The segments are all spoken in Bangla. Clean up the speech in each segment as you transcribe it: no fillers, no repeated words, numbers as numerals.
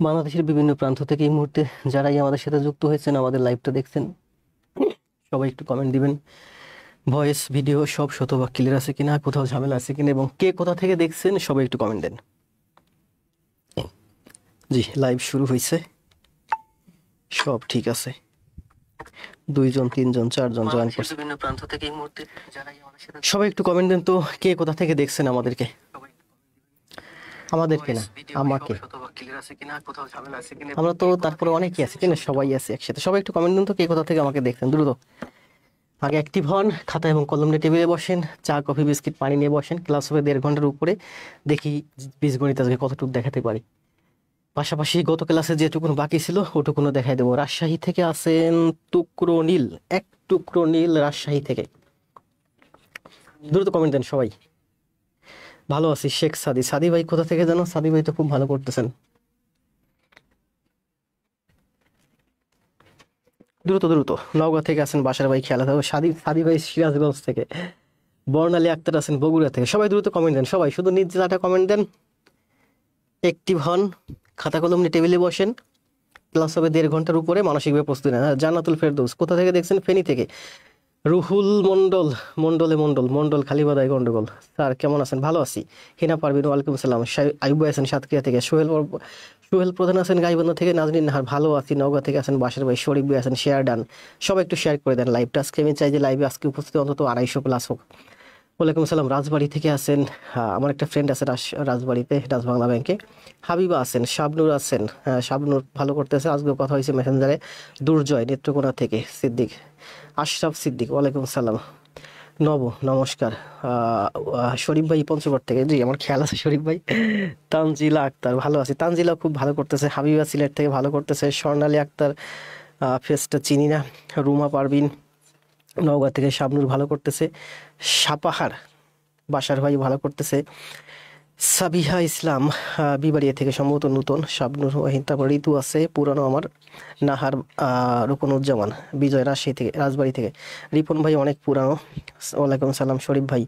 বাংলাদেশের বিভিন্ন প্রান্ত থেকে এই মুহূর্তে যারাই আমাদের সাথে যুক্ত হয়েছেন, আমাদের লাইভটা দেখছেন, সবাই একটু কমেন্ট দিবেন। ভয়েস ভিডিও সব শতভাগ ক্লিয়ার আছে কিনা, কোথাও ঝামেলা আছে কিনা, এবং কে কোথা থেকে দেখছেন সবাই একটু কমেন্ট দেন। জি, লাইভ শুরু হয়েছে, সব ঠিক আছে। 2 জন 3 জন 4 জন জয়েন করছে বিভিন্ন প্রান্ত থেকে এই মুহূর্তে যারাই আমাদের সাথে। সবাই একটু কমেন্ট দেন তো, কে কোথা থেকে দেখছেন আমাদেরকে। আমাদেরকে না, আমাকে। আমরা তো তারপরে অনেকেই আছি, কিনা সবাই আছে একসাথে। সবাই একটু কমেন্ট দেন তো, কে কোথা থেকে আমাকে দেখছেন দ্রুত। আগে অ্যাক্টিভ হন, খাতা এবং কলম নিয়ে টেবিলে বসেন, চা কফি বিস্কিট পানি নিয়ে বসেন। ক্লাস হবে 1.5 ঘন্টার উপরে, দেখি বীজগণিত আজকে কতটুকু দেখাতে পারি। পাশাপাশি গত ক্লাসে যেটুকুন বাকি ছিল ওটুকুনও দেখাই দেবো। রাজশাহী থেকে আসেন টুকরো নীল, এক টুকরো নীল রাজশাহী থেকে। দ্রুত কমেন্ট দেন সবাই। ভালো আছি শেখ সাদি। সাদি ভাই কোথা থেকে জানো? সাদি ভাই তো খুব ভালো করতেছেন। দ্রুত দ্রুত। নওগাঁ থেকে আছেন বাসার ভাই, খেলা থাকবে। সাদি ভাই সিরাজগঞ্জ থেকে। বর্ণালী আক্তার আছেন বগুড়া থেকে। সবাই দ্রুত কমেন্ট দেন, সবাই শুধু নিজ জেলাটা কমেন্ট দেন। অ্যাক্টিভ হন, খাতা কলম নিয়ে টেবিলে বসেন। ক্লাস হবে 1.5 ঘন্টার উপরে, মানসিকভাবে প্রস্তুতি নেন। জান্নাতুল ফেরদৌস কোথা থেকে দেখছেন? ফেনী থেকে। রুহুল মন্ডল, মন্ডল খালিবাদায় গন্ডগোল। স্যার কেমন আছেন? ভালো আছি। হিনা পারভিন ওয়ালাইকুম আসসালাম। আইব ভাই আছেন সাতক্ষীরা থেকে। সোহেল প্রধান আছেন গাইবান্ধা থেকে। নাজনীন নাহার ভালো আছি নওগাঁ থেকে আছেন বাসার ভাই। শরীফ ভাই আছেন শেয়ার ডান। সবাই একটু শেয়ার করে দেন লাইভটা। আজকে আমি চাই যে লাইভে আজকে উপস্থিত অন্তত 250+ হোক। ওয়ালাইকুম আসসালাম। রাজবাড়ি থেকে আছেন। আমার একটা ফ্রেন্ড আছে রাজবাড়িতে, রাজবাংলা ব্যাংকে। হাবিবা আছেন, শাবনুর আছেন। শাবনুর ভালো করতেছে, আজকেও কথা হয়েছে মেসেঞ্জারে। দুর্জয় নেত্রকোনা থেকে। সিদ্দিক, আশরাফ সিদ্দিক ওয়ালাইকুম সালাম। নমস্কার। শরীফ ভাই পঞ্চগড় থেকে। জি, আমার খেয়াল আছে শরীফ ভাই। তানজিলা আক্তার ভালো আছে। তানজিলা খুব ভালো করতেছে। হাবিবা সিলেট থেকে ভালো করতেছে। স্বর্ণালী আক্তার, ফেসটা চিনি না। রুমা পারভিন নওগাঁ থেকে। শাবনুর ভালো করতেছে। সাপাহার বাসার ভাই ভালো করতেছে। সাবিহা ইসলাম বিবাড়িয়া থেকে সম্ভবত নতুন। শাবনুর ওয়াহিদ, তারপর ঋতু আছে পুরানো আমার। নাহার, রুকনুজ্জামান বিজয় রাজশাহী থেকে, রাজবাড়ি থেকে। রিপন ভাই অনেক পুরানো। ওয়ালাইকুম সালাম। শরীফ ভাই,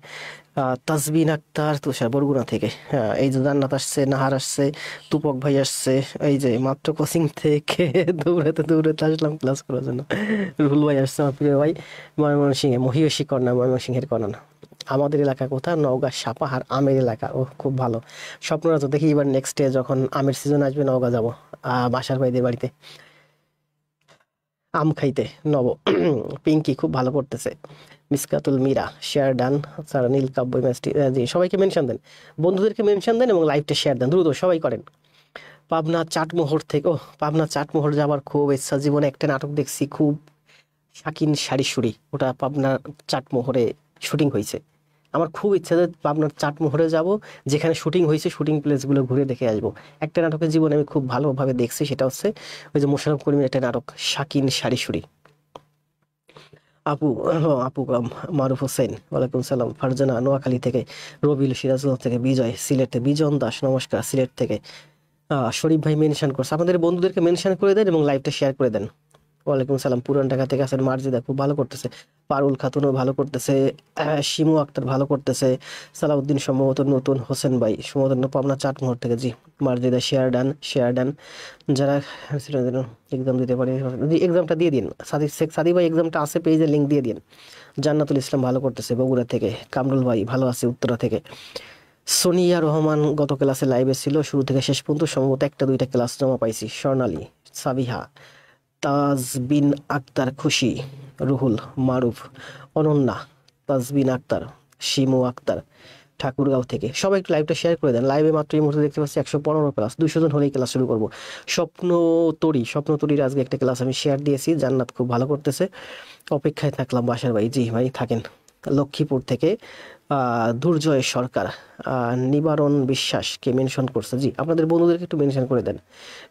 তাজবিন আক্তার তুষার বরগুনা থেকে। এই যে জান্নাত আসছে, নাহার আসছে, তুপক ভাই আসছে। এই যে মাত্র কোচিং থেকে দৌড়াতে আসলাম ক্লাস করার জন্য। রুহুল ভাই আসছে, আমার প্রিয় ভাই। ময়মনসিংহে, মহিষী কর্ণা, ময়মনসিংহের কর্ণা। আমাদের এলাকা কোথা? নওগাঁ সাপাহার, আমের এলাকা। ও খুব ভালো। স্বপ্নরা তো দেখি এবার নেক্সট ডে যখন আমের সিজন আসবে নওগাঁ যাবো, বাসার ভাইদের বাড়িতে আম খাইতে। পিঙ্কি খুব ভালো করতেছে। Miskatul Mira share done. Sir Neel Kabya ম্যাচটি। জি, সবাইকে মেনশন দেন, বন্ধুদেরকে মেনশন দেন এবং লাইভটা শেয়ার দেন দ্রুত, সবাই করেন। পাবনা চাটমোহর থেকে। পাবনা চাটমোহর যাবার খুব ইচ্ছা। জীবনে একটা নাটক দেখছি খুব, শাকিন শাড়িশুড়ি, ওটা পাবনার চাটমোহরে শুটিং হয়েছে। আমার খুব ইচ্ছা যে পাবনার চাটমোহরে যাব, যেখানে শুটিং হয়েছে, শুটিং প্লেসগুলো ঘুরে দেখে আসবো। একটা নাটকের জীবনে আমি খুব ভালোভাবে দেখছি, সেটা হচ্ছে ওই যে মোশাররফ করিমের একটা নাটক শাকিন শাড়িশুড়ি। আপু, মারুফ হোসেন ওয়ালাইকুম সালাম। ফারজানা নোয়াখালী থেকে। রবিল সিরাজগঞ্জ থেকে। বিজয় সিলেটে। বিজন দাস নমস্কার সিলেট থেকে। শরীফ ভাই মেনশন করছে। আমাদের বন্ধুদেরকে মেনশন করে দেন এবং লাইভটা শেয়ার করে দেন। ওয়ালাইকুম সালাম। পুরান ঢাকা থেকে আছেন মার্জিদা, খুব ভালো করতেছে। পারুল খাতুনও ভালো করতেছে। শিমু আক্তার ভালো করতেছে। সালাউদ্দিন সম্ভবত নতুন। হোসেন ভাই সম্ভবত পাবনা চাটমোহর থেকে। জি, মার্জিদা শেয়ার ডান। যারা এক্সাম দিতে পারে, এক্সামটা দিয়ে দিন। সাদি ভাই এক্সামটা আছে, পেজে লিঙ্ক দিয়ে দিন। জান্নাতুল ইসলাম ভালো করতেছে বগুড়া থেকে। কামরুল ভাই ভালো আছে উত্তরা থেকে। সোনিয়া রহমান গত ক্লাসে লাইভে ছিল, শুরু থেকে শেষ পর্যন্ত সম্ভবত 1-2টা ক্লাস জমা পাইছি। স্বর্ণালী, সাবিহা, তাজবিন আক্তার, খুশি, রুহুল, মারুফ, অনন্যা, তাজবিন আক্তার, শিমু আক্তার ঠাকুরগাঁও থেকে। সবাই একটু লাইভটা শেয়ার করে দেন। লাইভে মাত্র এই মুহূর্তে দেখতে পাচ্ছি 115+। 200 জন হলেই ক্লাস শুরু করবো। স্বপ্নতরীর আজকে একটা ক্লাস আমি শেয়ার দিয়েছি। জান্নাত খুব ভালো করতেছে। অপেক্ষায় থাকলাম বাসার ভাই। জি ভাই থাকেন। লক্ষ্মীপুর থেকে দুর্জয় সরকার, নিবারণ বিশ্বাসকে মেনশন করছে। জি, আপনাদের বন্ধুদেরকে একটু মেনশন করে দেন।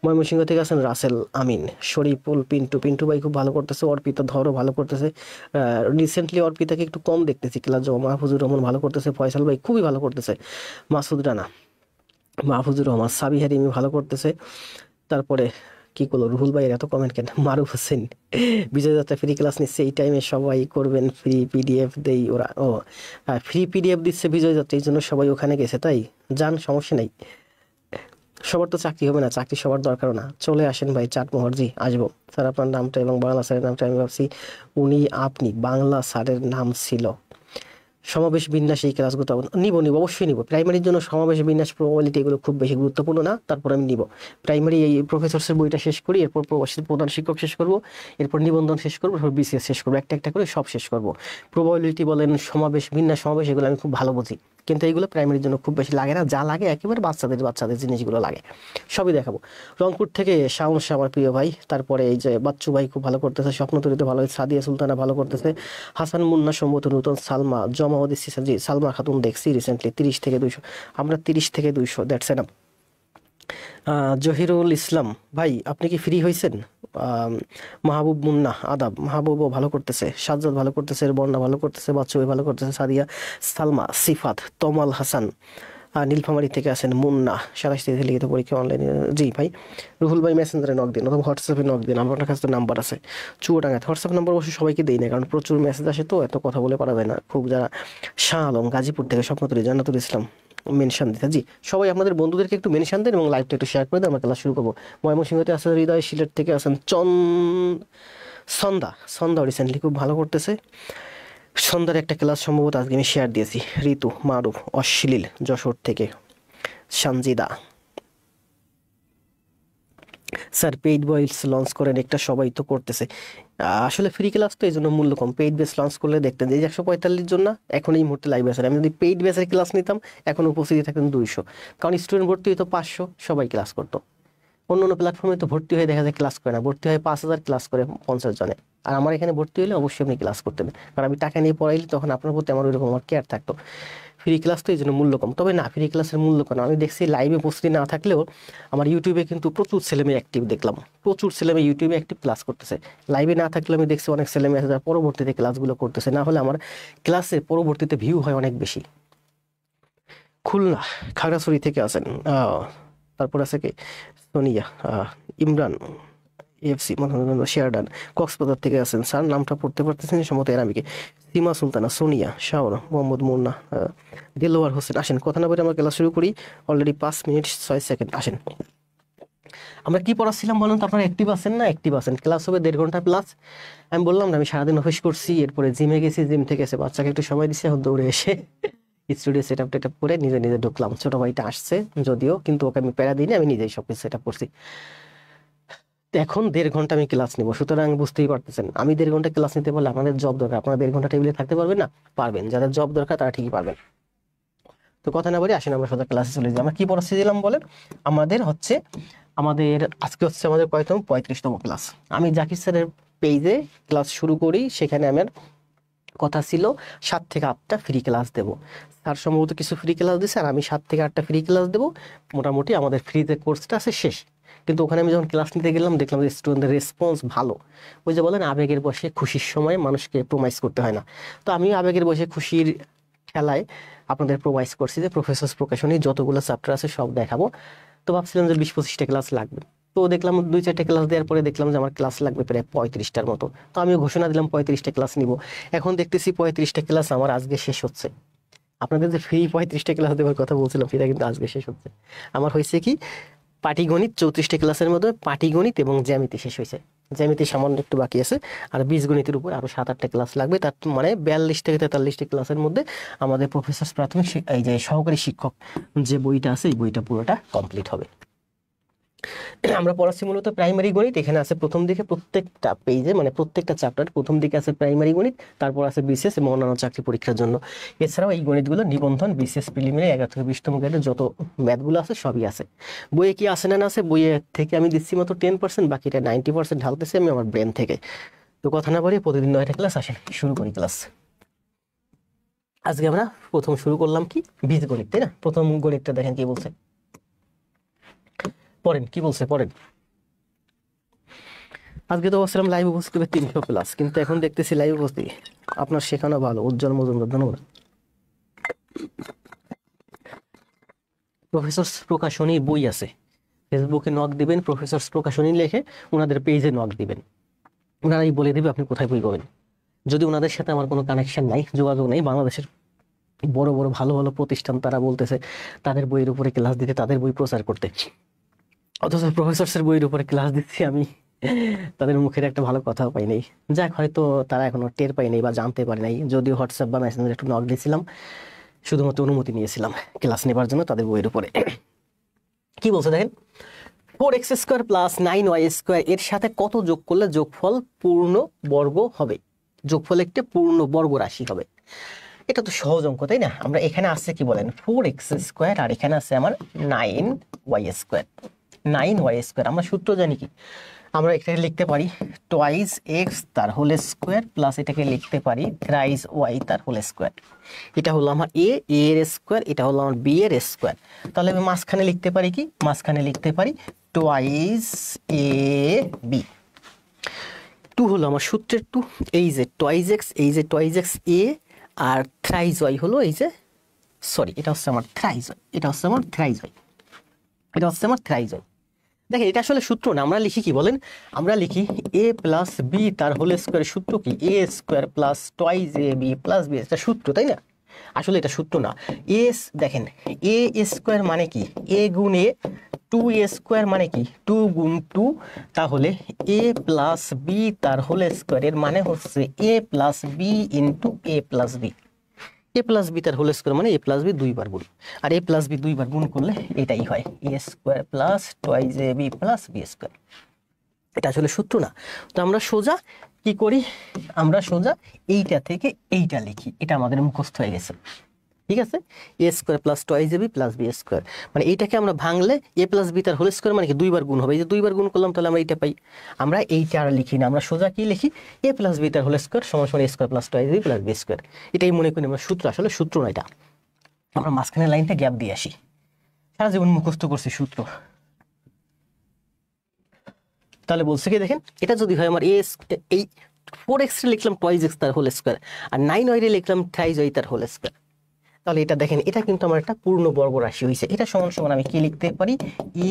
ময়মনসিংহ থেকে আছেন রাসেল আমিন। শরীফুল, পিন্টু ভাই খুব ভালো করতেছে। অর্পিতা ধরও ভালো করতেছে। রিসেন্টলি অর্পিতাকে একটু কম দেখতেছি ক্লাস জমা। মাহফুজুর রহমান ভালো করতেছে। ফয়সাল ভাই খুবই ভালো করতেছে। মাসুদ রানা, মাহফুজুর রহমান, সাবিহা রিমি ভালো করতেছে। তারপরে কি করলো রুহুল ভাইয়ের এত কমেন্ট কেন? মারুফ হোসেন, বিজয় যাত্রা ফ্রি ক্লাস নিচ্ছে, এই টাইমে সবাই করবেন। ফ্রি পিডিএফ দেই ওরা। ও ফ্রি পিডিএফ দিচ্ছে বিজয় যাত্রা, এই জন্য সবাই ওখানে গেছে, তাই যান, সমস্যা নেই। সবার তো চাকরি হবে না, চাকরি সবার দরকারও না। চলে আসেন ভাই চাটমোহর, জি আসবো। স্যার আপনার নামটা এবং বাংলা স্যারের নামটা আমি ভাবছি আপনি বাংলা স্যারের নাম ছিল। সমাবেশ বিন্যাস এই ক্লাসগুলো নিব অবশ্যই নিব। প্রাইমারির জন্য সমাবেশ বিন্যাস, প্রবাবিলিটি এগুলো খুব বেশি গুরুত্বপূর্ণ না, তারপর আমি নিব। প্রাইমারি এই প্রফেসরসের বইটা শেষ করি, এরপর প্রধান শিক্ষক শেষ করব, এরপর নিবন্ধন শেষ করবো, এরপর বিসিএস শেষ করবো, একটা একটা করে সব শেষ করব। প্রবাবিলিটি বলেন, সমাবেশ বিন্যাস, সমাবেশ, এগুলো আমি খুব ভালো বুঝি, কিন্তু এইগুলো প্রাইমারির জন্য খুব বেশি লাগে না। যা লাগে একেবারে বাচ্চাদের জিনিসগুলো লাগে, সবই দেখাবো। রংপুর থেকে শাওন শাহ আমার প্রিয় ভাই, তারপরে এই যে বাচ্চু ভাই খুব ভালো করতেছে, স্বপ্নতরীতে ভালো, সাদিয়া সুলতানা ভালো করতেছে, হাসান মুন্না সম্ভবত নতুন, সালমা জমাওয়াদি সিসাজি, সালমা খাতুন দেখছি রিসেন্টলি 30 থেকে 200, আমরা 30 থেকে 200, দ্যাটস এনাফ। জহিরুল ইসলাম ভাই আপনি কি ফ্রি হয়েছেন? মাহবুব মুন্না আদাব, মাহবুবও ভালো করতেছে, সাজ্জাদ ভালো করতেছে, বন্যা ভালো করতেছে, বাচ্চু ভাই ভালো করতেছে, সাদিয়া, সালমা, সিফাত, তমাল হাসান, নীলফামারী থেকে আছেন মুন্না, 27 থেকে লিখিত পরীক্ষা অনলাইনে, জি ভাই। রুহুল ভাই মেসেঞ্জারে নক দিন অথবা হোয়াটসঅ্যাপে নক দিন, আপনার কাছে তো নাম্বার আছে। চুয়াডাঙ্গা হোয়াটসঅ্যাপ নাম্বার অবশ্যই সবাইকে দেই না, কারণ প্রচুর মেসেজ আসে, তো এত কথা বলে পারা যায় না। খুব যারা শাহ আলম গাজীপুর থেকে, স্বপ্নতরী জান্নাতুল ইসলাম মেনশন দিতে, জি সবাই আপনাদের বন্ধুদেরকে একটু মেনশন দেন এবং লাইভটা একটু শেয়ার করে দেন, আমরা ক্লাস শুরু করবো। ময়মনসিংহতে আছেন হৃদয়, সিলেট থেকে আছেন সন্ধ্যা রিসেন্টলি খুব ভালো করতেছে। সন্ধ্যার একটা ক্লাস সম্ভবত আজকে আমি শেয়ার দিয়েছি। ঋতু, মারুফ, অশ্লীল যশোর থেকে, সঞ্জিদা। স্যার পেইড বয়েস লঞ্চ করেন একটা, সবাই তো করতেছে। আসলে ফ্রি ক্লাস তো এই জন্য মূল্য কম, পেইড বেস লঞ্চ করলে দেখতেন যে 145 জন না এখন এই মুহূর্তে লাইভ আছে। আমি যদি পেইড বেসের ক্লাস নিতাম এখন উপস্থিতি থাকতেন 200, কারণ স্টুডেন্ট ভর্তি হতো 500, সবাই ক্লাস করতো। অন্য অন্য প্ল্যাটফর্মে তো ভর্তি হয়ে দেখা যায় ক্লাস করে না, ভর্তি হয় 5000, ক্লাস করে 50 জনে। আর আমার এখানে ভর্তি হলে অবশ্যই আপনি ক্লাস করতেন, কারণ আমি টাকা নিয়ে পড়াইলে তখন আপনার প্রতি আমার ওইরকম আমার কেয়ার থাকতো। ফ্রি ক্লাস তো এই জন্য মূল্য কম, তবে না ফ্রি ক্লাসের মূল্য কম। আমি দেখছি লাইভে উপস্থিতি না থাকলেও আমার ইউটিউবে কিন্তু প্রচুর ছেলেমেয়ে অ্যাক্টিভ দেখলাম, প্রচুর ছেলেমেয়ে ইউটিউবে অ্যাক্টিভ ক্লাস করতেছে। লাইভে না থাকলে আমি দেখছি অনেক ছেলেমেয়ে আছে যারা পরবর্তীতে ক্লাসগুলো করতেছে, না হলে আমার ক্লাসে পরবর্তীতে ভিউ হয় অনেক বেশি। খুলনা খাগড়াছড়ি থেকে আছেন, তারপর আছে কি সোনিয়া, ইমরান, এফসি শেয়ারডান, কক্সবাজার থেকে আছেন, স্যার নামটা পড়তে পারতেছেন সম্মত এরামিকে, সীমা সুলতানা, সোনিয়া, শাওন, মোহাম্মদ মুন্না, দেলোয়ার হোসেন। আসেন কথা না বলে আমরা ক্লাস শুরু করি, অলরেডি 5 মিনিট 6 সেকেন্ড। আসেন আমরা কি পড়াচ্ছিলাম বলুন তো, আপনারা অ্যাক্টিভ আছেন না? অ্যাক্টিভ আছেন, ক্লাস হবে 1.5 ঘন্টা প্লাস। আমি বললাম না আমি সারাদিন অফিস করছি, এরপরে জিমে গেছি, জিম থেকে এসে বাচ্চাকে একটু সময় দিচ্ছে, এখন দৌড়ে এসে studio set up TET up করে নিজে নিজে ঢুকলাম। ছোট ভাইটা আসছে যদিও, কিন্তু ওকে আমি প্যারা দিইনি, আমি নিজেই সবকিছু সেট আপ করছি। এখন 1.5 ঘন্টা আমি ক্লাস নিব, সুতরাং বুঝতেই পারতেছেন আমি 1.5 ঘন্টা ক্লাস নিতে পারলে আপনাদের জব দরকার, আপনারা 1.5 ঘন্টা টেবিলে থাকতে পারবেন না? পারবেন, যাদের জব দরকার তারা ঠিকই পারবেন। তো কথা না বলি আসেন আমরা সোজা ক্লাসে চলে যাই। আমরা কি পড়াচ্ছি দিলাম বলেন, আমাদের আজকে হচ্ছে আমাদের কয়তম 35তম ক্লাস। আমি জাকির স্যারের পেজে ক্লাস শুরু করি, সেখানে আমার কথা ছিল 7 থেকে 8টা ফ্রি ক্লাস দেবো। স্যার সম্ভবত কিছু ফ্রি ক্লাস দিচ্ছে, আর আমি 7 থেকে 8টা ফ্রি ক্লাস দেবো। মোটামুটি আমাদের ফ্রি যে কোর্সটা আছে শেষ। কিন্তু ওখানে আমি যখন ক্লাস নিতে গেলাম দেখলাম যে স্টুডেন্টদের রেসপন্স ভালো। ওই যে বলেন আবেগের বসে খুশির সময় মানুষকে প্রোমাইজ করতে হয় না, তো আমি আবেগের বসে খুশির খেলায় আপনাদের প্রোমাইজ করছি যে প্রফেসর্স প্রকাশনী যতগুলো চ্যাপ্টার আছে সব দেখাবো। তো ভাবছিলাম যে 20-25টা ক্লাস লাগবে, তো দেখলাম 2-4টা ক্লাস দেওয়ার পরে দেখলাম যে আমার ক্লাস লাগবে প্রায় 35টার মতো। তো আমি ঘোষণা দিলাম 35টা ক্লাস নিব। এখন দেখতেছি 35টা ক্লাস আমার আজকে শেষ হচ্ছে। আপনাদের যে ফ্রি 35টা ক্লাস দেওয়ার কথা বলছিলাম সেটা কিন্তু আজকে শেষ হচ্ছে। আমার হয়েছে কি, পাটিগণিত 34টা ক্লাসের মধ্যে পাটিগণিত এবং জ্যামিতি শেষ হয়েছে, জ্যামিতি সামান্য একটু বাকি আছে, আর বীজগণিতের উপর আরো 7-8টা ক্লাস লাগবে। তার মানে 42 থেকে 43টা ক্লাসের মধ্যে আমাদের প্রফেসর প্রাথমিক এই যে সহকারী শিক্ষক যে বইটা আছে এই বইটা পুরোটা কমপ্লিট হবে। আমরা পড়াচ্ছি মূলত প্রাইমারি গণিত। এখানে আছে প্রথম দিকে প্রত্যেকটা পেজে, মানে প্রত্যেকটা চ্যাপ্টার প্রথম দিকে আছে প্রাইমারি গণিত, তারপর আছে বিসিএস এবং অন্যান্য চাকরি পরীক্ষার জন্য। এছাড়াও এই গণিতগুলো নিবন্ধন, বিসিএস প্রিলিমিনারি 11 থেকে 20তম গ্রেডের যত ম্যাথগুলো আছে সবই আছে। বইয়ে কি আছে না আছে, বইয়ে থেকে আমি দিচ্ছি মাত্র 10%, বাকিটা 90% ঢালতেছি আমি আমার ব্রেন থেকে। তো কথা না বলি প্রতিদিন 9টা ক্লাস, আসেন শুরু করি ক্লাস। আজকে আমরা প্রথম শুরু করলাম কি বীজগণিত, তাই না? প্রথম গণিতটা দেখেন কি বলছে, পড়েন কি বলছে পড়েন। আজকে তো বলছিলাম লাইভ উপস্থিত হবে 300 প্লাস, কিন্তু এখন দেখতেছি লাইভ উপস্থিত আপনার শেখানো ভালো, উজ্জ্বল মজুমদার, ধন্যবাদ। প্রফেসর প্রকাশনীর বই আছে, ফেসবুকে নক দিবেন, প্রফেসর প্রকাশনী লিখে ওনাদের পেজে নক দিবেন, ওনারাই বলে দেবে আপনি কোথায় বই পাবেন। যদি ওনাদের সাথে আমার কোনো কানেকশন নাই, যোগাযোগ নেই, বাংলাদেশের বড় বড় ভালো ভালো প্রতিষ্ঠান তারা বলতেছে তাদের বইয়ের উপরে ক্লাস দিতে, তাদের বই প্রচার করতে, অথচ প্রফেসরসের বইয়ের উপরে ক্লাস দিচ্ছি আমি, তাদের মুখের একটা ভালো কথাও পাই নাই। যাক, হয়তো তারা এখনো টের পাই নাই বা জানতে পারে নাই, যদিও হোয়াটসঅ্যাপ বা মেসেঞ্জারে একটু নক দিয়েছিলাম, শুধুমাত্র অনুমতি নিয়েছিলাম ক্লাস নেবার জন্য তাদের বইয়ের উপরে। কি বলছে দেখেন, 4x² প্লাস 9y² এর সাথে কত যোগ করলে যোগফল পূর্ণ বর্গ হবে? যোগফল একটি পূর্ণ বর্গ রাশি হবে। এটা তো সহজ অঙ্ক, তাই না? আমরা এখানে আছে কি বলেন 4x² আর এখানে আছে আমার 9y²। 9y², আমরা সূত্র জানি কি, আমরা এটাকে লিখতে পারি টুয়াইস এক্স তার হোল স্কোয়ার প্লাস এটাকে লিখতে পারি থ্রাইস ওয়াই তার হোল স্কোয়ার। এটা হলো আমার এর স্কোয়ার, এটা হলো আমার বি এর স্কোয়ার। তাহলে আমি মাঝখানে লিখতে পারি কি, মাঝখানে লিখতে পারি টুয়াইস এ বি। 2 হলো আমার সূত্রের 2, এই যে টুয়াইস এক্স, এই যে টুয়াইস এক্স এ, আর থ্রাইস ওয়াই হলো এই যে, সরি এটা হচ্ছে আমার থ্রাইস ওয়াই, এটা হচ্ছে আমার থ্রাইস ওয়াই, এটা হচ্ছে আমার থ্রাইস ওয়াই। দেখেন এটা আসলে সূত্র না, আমরা লিখি কি বলেন, আমরা লিখি এ প্লাস বি তার হোল স্কোয়ারের সূত্র কি এ square plus twice A B plus B, এটা সূত্র, তাই না? আসলে এটা সূত্র না। দেখেন এ স্কোয়ার মানে কি এ গুণ এ, 2a² মানে কি 2 গুণ 2, তাহলে এ প্লাস বি তার হোল স্কোয়ারের মানে হচ্ছে এ plus B into A plus b. A plus B তার হোল স্কোয়ার মানে এ প্লাস বি 2 বার গুণ, আর এ প্লাস বি 2 বার গুণ করলে এটাই হয় a² plus twice A B plus B square. এটা আসলে সূত্র না। তো আমরা সোজা কি করি, আমরা সোজা এইটা থেকে এইটা লিখি, এটা আমাদের মুখস্থ হয়ে গেছে, ঠিক আছে? a² plus twice A B plus B square, মানে এইটাকে আমরা ভাঙলে এ প্লাস বি তার হোল স্কোয়ার মানে কি 2 বার গুণ হবে, এই যে 2 বার গুণ করলাম তাহলে আমরা এইটা পাই। আমরা এইটা আর লিখি না, আমরা সোজা কি লিখি এ প্লাস বি তার হোল স্কোয়ার সমান সমান a² plus twice B plus B square. এটাই মনে করি আমরা সূত্র, আসলে সূত্র না এটা। আমরা মাঝখানে লাইনটা গ্যাপ দিয়ে আসি, সারা জীবন মুখস্থ করছি সূত্র। তাহলে বলছে কি দেখেন, এটা যদি হয় আমার এই 4x লিখলাম টুয়াইস এক্স তার হোল স্কোয়ার, আর 9y লিখলাম থ্রাইস ওয়াই তার হোল স্কোয়ার, তাহলে এটা দেখেন এটা কিন্তু আমার একটা পূর্ণবর্গ রাশি হয়েছে। এটা সমান সমান আমি কি লিখতে পারি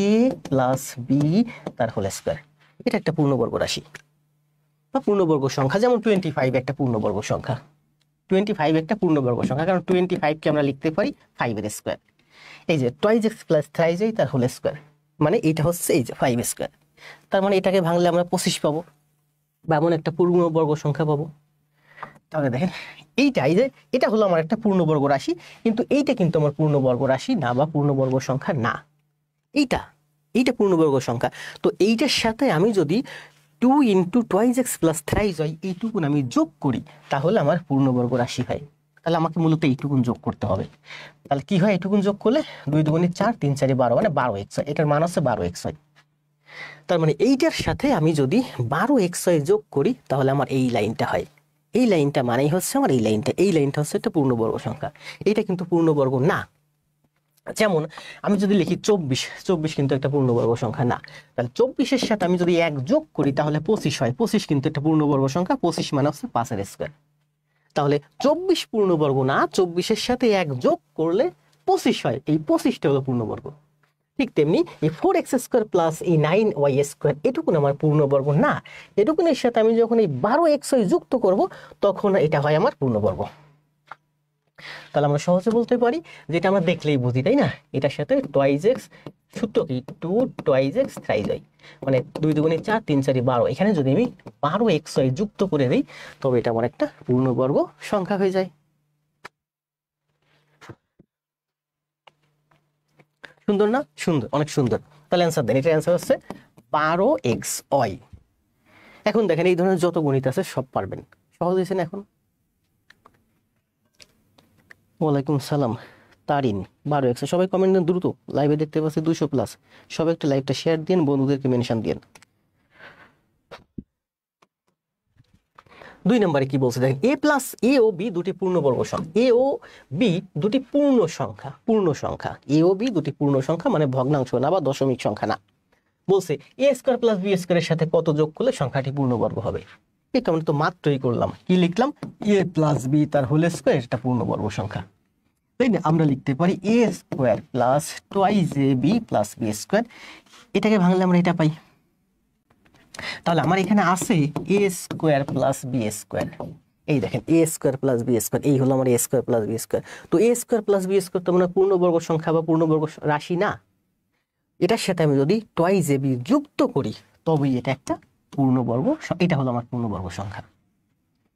এ প্লাস বি তার হোল স্কোয়ার। এটা একটা পূর্ণবর্গ রাশি বা পূর্ণবর্গ সংখ্যা, যেমন 25 একটা পূর্ণবর্গ সংখ্যা। 25 একটা পূর্ণবর্গ সংখ্যা, কারণ 25কে আমরা লিখতে পারি 5 এর স্কোয়ার। এই যে twice x plus thrice Y তার হোল স্কোয়ার, মানে এটা হচ্ছে এই যে 5 স্কোয়ার। তার মানে এটাকে ভাঙলে আমরা 25 পাবো বা এমন একটা পূর্ণবর্গ সংখ্যা পাবো। তাহলে দেখেন এইটাই যে এটা হলো আমার একটা পূর্ণবর্গ রাশি, কিন্তু এইটা কিন্তু আমার পূর্ণবর্গ রাশি না বা পূর্ণবর্গ সংখ্যা না, এইটা পূর্ণবর্গ সংখ্যা। তো এইটার সাথে আমি যদি 2 into twice x plus thrice y এইটুকুন আমি যোগ করি, তাহলে আমার পূর্ণবর্গ রাশি হয়। তাহলে আমাকে মূলত এইটুকুন যোগ করতে হবে। তাহলে কি হয়, এইটুকুন যোগ করলে 2 দুগুণে 4, 3 4 12, মানে 12x হয়। এটার মান হচ্ছে 12x হয়। তার মানে এইটার সাথে আমি যদি 12x যোগ করি তাহলে আমার এই লাইনটা হয়। এই লাইনটা মানেই হচ্ছে আমার এই লাইনটা হচ্ছে একটা পূর্ণবর্গ সংখ্যা। এটা কিন্তু পূর্ণবর্গ না। যেমন আমি যদি লিখি 24 কিন্তু একটা পূর্ণবর্গ সংখ্যা না। তাহলে 24-এর সাথে আমি যদি 1 যোগ করি তাহলে 25 হয়। 25 কিন্তু একটা পূর্ণবর্গ সংখ্যা, 25 মানে হচ্ছে 5 এর স্কোয়ার। তাহলে 24 পূর্ণবর্গ না, 24-এর সাথে 1 যোগ করলে 25 হয়, এই 25টা হলো পূর্ণবর্গ। ঠিক তেমনি এই 4x² প্লাস এই 9y² এটুকুন আমার পূর্ণবর্গ না, এটুকুনের সাথে আমি যখন এই 12xy যুক্ত করব তখন এটা হয় আমার পূর্ণবর্গ। তাহলে আমরা সহজে বলতে পারি, যেটা আমরা দেখলেই বুঝি, তাই না? এটার সাথে টুয়াইস এক্স সূত্র কি 2 টুয়াইস এক্স থ্রাইস ওয়াই, মানে 2 দুগুণে 4, 3 4 12, এখানে যদি আমি 12xy যুক্ত করে দিই তবে এটা আমার একটা পূর্ণবর্গ সংখ্যা হয়ে যায়। সুন্দর না? সুন্দর, অনেক সুন্দর। তাহলে অ্যান্সার দেন, এটার অ্যান্সার হচ্ছে 12xy। এখন দেখেন এই ধরনের যত গণিত আছে সব পারবেন, সহজ হয়েছে না এখন? ওয়ালাইকুম সালাম তারিন, 12x। সবাই কমেন্ট দেন দ্রুত, লাইভে দেখতে পাচ্ছি 200+। সবাই একটা লাইভটা শেয়ার দিন, বন্ধুদেরকে মেনশন দিন। 2 নম্বরে কি বলছে দেখেন, এ ও বি দুটি পূর্ণবর্গ সংখ্যা। এ ও বি দুটি পূর্ণ সংখ্যা। এ ও বি দুটি পূর্ণ সংখ্যা, মানে ভগ্নাংশ না বা দশমিক সংখ্যা না। বলছে a² প্লাস b² এর সাথে কত যোগ করলে সংখ্যাটি পূর্ণবর্গ হবে। এটা আমরা তো মাত্রই করলাম, কি লিখলাম a প্লাস b তার হোল স্কোয়ার, এটা পূর্ণবর্গ সংখ্যা, তাই না? আমরা লিখতে পারি a² plus twice A B plus b²। এটাকে ভাঙলে আমরা এটা পাই। তাহলে আমার এখানে আছে a² প্লাস b²। এই দেখেন a² প্লাস b², এই হলো আমার a² প্লাস b²। তো a² প্লাস b² তো মানে পূর্ণবর্গ সংখ্যা বা পূর্ণবর্গ রাশি না। এটার সাথে আমি যদি টোয়াইস এবি যুক্ত করি তবেই এটা একটা পূর্ণবর্গ, এটা হলো আমার পূর্ণবর্গ সংখ্যা।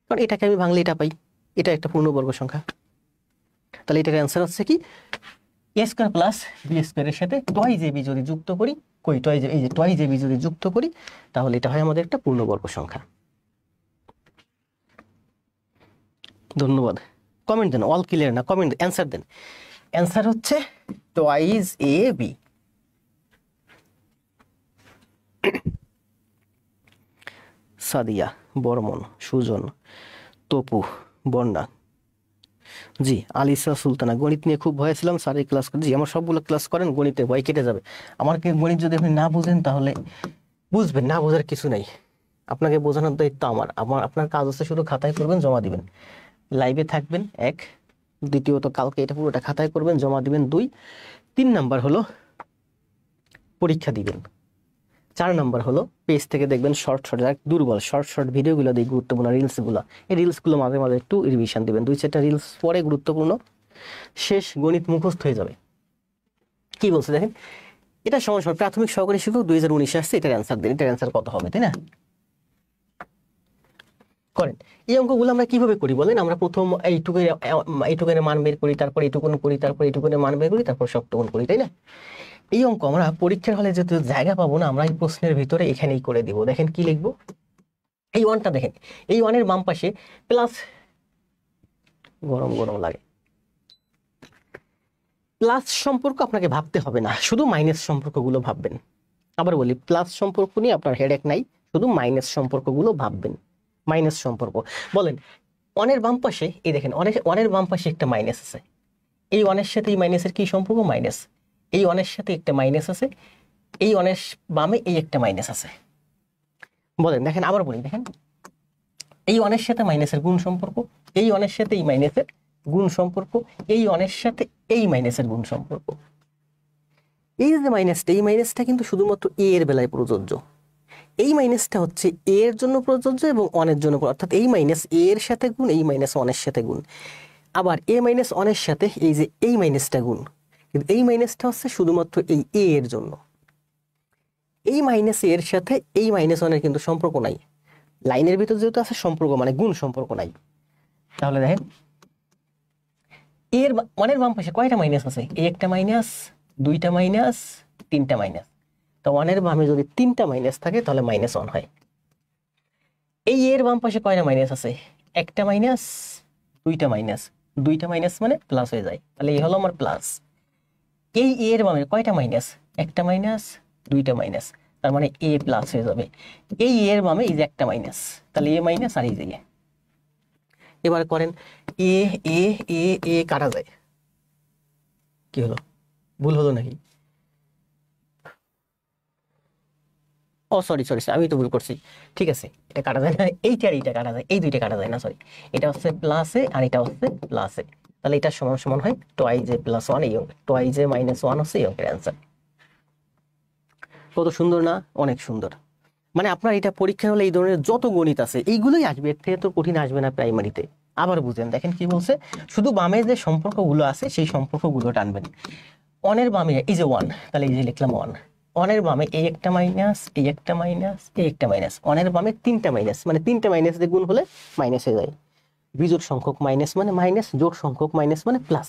কারণ এটাকে আমি ভাঙলে এটা পাই, এটা একটা পূর্ণবর্গ সংখ্যা। তাহলে এটার অ্যান্সার হচ্ছে কি এ স্কোয়ার প্লাস বি স্কোয়ারের সাথে টোয়াইস এবি যদি যুক্ত করি, এই যে টোয়াইস এবি যদি যুক্ত করি তাহলে এটা হয় আমাদের একটা পূর্ণবর্গ সংখ্যা। ধন্যবাদ। কমেন্ট দেন, অল ক্লিয়ার না, কমেন্ট অ্যান্সার দেন। অ্যান্সার হচ্ছে twice A B. Sadia, Barman, Sujan, Tapu, বন্যা, জি আলিসা সুলতানা, গণিত নিয়ে খুব ভয় ছিলাম স্যার এই ক্লাস করে। জি আমার সবগুলো ক্লাস করেন, গণিতে ভয় কেটে যাবে। আমার গণিত যদি আপনি না বুঝেন তাহলে বুঝবেন, না বোঝার কিছু নাই, আপনাকে বোঝানোর দায়িত্ব আমার। আপনার কাজ হচ্ছে শুধু খাতায় করবেন, জমা দিবেন, লাইভে থাকবেন 1, দ্বিতীয়ত কালকে এটা পুরোটা খাতায় করবেন, জমা দিবেন 2, 3 নাম্বার হলো পরীক্ষা দিবেন, 4 নাম্বার হলো পেজ থেকে দেখবেন শর্ট দুর্বল শর্ট ভিডিওগুলো দিয়ে গুরুত্বপূর্ণ রিলসগুলো, এই রিলসগুলো মাঝে মাঝে একটু রিভিশন দিবেন, 2-4টা রিলস পরে গুরুত্বপূর্ণ, শেষ গণিত মুখস্থ হয়ে যাবে। কি বলছে দেখেন, এটা সময় প্রাথমিক সহকারী শিক্ষক 2019 আসছে, এটার অ্যান্সার দিন, এটার অ্যান্সার কত হবে, তাই না? করেন। এই অঙ্কগুলো আমরা কিভাবে করি বলেন, আমরা প্রথম এইটুকুনের মান বের করি, তারপর এইটুকুন করি, তারপর এইটুকুনের মান বের করি, তারপর সবটুকুন করি, তাই না? এই অঙ্ক আমরা পরীক্ষার হলে যেহেতু জায়গা পাবো না, আমরা এই প্রশ্নের ভিতরে এখানেই করে দিব। দেখেন কি লিখবো, এই ওয়ানটা দেখেন, এই ওয়ানের বাম পাশে প্লাস, গরম গরম লাগে, প্লাস সম্পর্ক আপনাকে ভাবতে হবে না, শুধু মাইনাস সম্পর্কগুলো ভাববেন। আবার বলি, প্লাস সম্পর্ক নিয়ে আপনার হেডেক নাই, শুধু মাইনাস সম্পর্কগুলো ভাববেন। মাইনাস সম্পর্ক বলেন, ওয়ানের বাম পাশে এই দেখেন, ওয়ানের বাম পাশে একটা মাইনাস আছে, এই ওয়ানের সাথে এই মাইনাসের কি সম্পর্ক, মাইনাস। এই ওয়ানের সাথে একটা মাইনাস আছে, এই ওয়ানের বামে এই একটা মাইনাস আছে। বলেন দেখেন, আবার বলি দেখেন, এই ওয়ানের সাথে মাইনাসের গুণ সম্পর্ক, এই ওয়ানের সাথে এই মাইনাসের গুণ সম্পর্ক, এই ওয়ানের সাথে এই মাইনাসের গুণ সম্পর্ক। এই যে মাইনাসটা, এই মাইনাসটা কিন্তু শুধুমাত্র এ এর বেলায় প্রযোজ্য, এই মাইনাসটা হচ্ছে এ এর জন্য প্রযোজ্য এবং ওয়ানের জন্য, অর্থাৎ এই মাইনাস এ এর সাথে গুণ, এই মাইনাস ওয়ানের সাথে গুণ। আবার এ মাইনাস ওয়ানের সাথে এই যে এই মাইনাসটা গুণ, কিন্তু এই মাইনাসটা হচ্ছে শুধুমাত্র এই এ এর জন্য। এই মাইনাস এর সাথে এই মাইনাস ওয়ানের কিন্তু সম্পর্ক নাই, লাইনের ভিতর যেহেতু আছে সম্পর্ক মানে গুণ সম্পর্ক নাই। তাহলে দেখেন, এর ওয়ানের বাম পাশে কয়টা মাইনাস আছে, একটা মাইনাস, 2টা মাইনাস, 3টা মাইনাস। তো ওয়ানের বামে যদি 3টা মাইনাস থাকে তাহলে -1 হয়। এই এর বাম পাশে কয়টা মাইনাস আছে, একটা মাইনাস, 2টা মাইনাস, 2টা মাইনাস মানে প্লাস হয়ে যায়, তাহলে এই হলো আমার প্লাস। এই এর বামে কয়টা মাইনাস, একটা মাইনাস, 2টা মাইনাস, তার মানে এ প্লাস হয়ে যাবে। এই এর বামে এই যে একটা মাইনাস, তাহলে এ মাইনাস আর এই যে এ। এবার করেন, এ এ এ এ কাটা যায়, কি হলো, ভুল হলো নাকি? ও সরি সরি, আমি তো ভুল করছি, ঠিক আছে, এটা কাটা যায় না, এইটা আর এইটা কাটা যায়, এই দুইটা কাটা যায় না, সরি, এটা হচ্ছে প্লাসে আর এটা হচ্ছে প্লাসে, তাহলে এটা সমান সমান হয় টোয়াইস এ প্লাস 1, এই অঙ্ক টোয়াইস এ -1 হচ্ছে এই অঙ্কের অ্যান্সার। কত সুন্দর না, অনেক সুন্দর। মানে আপনার এটা পরীক্ষা হলে এই ধরনের যত গণিত আছে এইগুলোই আসবে, এর থেকে তো কঠিন আসবে না প্রাইমারিতে। আবার বুঝেন, দেখেন কি বলছে, শুধু বামে যে সম্পর্কগুলো আছে সেই সম্পর্কগুলো টানবেন। ওয়ানের বামে এই যে 1, তাহলে এই যে লিখলাম 1, ওয়ানের বামে এই একটা মাইনাস, এই একটা মাইনাস, এই একটা মাইনাস, ওয়ানের বামে 3টা মাইনাস, মানে 3টা মাইনাস দিয়ে গুণ হলে মাইনাস হয়ে যায়। বিজোড় সংখ্যক মাইনাস মানে মাইনাস, জোড় সংখ্যক মাইনাস মানে প্লাস।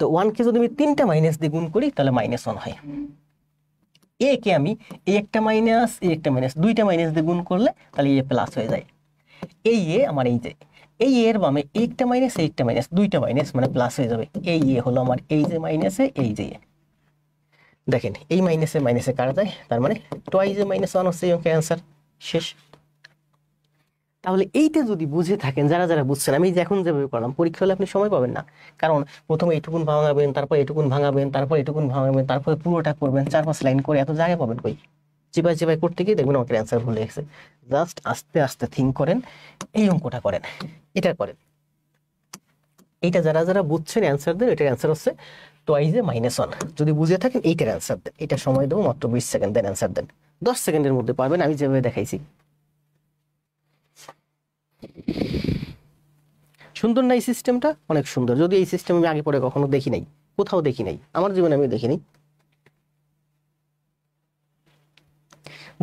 তো 1কে যদি আমি 3টা মাইনাস দিয়ে গুণ করি তাহলে -1 হয়। এ কে আমি এই একটা মাইনাস, এই একটা মাইনাস, 2টা মাইনাস দিয়ে গুণ করলে তাহলে এ প্লাস হয়ে যায়। এই এ আমার এই যে এই এর বামে একটা মাইনাস, এই একটা মাইনাস, 2টা মাইনাস মানে প্লাস হয়ে যাবে। এই এ হলো আমার এই যে মাইনাসে এই যে এ। দেখেন এই মাইনাসে মাইনাসে কাটা যায়, তার মানে টোয়াইস এ -1 হচ্ছে এই অঙ্কের অ্যান্সার। শেষ। তাহলে এইটা যদি বুঝে থাকেন, যারা যারা বুঝছেন, আমি এখন যেভাবে করলাম, পরীক্ষা হলে আপনি সময় পাবেন না, কারণ প্রথমে এইটুকুন ভাঙাবেন, তারপর এইটুকুন ভাঙাবেন, তারপর এইটুকুন ভাঙাবেন, তারপর পুরোটা করবেন, 4-5 লাইন করে এত জায়গা পাবেন কই? চিপাই চিপাই করতে গিয়ে দেখবেন অঙ্কের অ্যান্সার ভুলে গেছে। জাস্ট আস্তে আস্তে থিঙ্ক করেন, এই অঙ্কটা করেন, এটা করেন। এইটা যারা যারা বুঝছেন অ্যান্সার দেন, এটার অ্যান্সার হচ্ছে টোয়াইস এ -1। যদি বুঝে থাকেন এইটার অ্যান্সার দেন, এটা সময় দেবো মাত্র 20 সেকেন্ড, দেন অ্যান্সার দেন, 10 সেকেন্ডের মধ্যে পারবেন, আমি যেভাবে দেখাইছি। সুন্দর না এই সিস্টেমটা? অনেক সুন্দর। যদি এই সিস্টেম আমি আগে পরে কখনো দেখি নাই, কোথাও দেখি নাই, আমার জীবনে আমি দেখি নাই।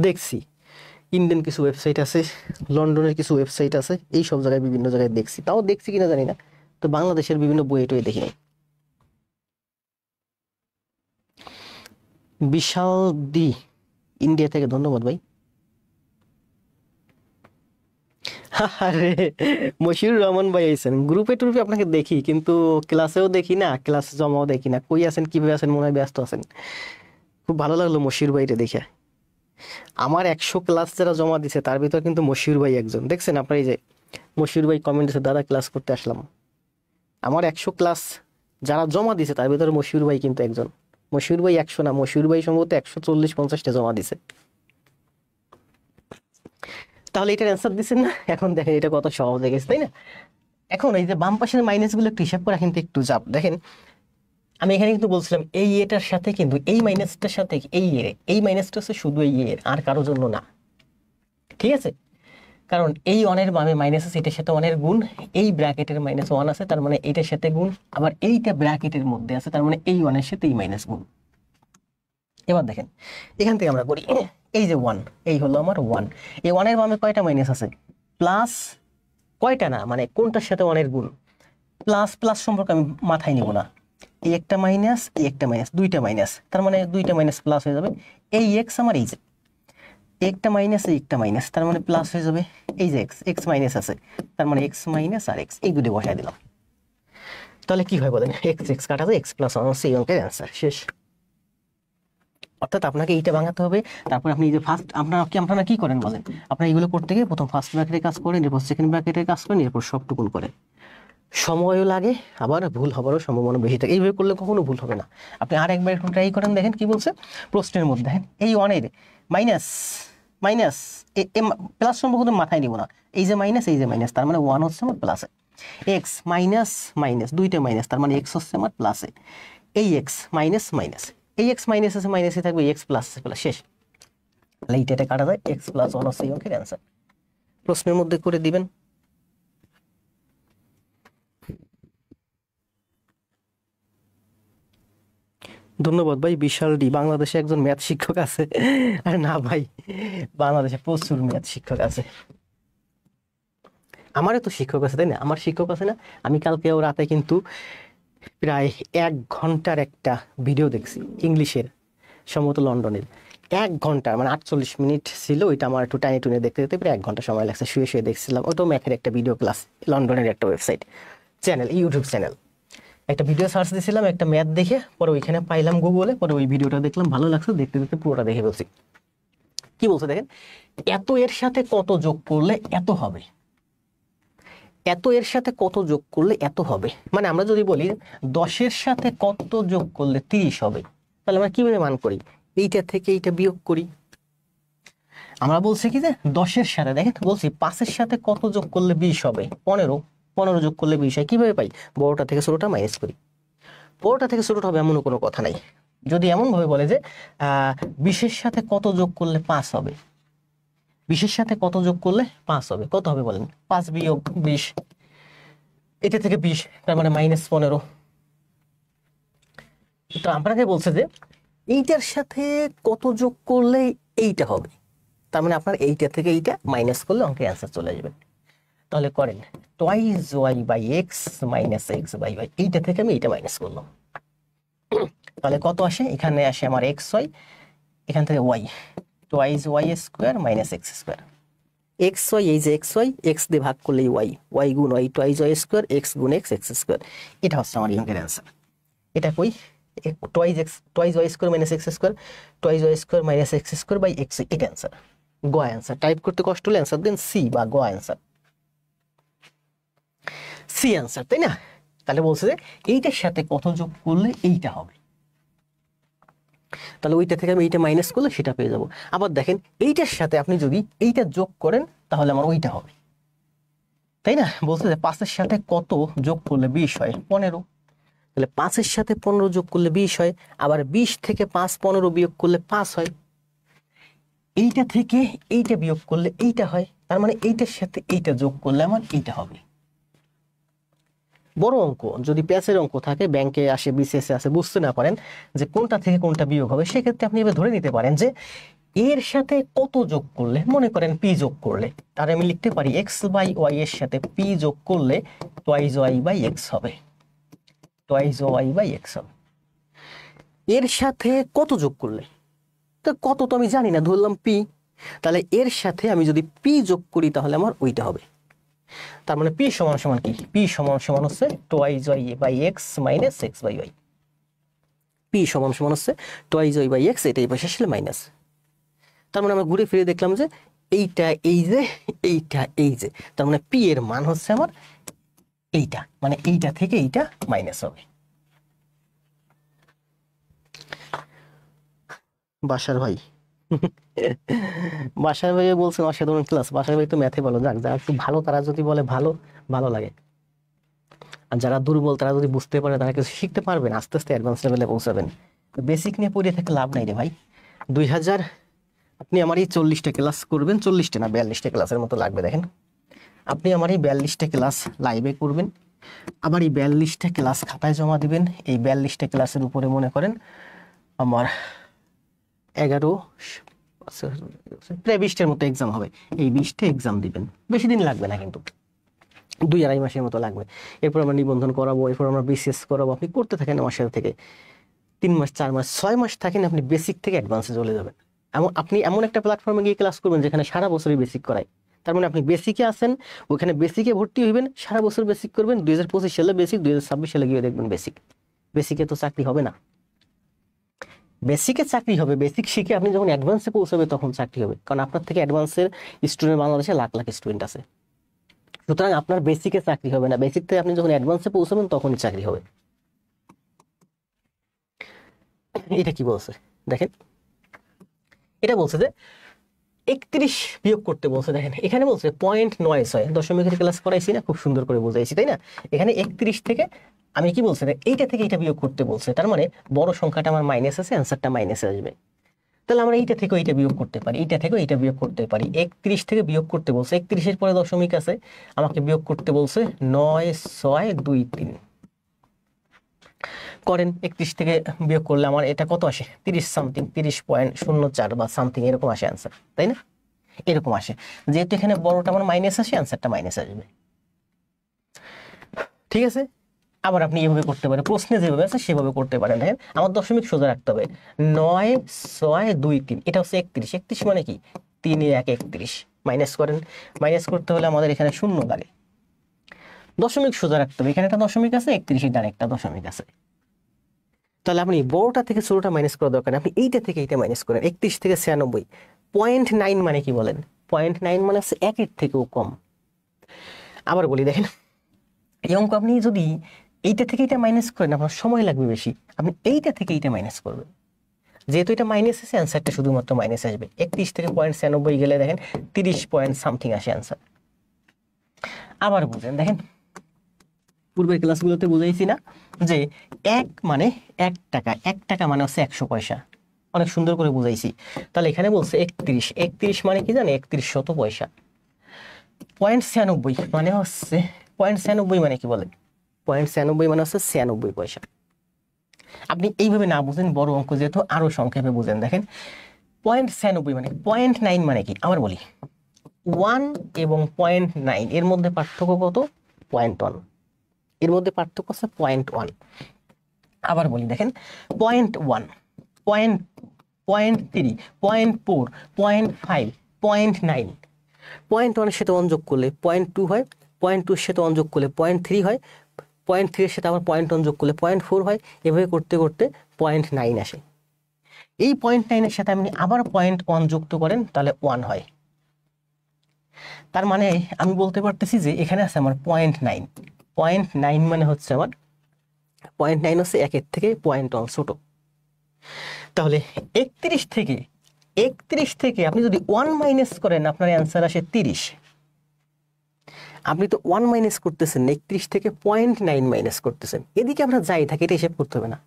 দেখছি ইন্ডিয়ান কিছু ওয়েবসাইট আছে, লন্ডনের কিছু ওয়েবসাইট আছে, এই সব জায়গায় বিভিন্ন জায়গায় দেখছি, তাও দেখছি কিনা জানি না, তো বাংলাদেশের বিভিন্ন বই টই দেখি নাই। বিশাল দি ইন্ডিয়া থেকে ধন্যবাদ ভাই। আরে মশিউর রহমান ভাই আইছেন, গ্রুপে টুরুপে আপনাকে দেখি কিন্তু ক্লাসেও দেখি না, ক্লাস জমাও দেখি না, কই আছেন কিভাবে আছেন, মনে হয় ব্যস্ত আছেন। খুব ভালো লাগলো মশিউর ভাইটা দেখে। আমার 100 ক্লাস যারা জমা দিছে তার ভিতর কিন্তু মশিউর ভাই একজন, দেখছেন আপনার এই যে মশিউর ভাই কমেন্ট দিচ্ছে দাদা ক্লাস করতে আসলাম। আমার 100 ক্লাস যারা জমা দিছে তার ভিতরে মশিউর ভাই কিন্তু একজন। মশিউর ভাই 100 না, মশিউর ভাই সম্ভবত 140-50টা জমা দিছে। তাহলে এটার অ্যান্সার দিচ্ছেন না? এখন দেখেন এটা কত সহজ হয়ে গেছে, তাই না? এখন এই যে বাম পাশের মাইনাসগুলো একটু হিসাব করা কিন্তু একটু চাপ। দেখেন আমি এখানে কিন্তু বলছিলাম এই এটার সাথে কিন্তু এই মাইনাসটার সাথে এই মাইনাসটা হচ্ছে শুধু এই এর, আর কারোর জন্য না, ঠিক আছে? কারণ এই ওয়ানের বামে মাইনাস আছে, এটার সাথে ওয়ানের গুণ, এই ব্র্যাকেটের মাইনাস ওয়ান আছে তার মানে এইটার সাথে গুণ, আবার এইটা ব্র্যাকেটের মধ্যে আছে তার মানে এই ওয়ানের সাথে এই মাইনাস গুণ। এবার দেখেন এখান থেকে আমরা করি, এই যে ওয়ান, এই হলো আমার ওয়ান, এই ওয়ানের বামে কয়টা মাইনাস আছে? প্লাস কয়টা না, মানে কোনটার সাথে ওয়ানের গুণ। প্লাস প্লাস সম্পর্কে আমি মাথায় নিব না, এই একটা মাইনাস, এই একটা মাইনাস, দুইটা মাইনাস, তার মানে দুইটা মাইনাস প্লাস হয়ে যাবে। এই এক্স আমার এই যে একটা মাইনাস, এই একটা মাইনাস, তার মানে প্লাস হয়ে যাবে। এই যে এক্স, এক্স মাইনাস আছে তার মানে এক্স মাইনাস আর এক্স, এই দুটো বসাই দিলাম। তাহলে কি হয় বলেন? এক্স এক্স কাটা যায়, এক্স প্লাস ওয়ান হচ্ছে এই অঙ্কের অ্যান্সার, শেষ। অর্থাৎ আপনাকে এইটা ভাঙাতে হবে, তারপর আপনি এই যে ফার্স্ট আপনারা কি করেন বলেন? আপনারা এইগুলো করতে গিয়ে প্রথম ফার্স্ট ব্র্যাকেটের কাজ করেন, এরপর সেকেন্ড ব্র্যাকেটের কাজ করেন, এরপর সবটুকুন করেন। সময়ও লাগে, আবার ভুল হবারও সম্ভাবনা বেশি থাকে। এইভাবে করলে কখনো ভুল হবে না। আপনি আর একবার একটু ট্রাই করেন, দেখেন কি বলছে প্রশ্নের মধ্যে। দেখেন এই ওয়ানের মাইনাস মাইনাস প্লাস সম্পর্ক তো মাথায় নিব না, এই যে মাইনাস, এই যে মাইনাস, তার মানে ওয়ান হচ্ছে আমার প্লাসে, এক্স মাইনাস মাইনাস, দুইটা মাইনাস, তার মানে এক্স হচ্ছে আমার প্লাসে, এই এক্স মাইনাস মাইনাস, এই এক্স মাইনাস আছে মাইনাসে থাকবে, এক্স প্লাস আছে প্লাস, শেষ। তাহলে এইটা কাটা যায়, এক্স প্লাস ওয়ান হচ্ছে এই অঙ্কের অ্যান্সার। প্রশ্নের মধ্যে করে দিবেন। ধন্যবাদ ভাই। বিশাল ডি, বাংলাদেশে একজন ম্যাথ শিক্ষক আছে? আর না ভাই, বাংলাদেশে প্রচুর ম্যাথ শিক্ষক আছে। আমারও তো শিক্ষক আছে, তাই না? আমার শিক্ষক আছে না? আমি কালকেও রাতে কিন্তু প্রায় 1 ঘন্টার একটা ভিডিও দেখছি ইংলিশের, সম্ভবত লন্ডনের। 1 ঘন্টা মানে 48 মিনিট ছিল, ওইটা আমার একটু টাইনে টুনে দেখতে দেখতে প্রায় 1 ঘন্টা সময় লাগছে, শুয়ে শুয়ে দেখছিলাম। ওটাও ম্যাথের একটা ভিডিও ক্লাস, লন্ডনের একটা ওয়েবসাইট চ্যানেল, ইউটিউব চ্যানেল। একটা ভিডিও সার্চ দিয়েছিলাম একটা ম্যাথ দেখে, পরে ওইখানে পাইলাম গুগলে, পরে ওই ভিডিওটা দেখলাম, ভালো লাগছে, দেখতে দেখতে পুরোটা দেখে বলছি। কি বলছে দেখেন, এত এর সাথে কত যোগ করলে এত হবে, এত এর সাথে কত যোগ করলে এত হবে। মানে আমরা যদি বলি 10-এর সাথে কত যোগ করলে 30 হবে, তাহলে আমরা কিভাবে মান করি? এইটা থেকে এইটা বিয়োগ করি। আমরা বলছি কি যে 10-এর সাথে, দেখেন বলছি 5-এর সাথে কত যোগ করলে 20 হবে, 15, 15 যোগ করলে 20 হয়। কিভাবে পাই? বড়টা থেকে ছোটটা মাইনাস করি। বড়টা থেকে ছোটটা হবে এমন কোনো কথা নাই। যদি এমন ভাবে বলে যে 20-এর সাথে কত যোগ করলে 5 হবে, 20-এর সাথে কত যোগ করলে 5 হবে, কত হবে বলেন? 5 বিয়োগ 20, এটা থেকে 20, তার মানে -15। তো আপনাকে বলছে যে এইটার সাথে কত যোগ করলে এইটা হবে, তার মানে আপনার এইটা থেকে এইটা মাইনাস করলে অঙ্কের অ্যান্সার চলে আসবে। তাহলে করেন twice Y by X minus X by Y, এইটা থেকে আমি এইটা মাইনাস করলাম, তাহলে কত আসে? এখানে আসে আমার এক্স ওয়াই, এখান থেকে Y, twice Y square minus X square. X Y, এই যে এক্স ওয়াই, এক্স দিয়ে ভাগ করলেই ওয়াই, ওয়াই গুণ Y, twice Y square, X গুণ এক্স, এক্স স্কোয়ার। এটা হচ্ছে আমার অঙ্কের অ্যান্সার। এটা কই? Twice Y square minus X square, twice Y square minus X square by X, এটা অ্যান্সার। গ অ্যান্সার। টাইপ করতে কষ্ট হলে অ্যান্সার দেন সি বা গ অ্যান্সার, সি অ্যান্সার, তাই না? তাহলে বলছে যে এইটার সাথে কত যোগ করলে এইটা হবে, তাহলে ওইটা থেকে আমি এইটা মাইনাস করলে সেটা পেয়ে যাব। আবার দেখেন এইটার সাথে আপনি যদি এইটা যোগ করেন তাহলে আমার ওইটা হবে, তাই না? বলছে যে 5-এর সাথে কত যোগ করলে 20 হয়, 15। তাহলে 5-এর সাথে 15 যোগ করলে 20 হয়, আবার 20 থেকে 5 15 বিয়োগ করলে 5 হয়, এইটা থেকে এইটা বিয়োগ করলে এইটা হয়, তার মানে এইটার সাথে এইটা যোগ করলে আমার এইটা হবে। বড় অঙ্ক যদি প্যাচের অঙ্ক থাকে, ব্যাংকে আসে, বিসিএস আসে, বুঝতে না পারেন যে কোনটা থেকে কোনটা বিয়োগ হবে, সেক্ষেত্রে আপনি এবার ধরে নিতে পারেন যে এর সাথে কত যোগ করলে, মনে করেন পি যোগ করলে, আর আমি লিখতে পারি এক্স বাই ওয়াই এর সাথে পি যোগ করলে টোয়াইজ ওয়াই বাই এক্স হবে, টোয়াইজ ওয়াই বাই এক্স হবে। এর সাথে কত যোগ করলে, তো কত তো আমি জানি না, ধরলাম পি, তাহলে এর সাথে আমি যদি পি যোগ করি তাহলে আমার ওইটা হবে। তার মানে পি সমান সমান কি, পি সমান সমান হচ্ছে twice Y by X minus X by Y. P সমান সমান হচ্ছে টোয়াইজ ওয়াই বাই এক্স, এটাই পাশে আসলে মাইনাস। তার মানে আমরা ঘুরে ফিরে দেখলাম যে এইটা এই যে, এইটা এই যে, তার মানে পি এর মান হচ্ছে আমার এইটা, মানে এইটা থেকে এইটা মাইনাস হবে। বাসার ভাই বাসার ভাই বলছে অসাধারণ ক্লাস। বাসার ভাই তো ম্যাথে ভালো, যাক যারা একটু ভালো তারা যদি বলে ভালো, ভালো লাগে। আর যারা দুর্বল তারা যদি বুঝতে পারে তারা কিছু শিখতে পারবেন, আস্তে আস্তে অ্যাডভান্স লেভেলে পৌঁছাবেন। বেসিক নিয়ে পড়ে থেকে লাভ নাই রে ভাই। 2000 আপনি আমার এই 40টা ক্লাস করবেন, 40টা না 42টা ক্লাসের মতো লাগবে। দেখেন আপনি আমার এই 42টা ক্লাস লাইভে করবেন, আবার এই 42টা ক্লাস খাতায় জমা দিবেন। এই 42টা ক্লাসের উপরে মনে করেন আমার 11 প্রায় 20টার মতো এক্সাম হবে। এই 20টা এক্সাম দিবেন, বেশি দিন লাগবে না, কিন্তু 2-2.5 মাসের মতো লাগবে। এরপর আমরা নিবন্ধন করাবো, এরপর আমরা বিসিএস করাবো। আপনি করতে থাকেন আমার সাথে থেকে 3 মাস 4 মাস 6 মাস থাকেন, আপনি বেসিক থেকে অ্যাডভান্সে চলে যাবেন। আপনি এমন একটা প্ল্যাটফর্মে গিয়ে ক্লাস করবেন যেখানে সারা বছরই বেসিক করায়। তার মানে আপনি বেসিকে আসেন, ওখানে বেসিকে ভর্তি হইবেন, সারা বছর বেসিক করবেন। 2025 সালে বেসিক, 2026 সালে গিয়ে দেখবেন বেসিক। বেসিকে তো চাকরি হবে না, বেসিকে চাকরি হবে। বেসিক শিখে আপনি যখন অ্যাডভান্সে পৌঁছাবে তখন চাকরি হবে, কারণ আপনার থেকে অ্যাডভান্সের স্টুডেন্ট বাংলাদেশে লাখ লাখ স্টুডেন্ট আছে। সুতরাং আপনার বেসিকে চাকরি হবে না, বেসিক থেকে আপনি যখন অ্যাডভান্সে পৌঁছাবেন তখনই চাকরি হবে। এটা কি বলছে দেখেন, এটা বলছে যে 31 বিয়োগ করতে বলছে। দেখেন এখানে বলছে 0.96, দশমিকের ক্লাস করাইছি না, খুব সুন্দর করে বুঝাইছি তাই না। এখানে 31 থেকে আমি কি বলছে, এইটা থেকে এটা বিয়োগ করতে বলছে। তার মানে বড় সংখ্যাটা আমার মাইনাস আছে, অ্যান্সারটা মাইনাসে আসবে। তাহলে আমরা এইটা থেকে এইটা বিয়োগ করতে পারি, এইটা থেকে এইটা বিয়োগ করতে পারি। 31 থেকে বিয়োগ করতে বলছে, 31-এর পরে দশমিক আছে, আমাকে বিয়োগ করতে বলছে 9,6,2,3 করেন। 31 থেকে বিয়োগ করলে আমার এটা কত আসে, 30 সামথিং, 30.04 বা সামথিং এরকম আসে অ্যান্সার, তাই না? এরকম আসে। যেহেতু এখানে বড়টা আমার মাইনাস আসে, অ্যান্সারটা মাইনাস আসবে। ঠিক আছে, আবার আপনি এভাবে করতে পারেন, প্রশ্নে যেভাবে আছে সেভাবে করতে পারেন। দেখেন আমার দশমিক সোজা রাখতে হবে, 9,6,2,3, এটা হচ্ছে 31। 31 মানে কি, 3-1-31 মাইনাস করেন। মাইনাস করতে হলে আমাদের এখানে শূন্য লাগে, দশমিক সোজা রাখতে হবে। এখানে একটা দশমিক আছে, 31-এর ডান একটা দশমিক আছে। তাহলে আপনি বড়টা থেকে ছোটটা মাইনাস করা দরকার, আপনি এইটা থেকে এইটা মাইনাস করেন। 31 থেকে 96, 0.9 মানে কি বলেন, 0.9 মানে হচ্ছে 1-এর থেকেও কম। আবার বলি দেখেন, এই অঙ্ক আপনি যদি এইটা থেকে এটা মাইনাস করেন আপনার সময় লাগবে বেশি, আপনি এইটা থেকে এইটা মাইনাস করবেন। যেহেতু এটা মাইনাস আছে, অ্যান্সারটা শুধুমাত্র মাইনাস আসবে। 31 থেকে 0.96 গেলে দেখেন 30 পয়েন্ট সামথিং আসে অ্যান্সার। আবার বুঝেন, দেখেন পূর্বের ক্লাসগুলোতে বুঝাইছি না যে 1 মানে 1 টাকা, 1 টাকা মানে হচ্ছে 100 পয়সা, অনেক সুন্দর করে বুঝাইছি। তাহলে এখানে বলছে 31, 31 মানে কি জানে, 3100 পয়সা। 0.96 মানে হচ্ছে 0.96 মানে কি বলে, 0.96 মানে হচ্ছে 96 পয়সা। আপনি এইভাবে না বুঝেন, বড় অঙ্ক যেহেতু আরো সংক্ষেপে বুঝেন। দেখেন 0.96 মানে 0.9 মানে কি, আবার বলি 1 এবং 0.9 এর মধ্যে পার্থক্য কত, 0.1, এর মধ্যে পার্থক্য আছে 0.1। আবার বলি দেখেন 0.1, 0.3, 0.4, 0.5, 0.9, 0.1-এর সাথে 1 যোগ করলে 0.2 হয়, 0.2-এর সাথে 1 যোগ করলে 0.3 হয়, 0.3-এর সাথে আবার 0.1 যোগ করলে 0.4 হয়। এভাবে করতে করতে 0.9 আসে। এই 0.9-এর সাথে আপনি আবার 0.1 যুক্ত করেন, তাহলে 1 হয়। তার মানে আমি বলতে পারতেছি যে এখানে আছে আমার 0.9, 0.9 মানে হচ্ছে আমার 0.9 হচ্ছে 1-এর থেকে 0.1 ছোট। তাহলে 31 থেকে আপনি যদি 1 মাইনাস করেন আপনার অ্যান্সার আসে 30। আপনি তো 1 মাইনাস করতেছেন, 31 থেকে 0.9 মাইনাস করতেছেন। এদিকে আমরা যাই থাকি, এটা হিসেব করতে হবে না,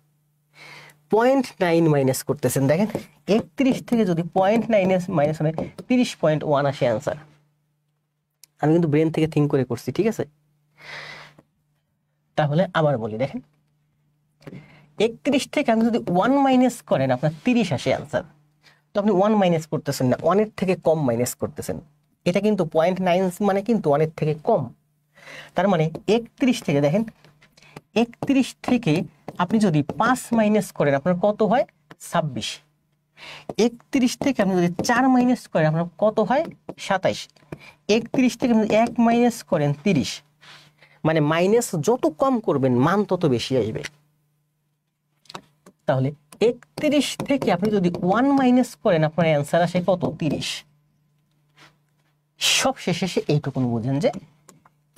0.9 মাইনাস করতেছেন। দেখেন 31 থেকে যদি 0.9 মাইনাস হয় 30.1 আসে অ্যান্সার। আমি কিন্তু ব্রেন থেকে থিঙ্ক করে করছি, ঠিক আছে? তাহলে আবার বলি দেখেন 31 থেকে আপনি যদি 1 মাইনাস করেন আপনার 30 আসে অ্যান্সার। তো আপনি 1 মাইনাস করতেছেন না, 1 এর থেকে কম মাইনাস করতেছেন। এটা কিন্তু 0.9 মানে কিন্তু 1 এর থেকে কম। তার মানে 31 থেকে দেখেন, 31 থেকে আপনি যদি 5 মাইনাস করেন আপনার কত হয়? 26। 31 থেকে আপনি যদি 4 মাইনাস করেন আপনার কত হয়? 27। 31 থেকে আপনি 1 মাইনাস করেন 30। মানে মাইনাস যত কম করবেন মান তত বেশি আসবে। তাহলে 31 থেকে আপনি যদি 1 মাইনাস করেন আপনার অ্যান্সার আসে কত? 30। সব শেষে এইটুকু বুঝেন যে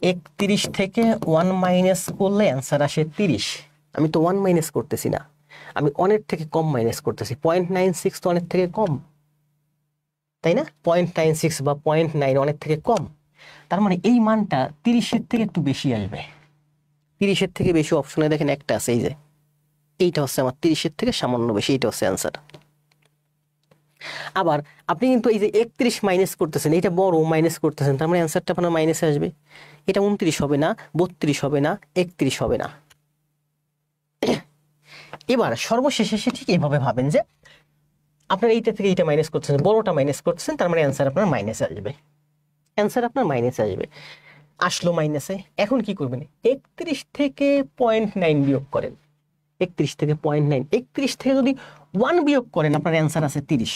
31 থেকে 1 মাইনাস করলে অ্যান্সার আসে 30। আমি তো 1 মাইনাস করতেছি না, আমি 1 এর থেকে কম মাইনাস করতেছি। 0.96 তো 1 এর থেকে কম, তাই না? 0.96 বা 0.9 অনেক থেকে কম। তার মানে এই মানটা 30-এর থেকে একটু বেশি আসবে। 30-এর থেকে বেশি অপশনে দেখেন একটা আছে, এই যে এইটা হচ্ছে আমার 30-এর থেকে সামান্য বেশি, এইটা হচ্ছে অ্যান্সার। আবার আপনি কিন্তু এই যে 31 মাইনাস করতেছেন, এটা বড় মাইনাস করতেছেন, তার মানে অ্যান্সারটা আপনার মাইনাসে আসবে। এটা 29 হবে না, 32 হবে না, 31 হবে না। এবার সর্বশেষে এসে ঠিক এইভাবে ভাবেন যে আপনার এইটা থেকে এইটা মাইনাস করতেছেন, বড়টা মাইনাস করতেছেন, তার মানে অ্যান্সার আপনার মাইনাসে আসবে। অ্যান্সার আপনার মাইনাসে আসবে। আসলো মাইনাসে। এখন কি করবেন? 31 থেকে 0.9 বিয়োগ করেন। 31 থেকে 0.9, 31 থেকে যদি 1 বিয়োগ করেন আপনার অ্যান্সার আছে 30।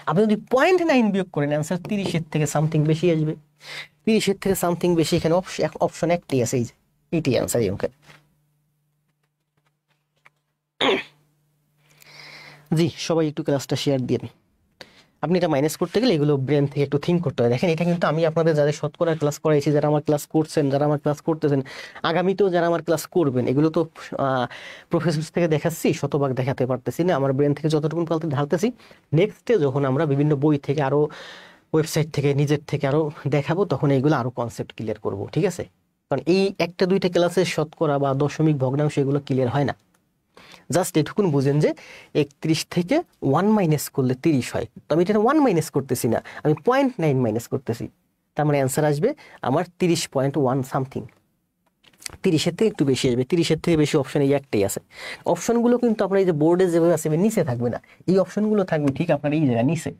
আপনি যদি 0.9 বিয়োগ করেন অ্যান্সার 30-এর থেকে সামথিং বেশি আসবে। 30-এর থেকে সামথিং বেশি, এখানে অপশন একটাই আছে, এই যে এইটাই অ্যান্সার এই অঙ্কের। জি, সবাই একটু ক্লাসটা শেয়ার দিন। আপনি এটা মাইনাস করতে গেলে এগুলো ব্রেন থেকে একটু থিঙ্ক করতে হয়। দেখেন এটা কিন্তু আমি আপনাদের যাদের শতকরা ক্লাস করাইছি, যারা আমার ক্লাস করছেন, যারা আমার ক্লাস করতেছেন, আগামীতেও যারা আমার ক্লাস করবেন, এগুলো তো প্রফেসর থেকে দেখাচ্ছি, শতভাগ দেখাতে পারতেছি না, আমার ব্রেন থেকে যতটুকু পালতে ঢালতেছি। নেক্সটে যখন আমরা বিভিন্ন বই থেকে আরও, ওয়েবসাইট থেকে, নিজের থেকে আরও দেখাবো, তখন এইগুলো আরও কনসেপ্ট ক্লিয়ার করব, ঠিক আছে? কারণ এই একটা দুইটা ক্লাসের শতকরা বা দশমিক ভগ্নাংশ এগুলো ক্লিয়ার হয় না। জাস্ট এটুকুন বুঝেন যে 31 থেকে 1 মাইনাস করলে 30 হয়। তো আমি এটা 1 মাইনাস করতেছি না, আমি 0.9 মাইনাস করতেছি। তার মানে অ্যান্সার আসবে আমার 30.1 সামথিং। 30-এর থেকে একটু বেশি আসবে। 30-এর থেকে বেশি অপশন এই একটাই আছে। অপশনগুলো কিন্তু আপনার এই যে বোর্ডে যেভাবে আসবে নিচে থাকবে না, এই অপশনগুলো থাকবে ঠিক আপনার এই জায়গায় নিচে।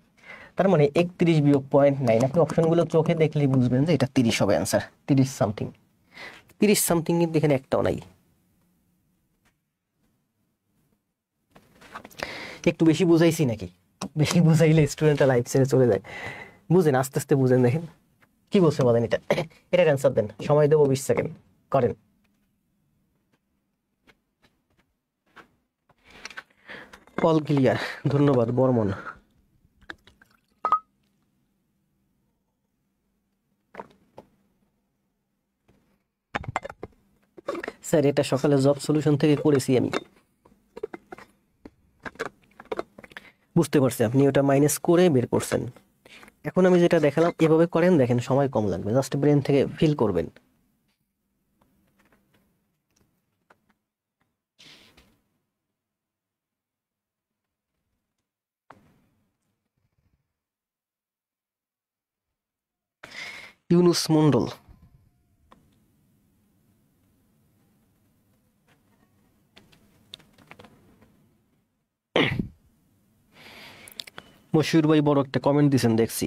তার মানে 31 বিয়োগ 0.9, আপনি অপশনগুলো চোখে দেখলেই বুঝবেন যে এটা 30 হবে অ্যান্সার। 30 সামথিং, 30 সামথিং কিন্তু এখানে একটাও নাই। একটু বেশি বুঝাইছি নাকি? বেশি বুঝাইলে স্টুডেন্টরা লাইফ ছেড়ে চলে যায়। বুঝেন, আস্তে আস্তে বুঝেন। দেখেন কি বলছে বলেন, এটার অ্যান্সার দেন। সময় দেবো 20 সেকেন্ড, করেন। অল ক্লিয়ার, ধন্যবাদ বর্মন। স্যার এটা সকালে জব সলিউশন থেকে করেছি আমি। বুঝতে পারছি, আপনি ওটা মাইনাস করে বের করছেন। এখন আমি যেটা দেখালাম এভাবে করেন, দেখেন সময় কম লাগবে, জাস্ট ব্রেন থেকে ফিল করবেন। ইউনুস মন্ডল, মশিউর ভাই বড় একটা কমেন্ট দিয়েছেন দেখছি।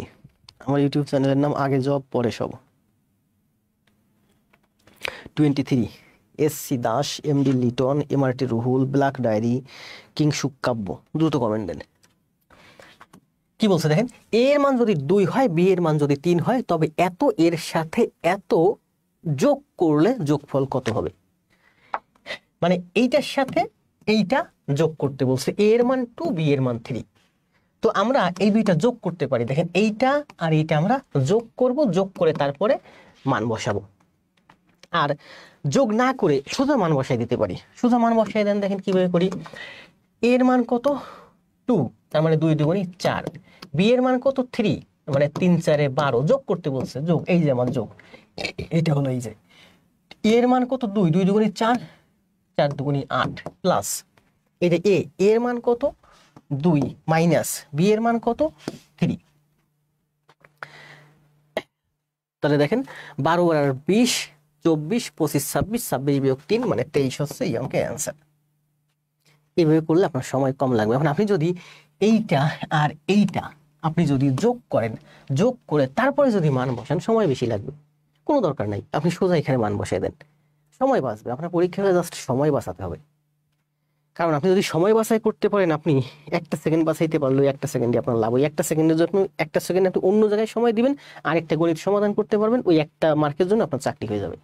আমার ইউটিউব চ্যানেলের নাম আগে জব পরে সব। 23 SC Das, MD Liton, MRT Ruhul, black diary, Kingshuk Kabya, দ্রুত কমেন্ট দেন। কি বলছে দেখেন, এ এর মান যদি 2 হয়, বি এর মান যদি 3 হয়, তবে এত এর সাথে এত যোগ করলে যোগফল কত হবে? মানে এইটার সাথে এইটা যোগ করতে বলছে, এ এর মান 2, বি এর মান 3। তো আমরা এই দুইটা যোগ করতে পারি। দেখেন এইটা আর এইটা আমরা যোগ করব, যোগ করে তারপরে মান বসাবো। আর যোগ না করে সোজা মান বসাই দিতে পারি। সোজা মান বসাই দেন, দেখেন কিভাবে করি। এর মান কত? 2, তার মানে 2 2 4। বি এর মান কত? 3, মানে 3 4 12। যোগ করতে বলছে, যোগ, এই যে আমার যোগ, এটা হলো এই যে। এর মান কত? 2 2 2 4, 4 2 8, প্লাস এই যে এর মান কত? 2, মাইনাস বি এর মান কত? 3। তাহলে দেখেন 12 আর 20, 24, 25, 26, 26 বিয়োগ 3 মানে 23 হচ্ছে এই অঙ্কের অ্যান্সার। এইভাবে করলে আপনার সময় কম লাগবে। এখন আপনি যদি এইটা আর এইটা আপনি যদি যোগ করেন, যোগ করে তারপরে যদি মান বসান সময় বেশি লাগবে, কোনো দরকার নাই, আপনি সোজা এখানে মান বসিয়ে দেন, সময় বাঁচবে। আপনার পরীক্ষায় জাস্ট সময় বাঁচাতে হবে। কারণ আপনি যদি সময় বাছাই করতে পারেন, আপনি একটা সেকেন্ড বাঁচাইতে পারলে ওই একটা সেকেন্ডে আপনার লাভ। ওই একটা সেকেন্ডের জন্য একটা সেকেন্ড আপনি অন্য জায়গায় সময় দিবেন, আর একটা গণিত সমাধান করতে পারবেন, ওই একটা মার্কের জন্য আপনার চাকরি হয়ে যাবে।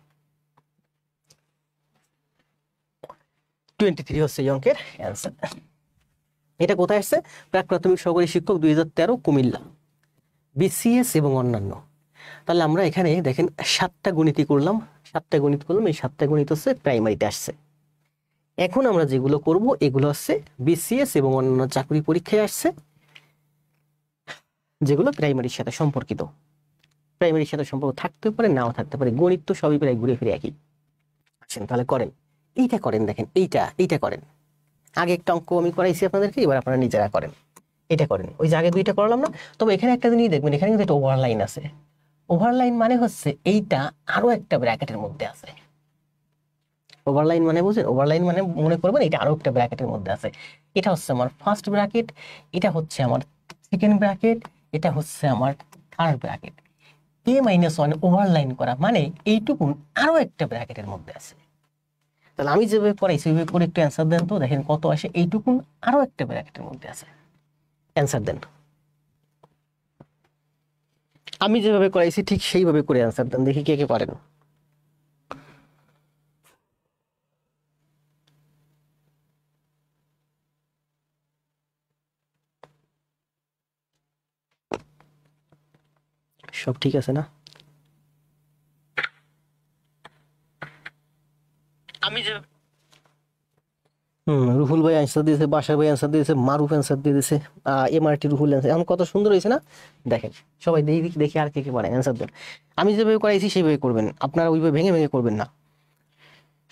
23 হচ্ছে এই অঙ্কের অ্যান্সার। এটা কোথায় আসছে? প্রাক প্রাথমিক সহকারী শিক্ষক 2013 কুমিল্লা, বিসিএস এবং অন্যান্য। তাহলে আমরা এখানে দেখেন 7টা গণিতই করলাম, 7টা গণিত করলাম, এই 7টা গণিত হচ্ছে প্রাইমারিতে আসছে। এখন আমরা যেগুলো করব এগুলো হচ্ছে বিসিএস এবং অন্যান্য চাকরি পরীক্ষায় আসছে, যেগুলো প্রাইমারির সাথে সম্পর্কিত। প্রাইমারির সাথে সম্পর্ক থাকতে পারে, নাও থাকতে পারে, গণিত তো সবই প্রায় ঘুরে ফিরে একই। আসেন তাহলে করেন, এইটা করেন, দেখেন এইটা করেন। আগে একটা অঙ্ক আমি করাইছি আপনাদেরকে, এবার আপনারা নিজেরা করেন। এটা করেন, ওই যে আগে দুইটা করলাম না? তবে এখানে একটা জিনিস দেখবেন, এখানে কিন্তু একটা ওভারলাইন আছে। ওভারলাইন মানে হচ্ছে এইটা আরো একটা ব্র্যাকেটের মধ্যে আছে। ওভারলাইন মানে বুঝেন? ওভারলাইন মানে মনে করবেন এটা আরো একটা ব্র্যাকেটের মধ্যে আছে। এটা হচ্ছে আমার ফার্স্ট ব্র্যাকেট, এটা হচ্ছে আমার সেকেন্ড ব্র্যাকেট, এটা হচ্ছে আমার থার্ড ব্র্যাকেট। a-1 ওভারলাইন করা মানে এইটুকুন আরো একটা ব্র্যাকেটের মধ্যে আছে। তাহলে আমি যেভাবে করাইছি ওইভাবে করে একটু অ্যান্সার দেন তো, দেখেন কত আসে। এইটুকুন আরো একটা ব্র্যাকেটের মধ্যে আছে, অ্যান্সার দেন। আমি যেভাবে করাইছি ঠিক সেইভাবে করে অ্যান্সার দেন, দেখি কে কে পারেন। সব ঠিক আছে না? আমি যে রুহুল ভাই অ্যান্সার দিয়েছে, বাসার ভাই অ্যান্সার দিয়েছে, মারুফ অ্যান্সার দিয়ে দিয়েছে, এমআরটি রুহুল অ্যান্সার। এখন কত সুন্দর হয়েছে না? দেখেন সবাই দেখি দেখি আর কে কে পারে অ্যান্সার দেন। আমি যেভাবে করাইছি সেইভাবে করবেন, আপনারা ওইভাবে ভেঙে ভেঙে করবেন না।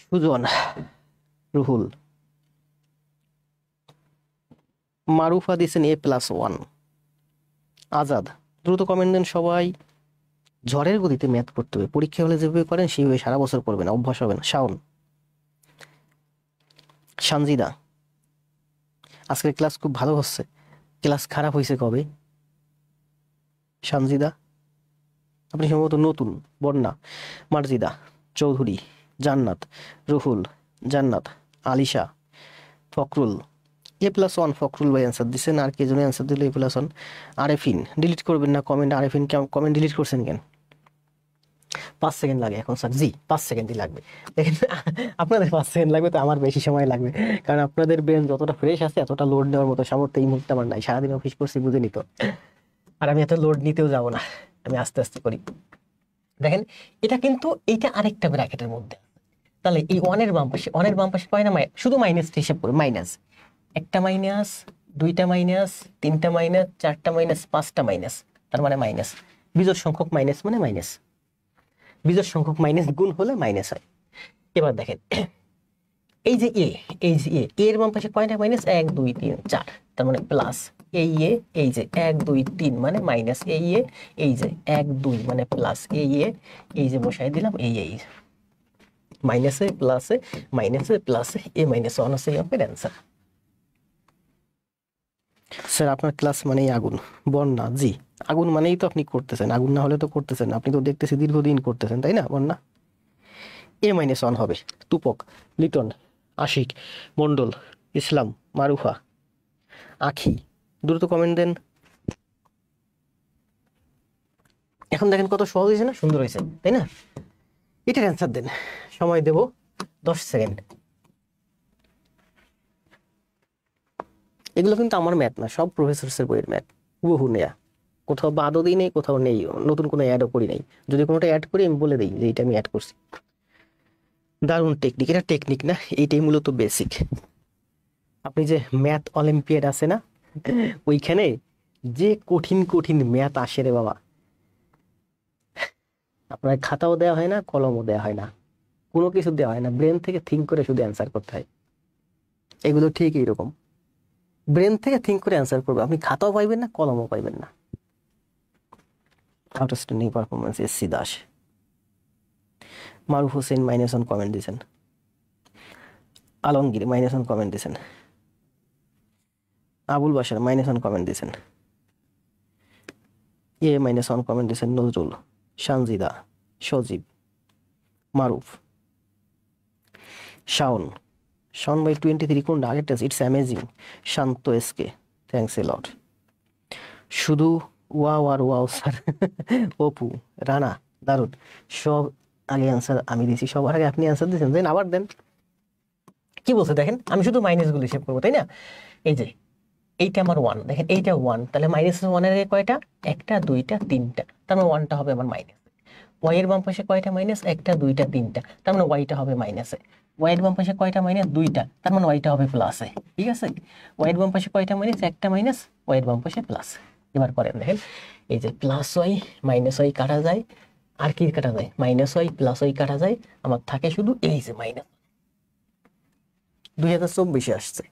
সুজন, রুহুল, মারুফা দিয়েছেন A+1। আজাদ, দ্রুত কমেন্ট দেন সবাই। ঝড়ের গতিতে ম্যাথ করতে হবে, পরীক্ষা হলে যেভাবে করেন সেইভাবে সারা বছর করবেন, অভ্যাস হবে না। শাওন, সানজিদা, আজকের ক্লাস খুব ভালো হচ্ছে, ক্লাস খারাপ হয়েছে কবে? সানজিদা, আপনি সম্ভবত নতুন। বন্যা, মার্জিদা, চৌধুরী, জান্নাত, রুহুল, জান্নাত, আলিশা, ফখরুল। A+1 ফখরুল ভাই অ্যান্সার দিচ্ছেন। আর কে জন্য অ্যান্সার দিল A+1? আরেফিন, ডিলিট করবেন না কমেন্ট। আরেফিন কমেন্ট ডিলিট করছেন কেন? 5 সেকেন্ড লাগে এখন স্যার। জি 5 সেকেন্ডই লাগবে। দেখেন আপনাদের 5 সেকেন্ড লাগবে তো আমার বেশি সময় লাগবে, কারণ আপনাদের ব্রেন যতটা ফ্রেশ আছে এতটা লোড নেওয়ার মতো সামর্থ্য এই মুহূর্তে আমার নাই। সারাদিন অফিস করছি বুঝে নিত, আর আমি এত লোড নিতেও যাব না, আমি আস্তে আস্তে করি। দেখেন এটা কিন্তু এইটা আরেকটা ব্র্যাকেটের মধ্যে। তাহলে এই ওয়ানের বাম পাশে, ওয়ানের বাম পাশে কয় না? শুধু মাইনাসটা হিসাব করে, মাইনাস, একটা মাইনাস, দুইটা মাইনাস, তিনটা মাইনাস, চারটা মাইনাস, পাঁচটা মাইনাস, তার মানে মাইনাস। বিজোড় সংখ্যক মাইনাস মানে মাইনাস, বিজোড় সংখ্যক মাইনাস গুণ হলে মাইনাস হয়। এবার দেখেন এই যে এ, এই যে এর বাম পাশে কয়টা মাইনাস? 1 2 3 4, তার মানে প্লাস। এই যে 1 2 3 মানে মাইনাস, এই যে 1 2 মানে প্লাস, এই যে বসাই দিলাম, এই মাইনাসে প্লাসে, মাইনাসে প্লাসে, A-1 হচ্ছে এই অঙ্কের অ্যান্সার। স্যার আপনার ক্লাস মানেই আগুন। বন্যা, জি আগুন মানেই তো আপনি করতেছেন, আগুন না হলে তো করতেছেন, আপনি তো দেখতেছি দীর্ঘদিন করতেছেন, তাই না? বন্যা A-1 হবে। তুপক, লিটন, আশিক, মন্ডল, ইসলাম, মারুফা, আখি, দ্রুত কমেন্ট দেন। এখন দেখেন কত সহজ হয়েছে না? সুন্দর হয়েছে, তাই না? এটার অ্যান্সার দেন, সময় দেব 10 সেকেন্ড। এগুলো কিন্তু আমার ম্যাথ না, সব প্রফেসরসের বইয়ের ম্যাথ, হুবহু নেয়া, কোথাও বাদও দিই নেই, কোথাও নেই, নতুন কোনো অ্যাডও করি নাই। যদি কোনোটা অ্যাড করি আমি বলে দিই যে এটা আমি অ্যাড করছি। দারুণ টেকনিক, এটা টেকনিক না, এইটাই মূলত বেসিক। আপনি যে ম্যাথ অলিম্পিয়াড আছে না, ওইখানে যে কঠিন কঠিন ম্যাথ আসে রে বাবা, আপনার খাতাও দেওয়া হয় না, কলমও দেওয়া হয় না, কোনো কিছু দেওয়া হয় না, ব্রেন থেকে থিঙ্ক করে শুধু অ্যান্সার করতে হয়। এগুলো ঠিক এইরকম, ব্রেন থেকে থিঙ্ক করে অ্যান্সার করবে, আপনি খাতাও পাইবেন না, কলমও পাইবেন না। Outstanding performance, SC Das. Maruf Hossain -1 comment দিয়েছেন। আলমগীর -1 কমেন্ট দিয়েছেন। আবুল বাশার -1 কমেন্ট দিয়েছেন, -1 কমেন্ট দিয়েছেন নজরুল, সানজিদা, সজীব, মারুফ, শাওন, শাওন ভাই 23 কোন আগেরটা, it's amazing, Shanto SK, thanks a lot, শুধু ওয়াও আর ওয়াও স্যার, অপু, রানা, দারুন, সব আগে অ্যান্সার আমি দিয়েছি, সবার আগে আপনি অ্যান্সার দিয়েছেন, দেন আবার দেন। কি বলছে দেখেন, আমি শুধু মাইনাসগুলো হিসেব করবো, তাই না? এই যে এইটা আমার 1, দেখেন এইটা 1, তাহলে -1 এর আগে কয়টা, 1টা 2টা 3টা, তার মানে 1টা হবে আমার মাইনাস। ওয়াই এর বাম পাশে কয়টা মাইনাস, 1টা 2টা 3টা, তার মানে ওয়াইটা হবে মাইনাসে। ওয়াই এর বাম পাশে কয়টা মাইনাস, 2টা, তার মানে ওয়াইটা হবে প্লাসে। ঠিক আছে, ওয়াই এর বাম পাশে কয়টা মাইনাস, 1টা মাইনাস, ওয়াই এর বাম পাশে প্লাস। এবার করেন দেখেন, এই যে প্লাস ওয়াই মাইনাস ওয়াই কাটা যায়, আর কি কাটা যায়, মাইনাস ওয়াই প্লাস ওয়াই কাটা যায়, আমার থাকে শুধু এই যে মাইনাস। 2024 আসছে,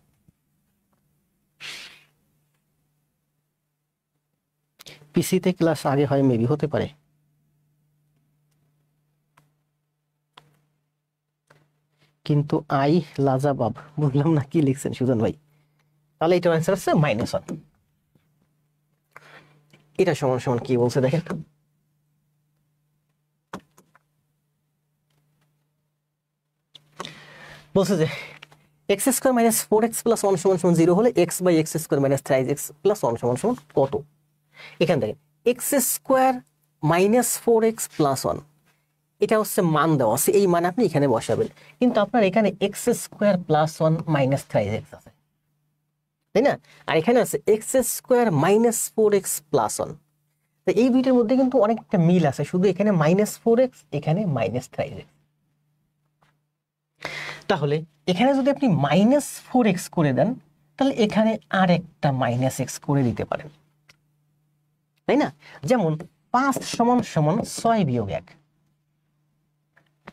পিসিতে ক্লাস আগে হয়, মেবি হতে পারে। কিন্তু আই লাজাবাব, বুঝলাম না কি লিখছেন সুজন ভাই। তাহলে এটার অ্যান্সার হচ্ছে -1। এটা সমান সমান কি বলছে দেখেন, বলছে যে x square minus 4x plus 1 সমান সমান 0 হলে x by X square minus 3x plus 1 সমান সমান কত। এখান থেকে x square minus 4x plus 1, এটা হচ্ছে মান দেওয়া আছে, এই মান আপনি এখানে বসাবেন। কিন্তু আপনার এখানে x square plus 1 minus 3x আছে, তাই না? আর এখানে আছে x square minus 4x plus 1, তো এই দুইটার মধ্যে কিন্তু অনেকটা মিল আছে, শুধু এখানে -4x, এখানে -3x। তাহলে এখানে যদি আপনি -4x করে দেন, তাহলে এখানে আর একটা -x করে দিতে পারেন, তাই না? যেমন 5 সমান সমান 6 বিয়োগ 1,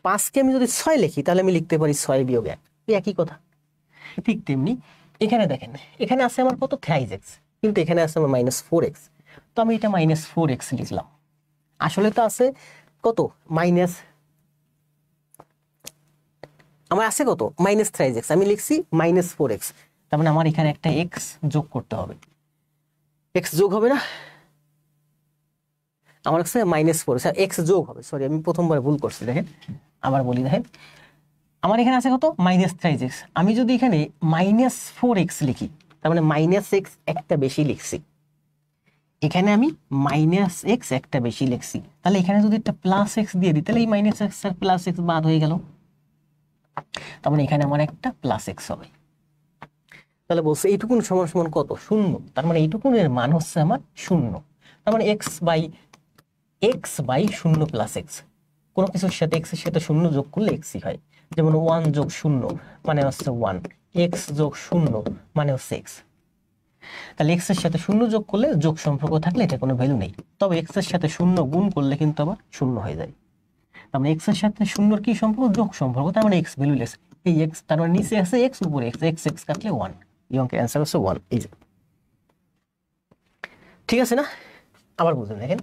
5কে আমি যদি 6 লিখি তাহলে আমি লিখতে পারি 6 বিয়োগ 1, একই কথা। ঠিক তেমনি এখানে দেখেন, এখানে আছে আমার কত, 3x, কিন্তু এখানে আছে আমার -4x, তো আমি এটা -4x লিখলাম। আসলে তো আছে কত, আমার আছে কত, -3x, আমি লিখছি -4x, তার মানে আমার এখানে একটা x যোগ করতে হবে। x যোগ হবে না, আমার কাছে -4, x যোগ হবে, সরি আমি প্রথমবার ভুল করছি, দেখেন আবার বলি, দেখেন আমার এখানে আছে কত, -3x, আমি যদি এখানে -4x লিখি, তার মানে -x একটা বেশি লিখছি, এখানে আমি -x একটা বেশি লিখছি, তাহলে এখানে যদি একটা +x দিয়ে দিই, তাহলে এই -x আর +x বাদ হয়ে গেল, তার মানে এখানে আমার একটা +x হবে। তাহলে বলছে এইটুকুন সমান সমান কত, 0, তার মানে এইটুকুনের মান হচ্ছে আমার 0, তার মানে x বাই 0 প্লাস x, কোনো কিছুর সাথে x এর সাথে 0 যোগ করলে x-ই হয়। যেমন 1 যোগ 0 মানে হচ্ছে 1, x যোগ 0 মানে হচ্ছে x। তাহলে x এর সাথে 0 যোগ করলে যোগ সম্পর্ক থাকলে এটা কোনো ভ্যালু নেই, তবে x এর সাথে 0 গুণ করলে কিন্তু আবার 0 হয়ে যায়। তার মানে x এর সাথে 0-র কি সম্পর্ক, যোগ সম্পর্ক, তার মানে x ভ্যালু লেস, এই x, তার মানে নিচে আছে x, উপরে x কাটলে 1, এই অঙ্কের অ্যান্সার হচ্ছে 1। এই যে ঠিক আছে না, আবার বুঝুন দেখেন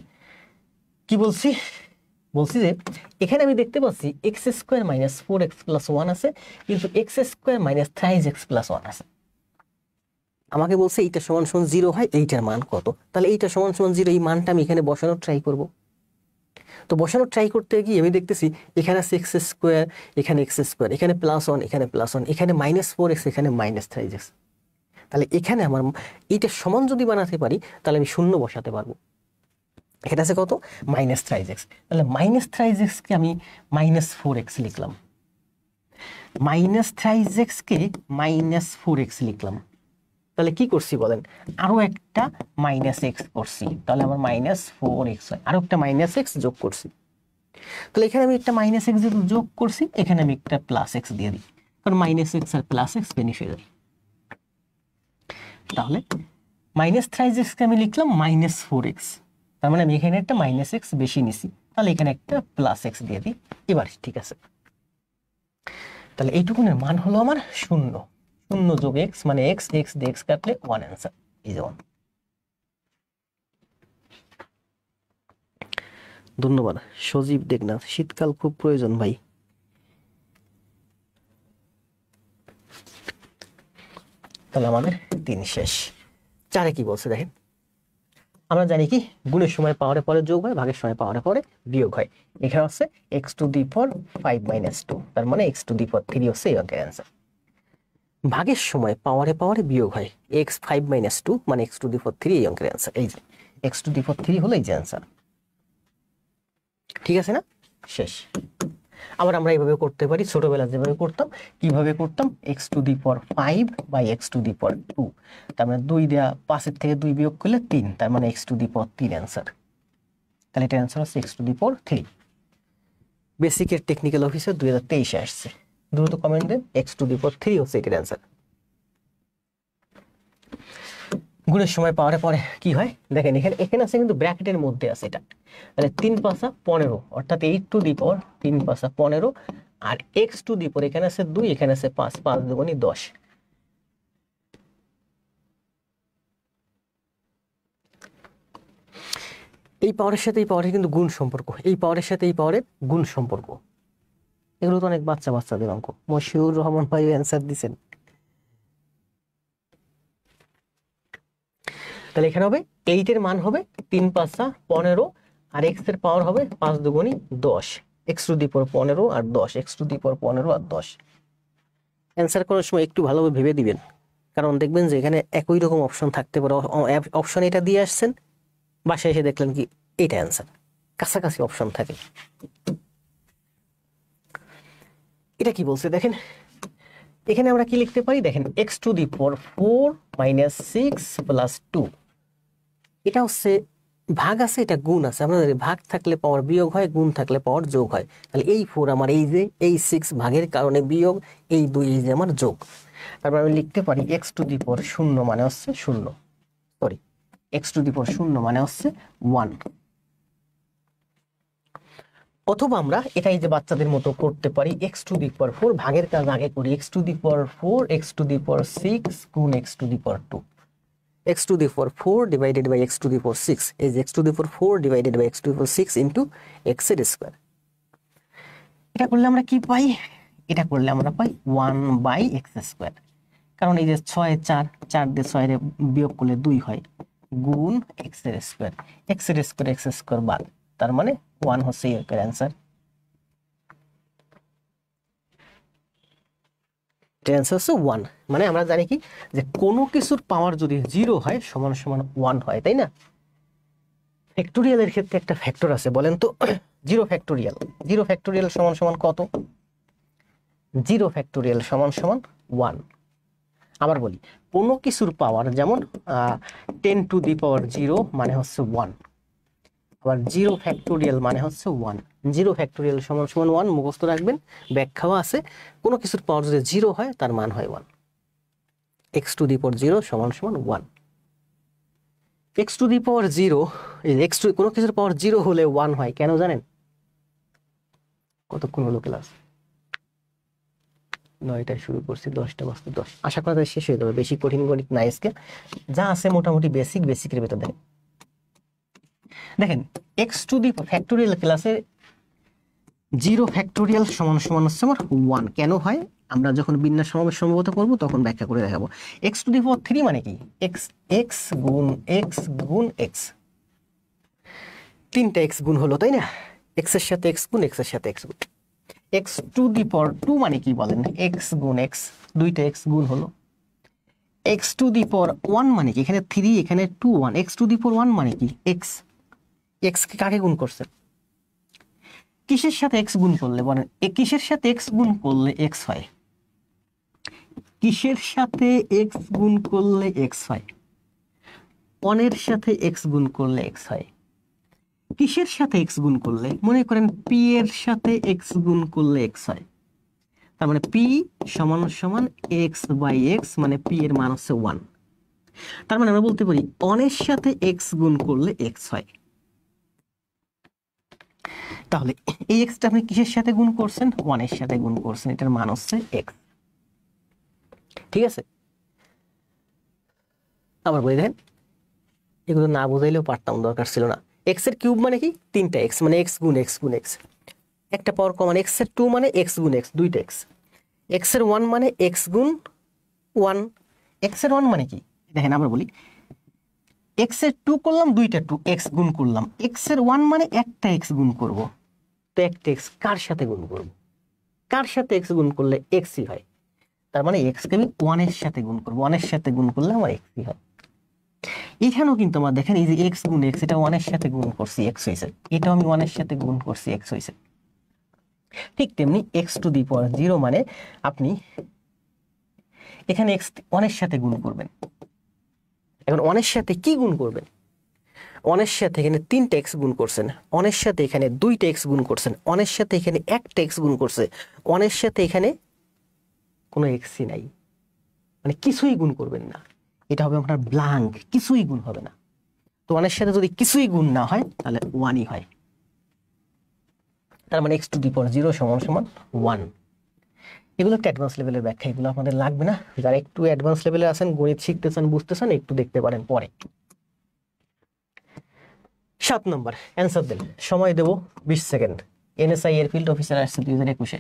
কি বলছি, বলছি যে এখানে আমি দেখতে পাচ্ছি x² - 4x + 1 আছে, কিন্তু x² - 3x + 1 আছে। আমাকে বলছে এইটা সমান সমান 0 হয়, এইটার মান কত, তাহলে এইটা সমান সমান 0, এই মানটা আমি এখানে বসানোর ট্রাই করব। তো বসানোর ট্রাই করতে গিয়ে আমি দেখতেছি এখানে আছে x², এখানে x², এখানে +1, এখানে +1, এখানে -4x, এখানে -3x। তাহলে এখানে আমার এইটা সমান যদি বানাতে পারি তাহলে আমি 0 বসাতে পারবো। এটা আছে কত, -3x, তাহলে -3x কে আমি -4x লিখলাম, -3x কে -4x লিখলাম। তাহলে কি করছি বলেন, আরো একটা -x করছি, তাহলে আমার -4x হয়, আরো একটা -x যোগ করছি। তাহলে এখানে আমি একটা -x যেহেতু যোগ করছি, এখানে আমি একটা +x দিয়ে দিই, কারণ -x আর +x বেনিফিট। তাহলে -3x কে আমি লিখলাম -4x, তার মানে আমি এখানে একটা -x বেশি নিছি, তাহলে এখানে একটা +x দিয়ে দিই। এবার ঠিক আছে, তাহলে এইটুকুনের মান হলো আমার 0, 0 যোগ x মানে x, x দিয়ে x কাটলে 1 অ্যান্সার, এই যে 1। ধন্যবাদ সজীব দেবনাথ, শীতকাল খুব প্রয়োজন ভাই। তাহলে আমাদের 3 শেষ। 4-এ কি বলছে দেখেন, আমরা জানি কি গুণের সময় পাওয়ারে পরে যোগ হয়, ভাগের সময় পাওয়ারে পরে বিয়োগ হয়। এখানে হচ্ছে x⁵ তার মানে x⁵ হচ্ছে এই অঙ্কের অ্যান্সার। ভাগের সময় পাওয়ারে পাওয়ারে বিয়োগ হয়, x⁵ মানে x⁵ এই অঙ্কের অ্যান্সার। এই যে x⁵ হলো এই যে অ্যান্সার। ঠিক আছে না? শেষ। আবার আমরা এইভাবে করতে পারি, ছোটবেলা যেভাবে করতাম, কিভাবে করতাম, x⁵ বাই x⁵, তার মানে 2 দেওয়া, 5-এর থেকে 2 বিয়োগ করলে 3, তার মানে x⁵ অ্যান্সার। তাহলে এটা অ্যান্সার হচ্ছে x⁵। বেসিকের টেকনিক্যাল অফিসার 2023-এ আসছে। দ্রুত কমেন্ট দেন, x⁵ হচ্ছে এটার অ্যান্সার। গুণের সময় পাওয়ারে পরে কি হয় দেখেন, এখানে আছে কিন্তু ব্র্যাকেটের মধ্যে আছে এটা, তাহলে 3×5 = 15, অর্থাৎ 8⁵ 15, আর x⁵ এখানে আছে 2, এখানে আছে 5, 5 × 2 = 10। এই পাওয়ারের সাথে এই পাওয়ারের কিন্তু গুণ সম্পর্ক, এই পাওয়ারের সাথে এই পাওয়ারের গুণ সম্পর্ক। এগুলো তো অনেক বাচ্চাদের অঙ্ক। মশিউর রহমান ভাই অ্যান্সার দিচ্ছেন। তাহলে এখানে হবে 8-এর মান হবে 3×5 = 15, আর x এর পাওয়ার হবে 5 × 2 = 10, x⁵15 আর 10, x⁵15 আর 10। অ্যান্সার করার সময় একটু ভালোভাবে ভেবে দিবেন, কারণ দেখবেন যে এখানে একই রকম অপশন থাকতে পারে। অপশন এটা দিয়ে আসছেন, বাসায় এসে দেখলেন কি এটা অ্যান্সার, কাছাকাছি অপশন থাকে। এটা কি বলছে দেখেন, এখানে আমরা কি লিখতে পারি দেখেন, x⁴ - 6 + 2, এটা হচ্ছে ভাগ আছে, এটা গুণ আছে। আমরা জানি ভাগ থাকলে পাওয়ার বিয়োগ হয়, গুণ থাকলে পাওয়ার যোগ হয়। তাহলে এই 4 আমার এই যে, এই 6 ভাগের কারণে বিয়োগ, এই 2 এই যে আমার যোগ। তারপর আমি লিখতে পারি x⁴ মানে হচ্ছে 0, সরি, x⁴ মানে হচ্ছে 1। অথবা আমরা এটাই যে বাচ্চাদের মতো করতে পারি, x⁴ ভাগের কাজ আগে করি, x⁴ x⁴ 6 গুণ x⁴ 2, x⁴ divided by x⁴ 6, এই যে x⁴ divided by x⁴ 6 into x²। এটা করলে আমরা কি পাই, এটা করলে আমরা পাই 1/x², কারণ এই যে 6 4, 4 দিয়ে 6 এর বিয়োগ করলে 2 হয়, গুণ x² x² বাদ, তার মানে 1 হচ্ছে এর অ্যান্সার। অ্যান্সার হচ্ছে 1। মানে আমরা জানি কি যে কোনো কিছুর পাওয়ার যদি 0 হয় সমান সমান 1 হয়, তাই না? ফ্যাক্টোরিয়ালের ক্ষেত্রে একটা ফ্যাক্টর আছে, বলেন তো 0 ফ্যাক্টোরিয়াল, 0 ফ্যাক্টোরিয়াল সমান সমান কত? 0 ফ্যাক্টোরিয়াল সমান সমান 1। আবার বলি, কোনো কিছুর পাওয়ার যেমন 10⁻0 মানে হচ্ছে 1, আবার 0 ফ্যাক্টোরিয়াল মানে হচ্ছে 1। 0 ফ্যাক্টোরিয়াল সমান সমান 1 মুখস্থ রাখবেন, ব্যাখ্যাও আছে। কোনো কিছুর পাওয়ার যদি 0 হয় তার মান হয় 1। x⁴ সমান সমান 1। x⁴ কোনো কিছুর পাওয়ার 0 হলে 1 হয়, কেন জানেন? কতক্ষণ হলো ক্লাস? 9টায় শুরু করছি, 10:10। আশা করা যায় শেষ হয়ে যাবে, বেশি কঠিন গণিত নাই আজকে, যা আছে মোটামুটি বেসিকের ভেতর। দেখেন x⁴ ফ্যাক্টোরিয়াল ক্লাসে 0 ফ্যাক্টোরিয়াল সমান সমান হচ্ছে আমার 1 কেন হয়, আমরা যখন বিন্যাস সমাবেশ সম্ভবত করব তখন ব্যাখ্যা করে দেখাবো। x⁴ মানে কি, x গুণ x, 3টা x গুণ হলো, তাই না? x এর সাথে x গুণ, x এর সাথে x গুণ। x⁴ মানে কি বলেন, x গুণ x, 2টা x গুণ হলো। x⁴ মানে কি, এখানে 3 এখানে 2 1, x⁴ মানে কি, x কে কাকে গুণ করছে, কিসের সাথে x গুণ করলে বলেন, কিসের সাথে x গুণ করলে x হয়, কিসের সাথে x গুণ করলে x হয়, 1 এর সাথে x গুণ করলে x হয়। কিসের সাথে x গুণ করলে, মনে করেন p এর সাথে x গুণ করলে x হয়, তার মানে p সমান সমান x/x, মানে p এর মান হচ্ছে 1। তার মানে আমরা বলতে পারি 1 এর সাথে x গুণ করলে x হয়। তাহলে এই এক্সটা আপনি কিসের সাথে গুণ করছেন, 1 এর সাথে গুণ করছেন, এটার মান হচ্ছে x। ঠিক আছে, আবার বলে দেখেন, এগুলো না বুঝাইলেও পারতাম, দরকার ছিল না। x এর কিউব মানে কি, 3টা x, মানে x গুণ x গুণ x, একটা পাওয়ার কমান, x এর 2 মানে x গুণ x, 2টা x, x এর 1 মানে x গুণ 1, x এর 1 মানে কি দেখেন, আবার বলি, এক্স এর 2 করলাম, দুইটা 2 এক্স গুণ করলাম, এক্স এর 1 মানে একটা এক্স গুণ করব, তো একটা এক্স কার সাথে গুণ করব, কার সাথে এক্স গুণ করলে এক্সই হয়, তার মানে এক্স কে আমি 1 এর সাথে গুণ করব, 1 এর সাথে গুণ করলে আমার এক্সই হয়। এখানেও কিন্তু আমার দেখেন এই যে এক্স গুণ এক্স, এটা 1 এর সাথে গুণ করছি এক্স হইছে, এটাও আমি 1 এর সাথে গুণ করছি এক্স হইছে। ঠিক তেমনি এক্স টু দি পাওয়ার 0 মানে আপনি এখানে এক্স 1 এর সাথে গুণ করবেন। এখন 1 এর সাথে কি গুণ করবেন? 1 এর সাথে এখানে 3টা এক্স গুণ করছেন, 1 এর সাথে এখানে 2টা এক্স গুণ করছেন, 1 এর সাথে এখানে একটা এক্স গুণ করছে, 1 এর সাথে এখানে কোনো এক্সই নাই, মানে কিছুই গুণ করবেন না, এটা হবে আপনার ব্ল্যাঙ্ক, কিছুই গুণ হবে না। তো 1 এর সাথে যদি কিছুই গুণ না হয় তাহলে 1ই হয়, তার মানে এক্স টু দি পাওয়ার 0 সমান সমান 1। এগুলো একটা অ্যাডভান্স লেভেলের ব্যাখ্যা, এগুলো আপনাদের লাগবে না, যারা একটু অ্যাডভান্স লেভেলে আছেন, গণিত শিখতেছেন, বুঝতেছেন, একটু দেখতে পারেন পরে। 7 নম্বর অ্যান্সার দেন, সময় দেব 20 সেকেন্ড। এনএসআই এয়ারফিল্ড অফিসার আসছে 2021-এ।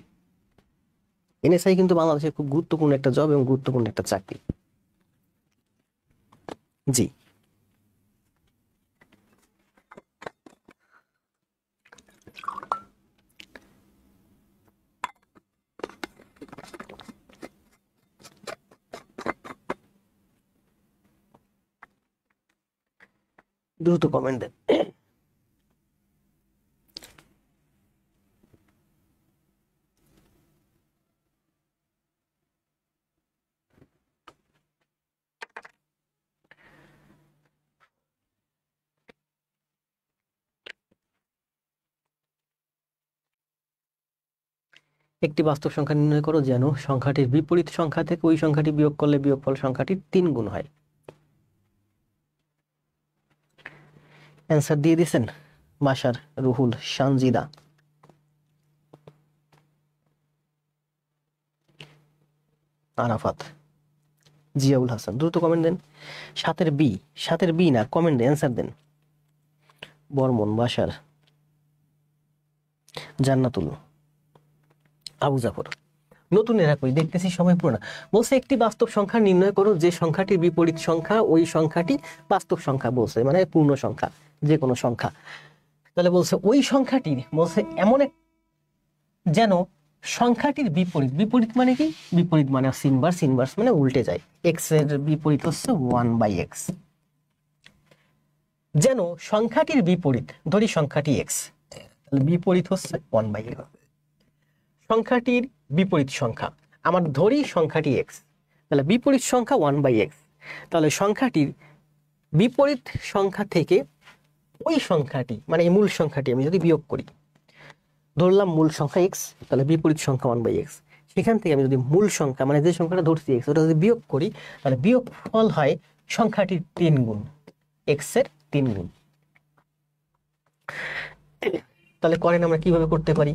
এনএসআই কিন্তু বাংলাদেশের খুব গুরুত্বপূর্ণ একটা জব এবং গুরুত্বপূর্ণ একটা চাকরি। জি, দ্রুত কমেন্ট দেন। একটি বাস্তব সংখ্যা নির্ণয় করো যেন সংখ্যাটির বিপরীত সংখ্যা থেকে ওই সংখ্যাটি বিয়োগ করলে বিয়োগফল সংখ্যাটির 3 গুণ হয়। অ্যান্সার দিয়ে দিয়েছেন মাসার, রুহুল, সানজিদা, আরাফাত, জিয়াউল হাসান। দ্রুত কমেন্ট দেন। 7-এর বি না, কমেন্ট দেন, অ্যান্সার দেন। বর্মন, বাসার, জান্নাতুল, আবু জাফর। নতুন এরা কই দেখতেছি সবাই পুরোনো। বলছে একটি বাস্তব সংখ্যা নির্ণয় করো যে সংখ্যাটির বিপরীত সংখ্যা ওই সংখ্যাটি বাস্তব সংখ্যা, বলছে মানে পূর্ণ সংখ্যা, যে কোনো সংখ্যা। তাহলে বলছে ওই সংখ্যাটির, বলছে এমন এক যেন সংখ্যাটির বিপরীত, বিপরীত মানে কি? বিপরীত মানে ইনভার্স, ইনভার্স মানে উল্টে যায়, এক্স এর বিপরীত হচ্ছে 1/x। যেন সংখ্যাটির বিপরীত, ধরি সংখ্যাটি এক্স, তাহলে বিপরীত হচ্ছে 1/x। সংখ্যাটির বিপরীত সংখ্যা, আমার ধরি সংখ্যাটি এক্স, তাহলে বিপরীত সংখ্যা 1/x। তাহলে সংখ্যাটির বিপরীত সংখ্যা থেকে ওই সংখ্যাটি মানে এই মূল সংখ্যাটি আমি যদি বিয়োগ করি, ধরলাম মূল সংখ্যা এক্স, তাহলে বিপরীত সংখ্যা 1/x। সেখান থেকে আমি যদি মূল সংখ্যা মানে যে সংখ্যাটা ধরছি এক্স, ওটা যদি বিয়োগ করি, তাহলে বিয়োগ ফল হয় সংখ্যাটির 3 গুণ, এক্স এর 3 গুণ। তাহলে করেন আমরা কিভাবে করতে পারি?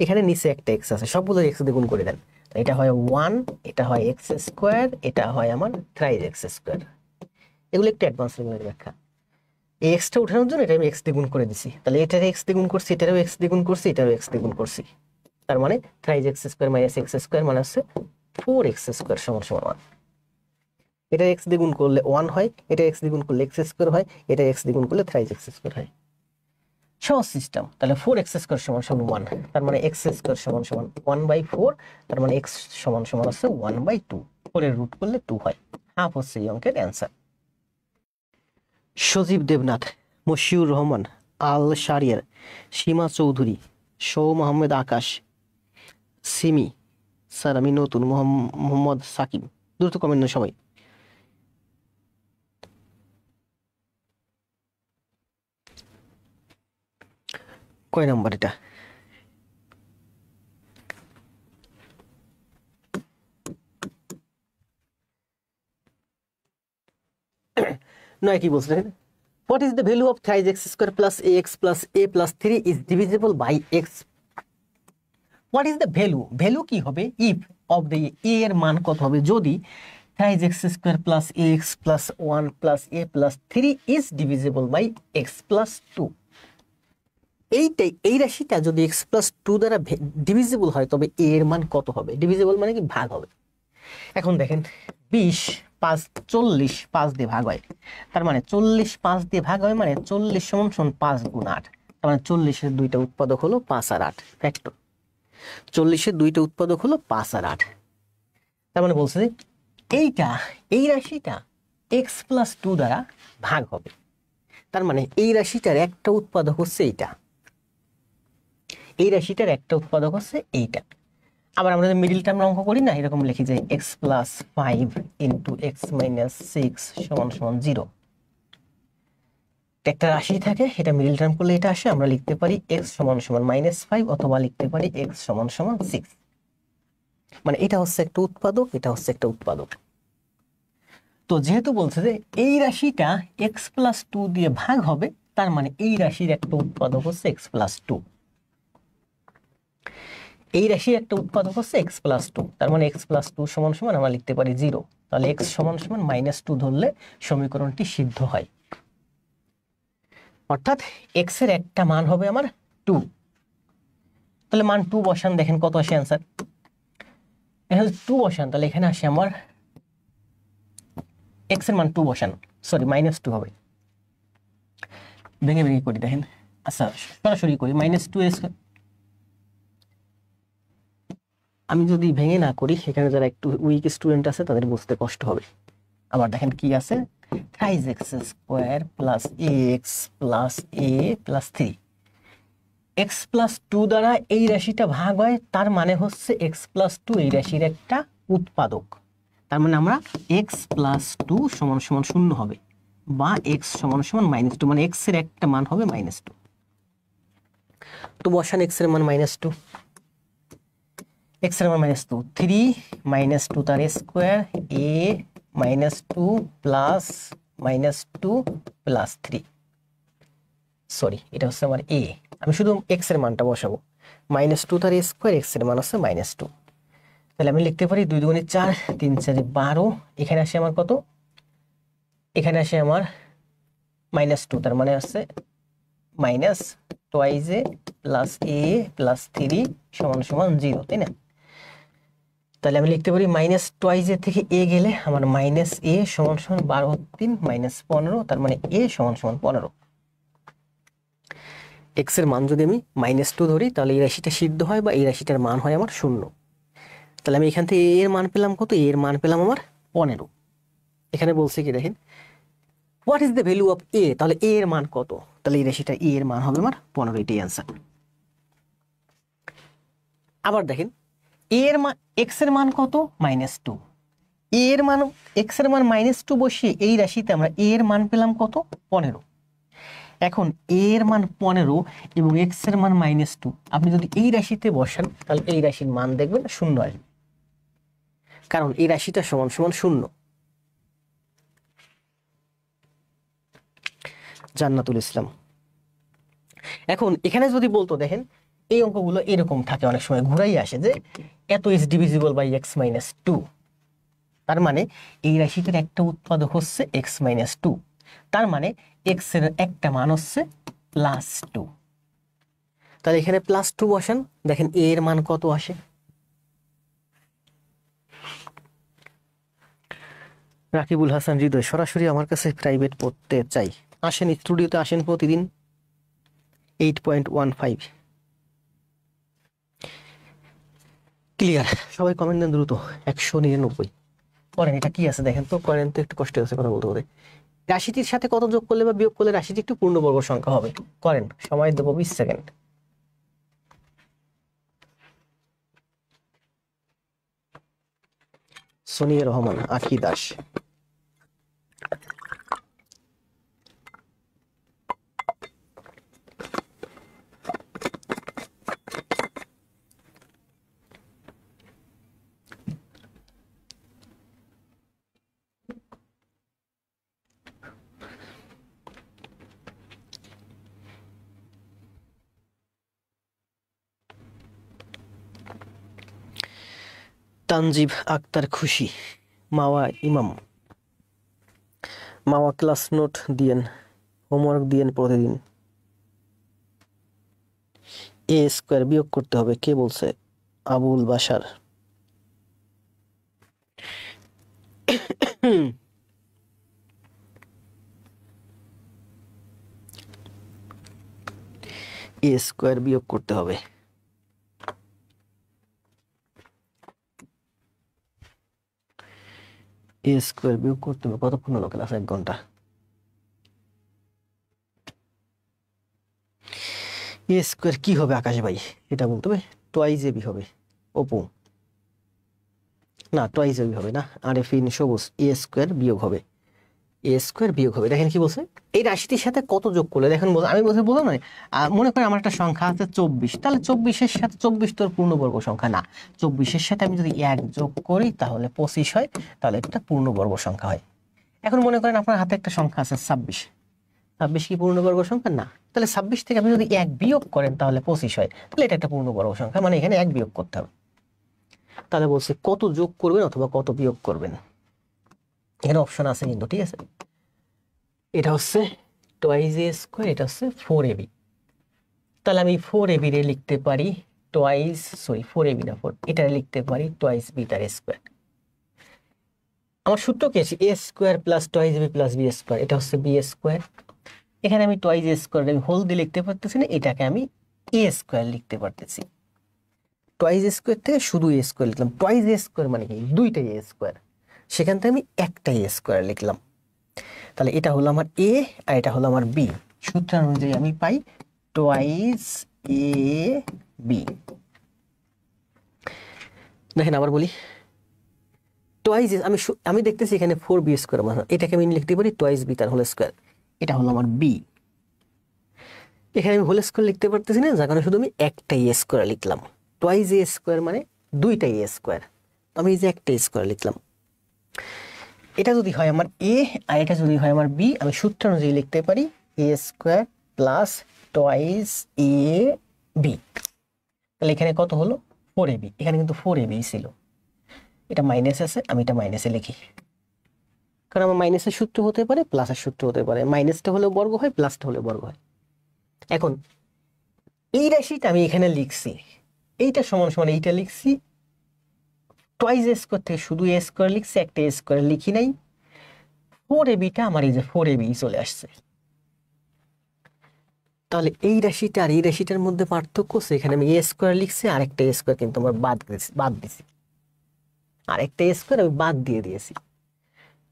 এখানে নিচে একটা এক্স আছে, সবগুলো এক্স দিয়ে গুণ করে দেন, এটা হয় 1, এটা হয় এক্স স্কোয়ার, এটা হয় আমার থ্রাইজ এক্স স্কোয়ার। এগুলো একটু অ্যাডভান্স লেভেলের ব্যাখ্যা। এই এক্সটা উঠানোর জন্য এটা আমি এক্স দিয়ে গুণ করে দিছি, তাহলে এটার এক্স দিয়ে গুণ করছি, এটারও এক্স দিয়ে গুণ করছি, এটারও এক্স দিয়ে গুণ করছি, তার মানে থ্রাইজ x square minus X square মানে হচ্ছে 4x স্কোয়ার সমান সমান 1। এটা এক্স দিয়ে গুণ করলে 1 হয়, এটা এক্স দিয়ে গুণ করলে এক্স স্কোয়ার হয়, এটা এক্স দিয়ে গুণ করলে থ্রাইজ এক্স স্কোয়ার হয়। সহজ সিস্টেম। তাহলে 4x স্কোয়ার সমান সমান 1, তার মানে এক্স স্কোয়ার সমান সমান 1/4, তার মানে এক্স সমান সমান হচ্ছে 1/2। 4 এর রুট করলে 2 হয়, হাফ হচ্ছে এই অঙ্কের অ্যান্সার। সজীব দেবনাথ, মশিউর রহমান, আল শারিয়ার, সীমা চৌধুরী, সৌম আহমেদ, আকাশ, সিমি, স্যার আমি নতুন, মোহাম্মদ সাকিব। দ্রুত কমেন্ট সবাই। কয় নাম্বার এটা? নয় কি বলছে দেখেন, what is the value of thrice x square plus ax plus a plus 3 is divisible by x? what is the value? value কি হবে? if of the a এর মান কত হবে যদি thrice x square plus ax plus 1 plus a plus 3 is divisible by x plus 2। এই রাশিটা যদি x plus 2 দ্বারা ডিভিজিবল হয় তবে a এর মান কত হবে? ডিভিজিবল মানে কি? ভাগ হবে। এখন দেখেন 20 5 40 5 দিয়ে ভাগ হয়, তার মানে 40 5 দিয়ে ভাগ হয় মানে 40 সমান সমান 5 গুণ 8, তার মানে 40-এর দুইটা উৎপাদক হলো 5 আর 8 ফ্যাক্টর। 40-এর দুইটা উৎপাদক হলো 5 আর 8, তার মানে বলছে যে এই রাশিটা x+2 দ্বারা ভাগ হবে, তার মানে এই রাশিটার একটা উৎপাদক হচ্ছে এইটা, এই রাশিটার একটা উৎপাদক হচ্ছে এইটা। আবার আমরা যদি মিডিল টার্ম অঙ্ক করি না, এরকম লিখি যে x+5 ইন্টু x-6 সমান সমান 0। একটা রাশি থাকে, এটা মিডিল টার্ম করলে এটা আসে, আমরা লিখতে পারি x সমান সমান -5 অথবা লিখতে পারি x সমান সমান 6। মানে এটা হচ্ছে একটা উৎপাদক, এটা হচ্ছে একটা উৎপাদক। তো যেহেতু বলছে যে এই রাশিটা x+2 দিয়ে ভাগ হবে, তার মানে এই রাশির একটা উৎপাদক হচ্ছে x+2, এই রাশির একটা উৎপাদক হচ্ছে x+2, তার মানে x+2 সমান সমান আমরা লিখতে পারি 0। তাহলে x সমান সমান -2 ধরলে সমীকরণটি সিদ্ধ হয়, অর্থাৎ x এর একটা মান হবে আমার 2। তাহলে মান 2 বসান, দেখেন কত আসে অ্যান্সার। এখানে 2 বসান, তাহলে এখানে আসে আমার x এর মান 2 বসান, সরি -2 হবে। ভেঙে ভেঙে করি দেখেন, আচ্ছা সরাসরি করি -2 আমি যদি ভেঙে না করি, সেখানে যারা একটু উইক স্টুডেন্ট আছে তাদের বুঝতে কষ্ট হবে। আবার দেখেন কি আছে, 3x² plus ax plus a plus 3। x+2 দ্বারা এই রাশিটা ভাগ হয়, তার মানে হচ্ছে x+2 এই রাশির একটা উৎপাদক, তার মানে আমরা x+2 সমান সমান 0 হবে, বা x সমান সমান -2, মানে x এর একটা মান হবে -2। তো বসান x এর মান -2, x এর মান -2, 3 -2 তার square a -2 plus -2 plus 3, sorry এটা হচ্ছে আমার a, আমি শুধু x এর মানটা বসাবো, -2 তার স্কোয়ার, x এর মান হচ্ছে -2। তাহলে আমি লিখতে পারি 2 দুগুণে 4, 3 4 12, এখানে আসে আমার কত, এখানে আসে আমার -2, তার মানে হচ্ছে -2a প্লাস a প্লাস 3 সমান সমান 0, তাই না? তাহলে আমি লিখতে পারি -2a থেকে a গেলে আমার -a সমান সমান 12 3 -15, তার মানে a সমান সমান 15। x এর মান যদি আমি -2 ধরি, তাহলে এই রাশিটা সিদ্ধ হয় বা এই রাশিটার মান হয় আমার 0। তাহলে আমি এখান থেকে a এর মান পেলাম কত, a এর মান পেলাম আমার 15। এখানে বলছে কি দেখেন, what is the value of a, তাহলে a এর মান কত, তাহলে এই রাশিটা a এর মান হবে আমার 15, এটাই অ্যান্সার। আবার দেখেন a এর মান, x এর মান কত -2, a এর মান, x এর মান -2 বসিয়ে এই রাশিতে আমরা a এর মান পেলাম কত 15। এখন a এর মান 15 এবং x এর মান -2, আপনি যদি এই রাশিতে বসান, তাহলে এই রাশির মান দেখবেন 0 আসবে, কারণ এই রাশিটা সমান সমান 0। জান্নাতুল ইসলাম। এখন এখানে যদি বলতো, দেখেন এই অঙ্কগুলো এরকম থাকে, অনেক সময় ঘুরাই আসে যে এত ইজ ডিভিজিবল বাই x-2, তার মানে এই রাশিটার একটা উৎপাদক হচ্ছে x-2, তার মানে x এর একটা মান হচ্ছে +2। তাহলে এখানে +2 বসান, দেখেন a এর মান কত আসে। রাকিবুল হাসান হৃদয়, সরাসরি আমার কাছে প্রাইভেট পড়তে চাই, আসেন স্টুডিওতে, আসেন প্রতিদিন। 8.15 ক্লিয়ার? সবাই কমেন্ট দেন দ্রুত। 199 করেন, এটা কি আছে দেখেন তো, করেন তো, একটু কষ্ট আছে কথা বলতে বলতে। রাশিটির সাথে কত যোগ করলে বা বিয়োগ করলে রাশিটি একটু পূর্ণবর্গ সংখ্যা হবে, করেন, সময় দেবো 20 সেকেন্ড। সোনিয়া রহমান, আখি দাস। তানজিব আক্তার খুশি, মাওয়া ইমাম, মাওয়া ক্লাস নোট দিয়েন, হোমওয়ার্ক দিয়েন প্রতিদিন। a² বিয়োগ করতে হবে, কে বলছে? আবুল বাশার। এ স্কোয়ার বিয়োগ করতে হবে। এ স্কোয়ার বিয়োগ করতে হবে, কতক্ষণ হলো ক্লাস? 1 ঘন্টা। এ স্কোয়ার কি হবে আকাশ ভাই, এটা বলতে হবে। টুয়াইস এবি হবে অপু, না টুয়াইস এবি হবে না, আরেফিন সবুজ। এ স্কোয়ার বিয়োগ হবে, এ স্কোয়ার বিয়োগ হবে। দেখেন কি বলছে, এই রাশিটির সাথে কত যোগ করলে, দেখেন আমি বলতে বললাম না, মনে করেন আমার একটা সংখ্যা আছে 24, তাহলে 24-এর সাথে 24 তোর পূর্ণবর্গ সংখ্যা না, 24-এর সাথে আমি যদি 1 যোগ করি তাহলে 25 হয়, তাহলে এটা পূর্ণবর্গ সংখ্যা হয়। এখন মনে করেন আপনার হাতে একটা সংখ্যা আছে 26, 26 কি পূর্ণবর্গ সংখ্যা না, তাহলে 26 থেকে আপনি যদি 1 বিয়োগ করেন তাহলে 25 হয়, তাহলে এটা একটা পূর্ণবর্গ সংখ্যা, মানে এখানে 1 বিয়োগ করতে হবে। তাহলে বলছে কত যোগ করবেন অথবা কত বিয়োগ করবেন, এখানে অপশন আছে কিন্তু, ঠিক আছে। এটা হচ্ছে টুয়াইস এ স্কোয়ার, এটা হচ্ছে 4ab। তাহলে আমি 4ab রে লিখতে পারি টুয়াইস, সরি 4ab না 4, এটা লিখতে পারি টুয়াইস বিটার স্কোয়ার। আমার সূত্র কি আছে, a square plus twice B plus B square, এটা হচ্ছে বি স্কোয়ার। এখানে আমি টুয়াইস এ স্কোয়ার আমি হোল দিয়ে লিখতে পারতেছি না, এটাকে আমি এ স্কোয়ার লিখতে পারতেছি। টুয়াইস স্কোয়ার থেকে শুধু এ স্কোয়ার লিখলাম, টুয়াইস এ স্কোয়ার মানে কি দুইটাই এ স্কোয়ার, সেখান থেকে আমি একটাই এ স্কোয়ার লিখলাম। তাহলে এটা হলো আমার এ আর এটা হলো আমার বি, সূত্র অনুযায়ী আমি পাই টুয়াইস এ বি। দেখেন আবার বলি, টুয়াইস আমি দেখতেছি এখানে 4b স্কোয়ার, এটাকে আমি লিখতে পারি টুয়াইস বি তার হোল স্কোয়ার, এটা হলো আমার বি। এখানে আমি হোল স্কোয়ার লিখতে পারতেছি না, যার কারণে শুধু আমি একটাই এ স্কোয়ার লিখলাম। টুয়াইস এ স্কোয়ার মানে দুইটাই এ স্কোয়ার, আমি এই যে একটা স্কোয়ার লিখলাম। এটা যদি হয় আমার এ আর এটা যদি হয় আমার বি, আমি সূত্র অনুযায়ী লিখতে পারি এ square plus twice A B. তাহলে এখানে কত হলো 4ab, এখানে কিন্তু 4ab ছিল, এটা মাইনাস আছে, আমি এটা মাইনাসে লিখি, কারণ আমার মাইনাসের সূত্র হতে পারে প্লাসের সূত্র হতে পারে, মাইনাসটা হলেও বর্গ হয় প্লাসটা হলেও বর্গ হয়। এখন এই রাশিটা আমি এখানে লিখছি, এইটা সমান সমান এইটা লিখছি, টুয়াইস এ স্কোয়ার থেকে শুধু এ স্কোয়ার লিখছি, একটা এ স্কোয়ার লিখি নাই। 4abটা আমার এই যে 4ab চলে আসছে। তাহলে এই রাশিটা আর এই রাশিটার মধ্যে পার্থক্য হচ্ছে, এখানে আমি এ স্কোয়ার লিখছি, আরেকটা এ স্কোয়ার কিন্তু আমার বাদ দিছি, আরেকটা এ স্কোয়ার আমি বাদ দিয়ে দিয়েছি,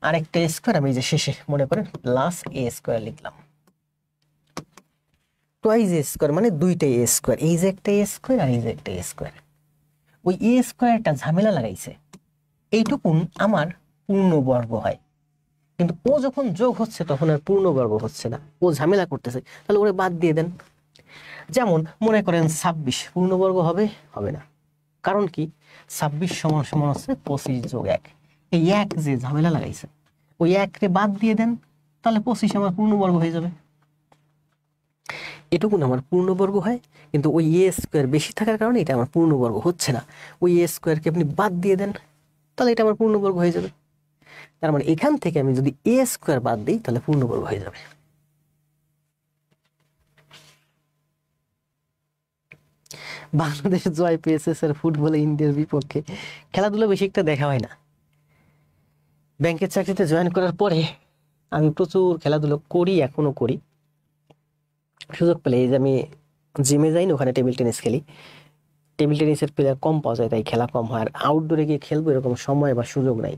আরেকটা এ স্কোয়ার আমি যে শেষে মনে করেন প্লাস এ স্কোয়ার লিখলাম। টুয়াইস এ স্কোয়ার মানে দুইটাই এ স্কোয়ার, এই যে একটা এ স্কোয়ার আর এই যে একটা এ স্কোয়ার। ওই এ স্কোয়ারটা ঝামেলা লাগাইছে, এইটুকুন আমার পূর্ণবর্গ হয়, কিন্তু ও যখন যোগ হচ্ছে তখন আর পূর্ণবর্গ হচ্ছে না, ও ঝামেলা করতেছে, তাহলে ওরে বাদ দিয়ে দেন। যেমন মনে করেন 26 পূর্ণবর্গ হবে, হবে না, কারণ কি 26 সমান সমান হচ্ছে 25 যোগ 1, এই 1 যে ঝামেলা লাগাইছে ওই 1 রে বাদ দিয়ে দেন, তাহলে 25 আমার পূর্ণবর্গ হয়ে যাবে। এটুকুন আমার পূর্ণবর্গ হয়, কিন্তু ওই এ স্কোয়ার বেশি থাকার কারণে এটা আমার পূর্ণবর্গ হচ্ছে না, ওই এ স্কোয়ারকে আপনি বাদ দিয়ে দেন, তাহলে এটা আমার পূর্ণবর্গ হয়ে যাবে। তার মানে এখান থেকে আমি যদি এ স্কোয়ার বাদ দিই তাহলে পূর্ণবর্গ হয়ে যাবে। বাংলাদেশ জয় পেয়েছে স্যার ফুটবলে ইন্ডিয়ার বিপক্ষে, খেলাধুলা বেশি একটা দেখা হয় না। ব্যাংকের চাকরিতে জয়েন করার পরে আমি প্রচুর খেলাধুলো করি, এখনো করি, সুযোগ পেলে এই যে আমি জিমে যাই না, ওখানে টেবিল টেনিস খেলি, টেবিল টেনিসের প্লেয়ার কম পাওয়া যায় তাই খেলা কম হয়, আর আউটডোরে গিয়ে খেলবো এরকম সময় বা সুযোগ নাই।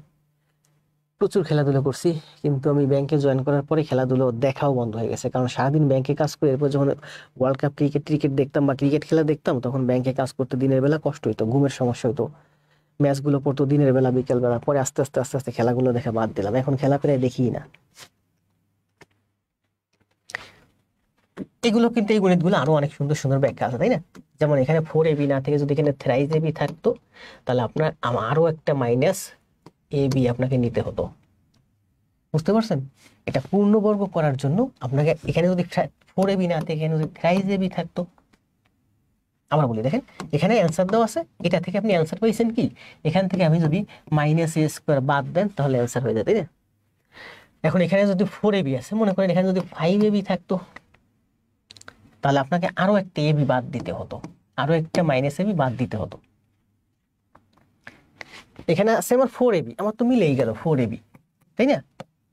প্রচুর খেলাধুলো করছি, কিন্তু আমি ব্যাংকে জয়েন করার পরে খেলাধুলো দেখাও বন্ধ হয়ে গেছে, কারণ সারাদিন ব্যাংকে কাজ করে এরপর যখন ওয়ার্ল্ড কাপ ক্রিকেট দেখতাম বা ক্রিকেট খেলা দেখতাম, তখন ব্যাংকে কাজ করতে দিনের বেলা কষ্ট হইতো, ঘুমের সমস্যা হতো, ম্যাচগুলো পড়তো দিনের বেলা বিকেল বেলা, পরে আস্তে আস্তে আস্তে আস্তে খেলাগুলো দেখা বাদ দিলাম, এখন খেলা প্রায় দেখি না। এগুলো কিন্তু এই গণিতগুলো আরো অনেক সুন্দর সুন্দর ব্যাখ্যা আছে, তাই না? যেমন এখানে 4ab না থেকে যদি এখানে থ্রাইস ab থাকতো, তাহলে আপনার আরো একটা মাইনাস ab আপনাকে নিতে হতো, বুঝতে পারছেন? এটা পূর্ণবর্গ করার জন্য আপনাকে এখানে যদি 4ab না থেকে এখানে যদি থ্রাইস ab থাকতো। আমরা বলি দেখেন এখানে অ্যান্সার দেওয়া আছে, এটা থেকে আপনি অ্যান্সার পাইছেন কি, এখান থেকে আমি যদি মাইনাস এ স্কোয়ার বাদ দেন তাহলে অ্যান্সার হয়ে যায়, তাই না? এখন এখানে যদি 4ab আছে, মনে করেন এখানে যদি 5ab থাকতো, তাহলে আপনাকে আরো একটা এবি বাদ দিতে হতো, আরো একটা মাইনাস এবি বাদ দিতে হতো। এখানে আছে আমার 4ab, আমার তো মিলেই গেল 4ab, তাই না?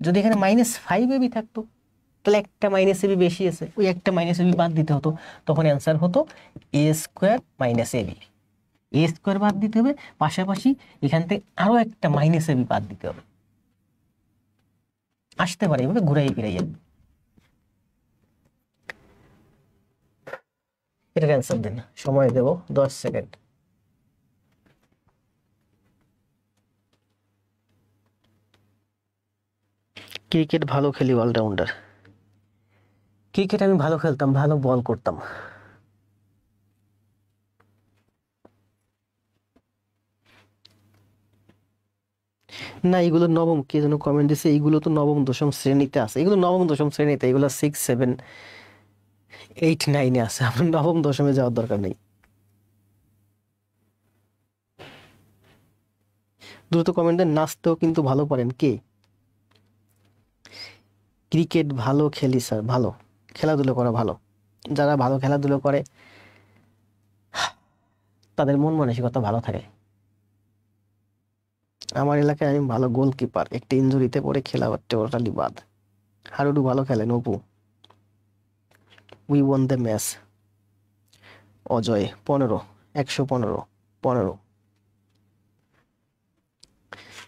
যদি এখানে -5ab থাকতো তাহলে একটা -ab বেশি আছে, ওই একটা -ab বাদ দিতে হতো, তখন অ্যান্সার হতো a square -ab। a square বাদ দিতে হবে, পাশাপাশি এখান থেকে আরো একটা -ab বাদ দিতে হবে, আসতে পারে এভাবে ঘুরাই ফিরাইয়া। এটার অ্যান্সার দেন, সময় দেব 10 সেকেন্ড। ক্রিকেট ভালো খেলি, অলরাউন্ডার। ক্রিকেট আমি ভালো খেলতাম, ভালো বল করতাম। না, এগুলো নবম, কে যেন কমেন্ট দিছে, এইগুলো তো নবম দশম শ্রেণীতে আছে, এগুলো নবম দশম শ্রেণীতে, এগুলো 6, 7, 8, 9-এ আছে, আপনার নবম দশমে যাওয়ার দরকার নেই। দ্রুত কমেন্ট দেন, নাচতেও কিন্তু ভালো পারেন কে? ক্রিকেট ভালো খেলি স্যার, ভালো খেলাধুলো করা ভালো। যারা ভালো খেলাধুলো করে তাদের মন মানসিকতা ভালো থাকে। আমার এলাকায় আমি ভালো গোলকিপার, একটা ইনজুরিতে পড়ে খেলা টোটালি বাদ। হারুডু ভালো খেলেন Apu. We want the match. Ajay 15, 115, 15।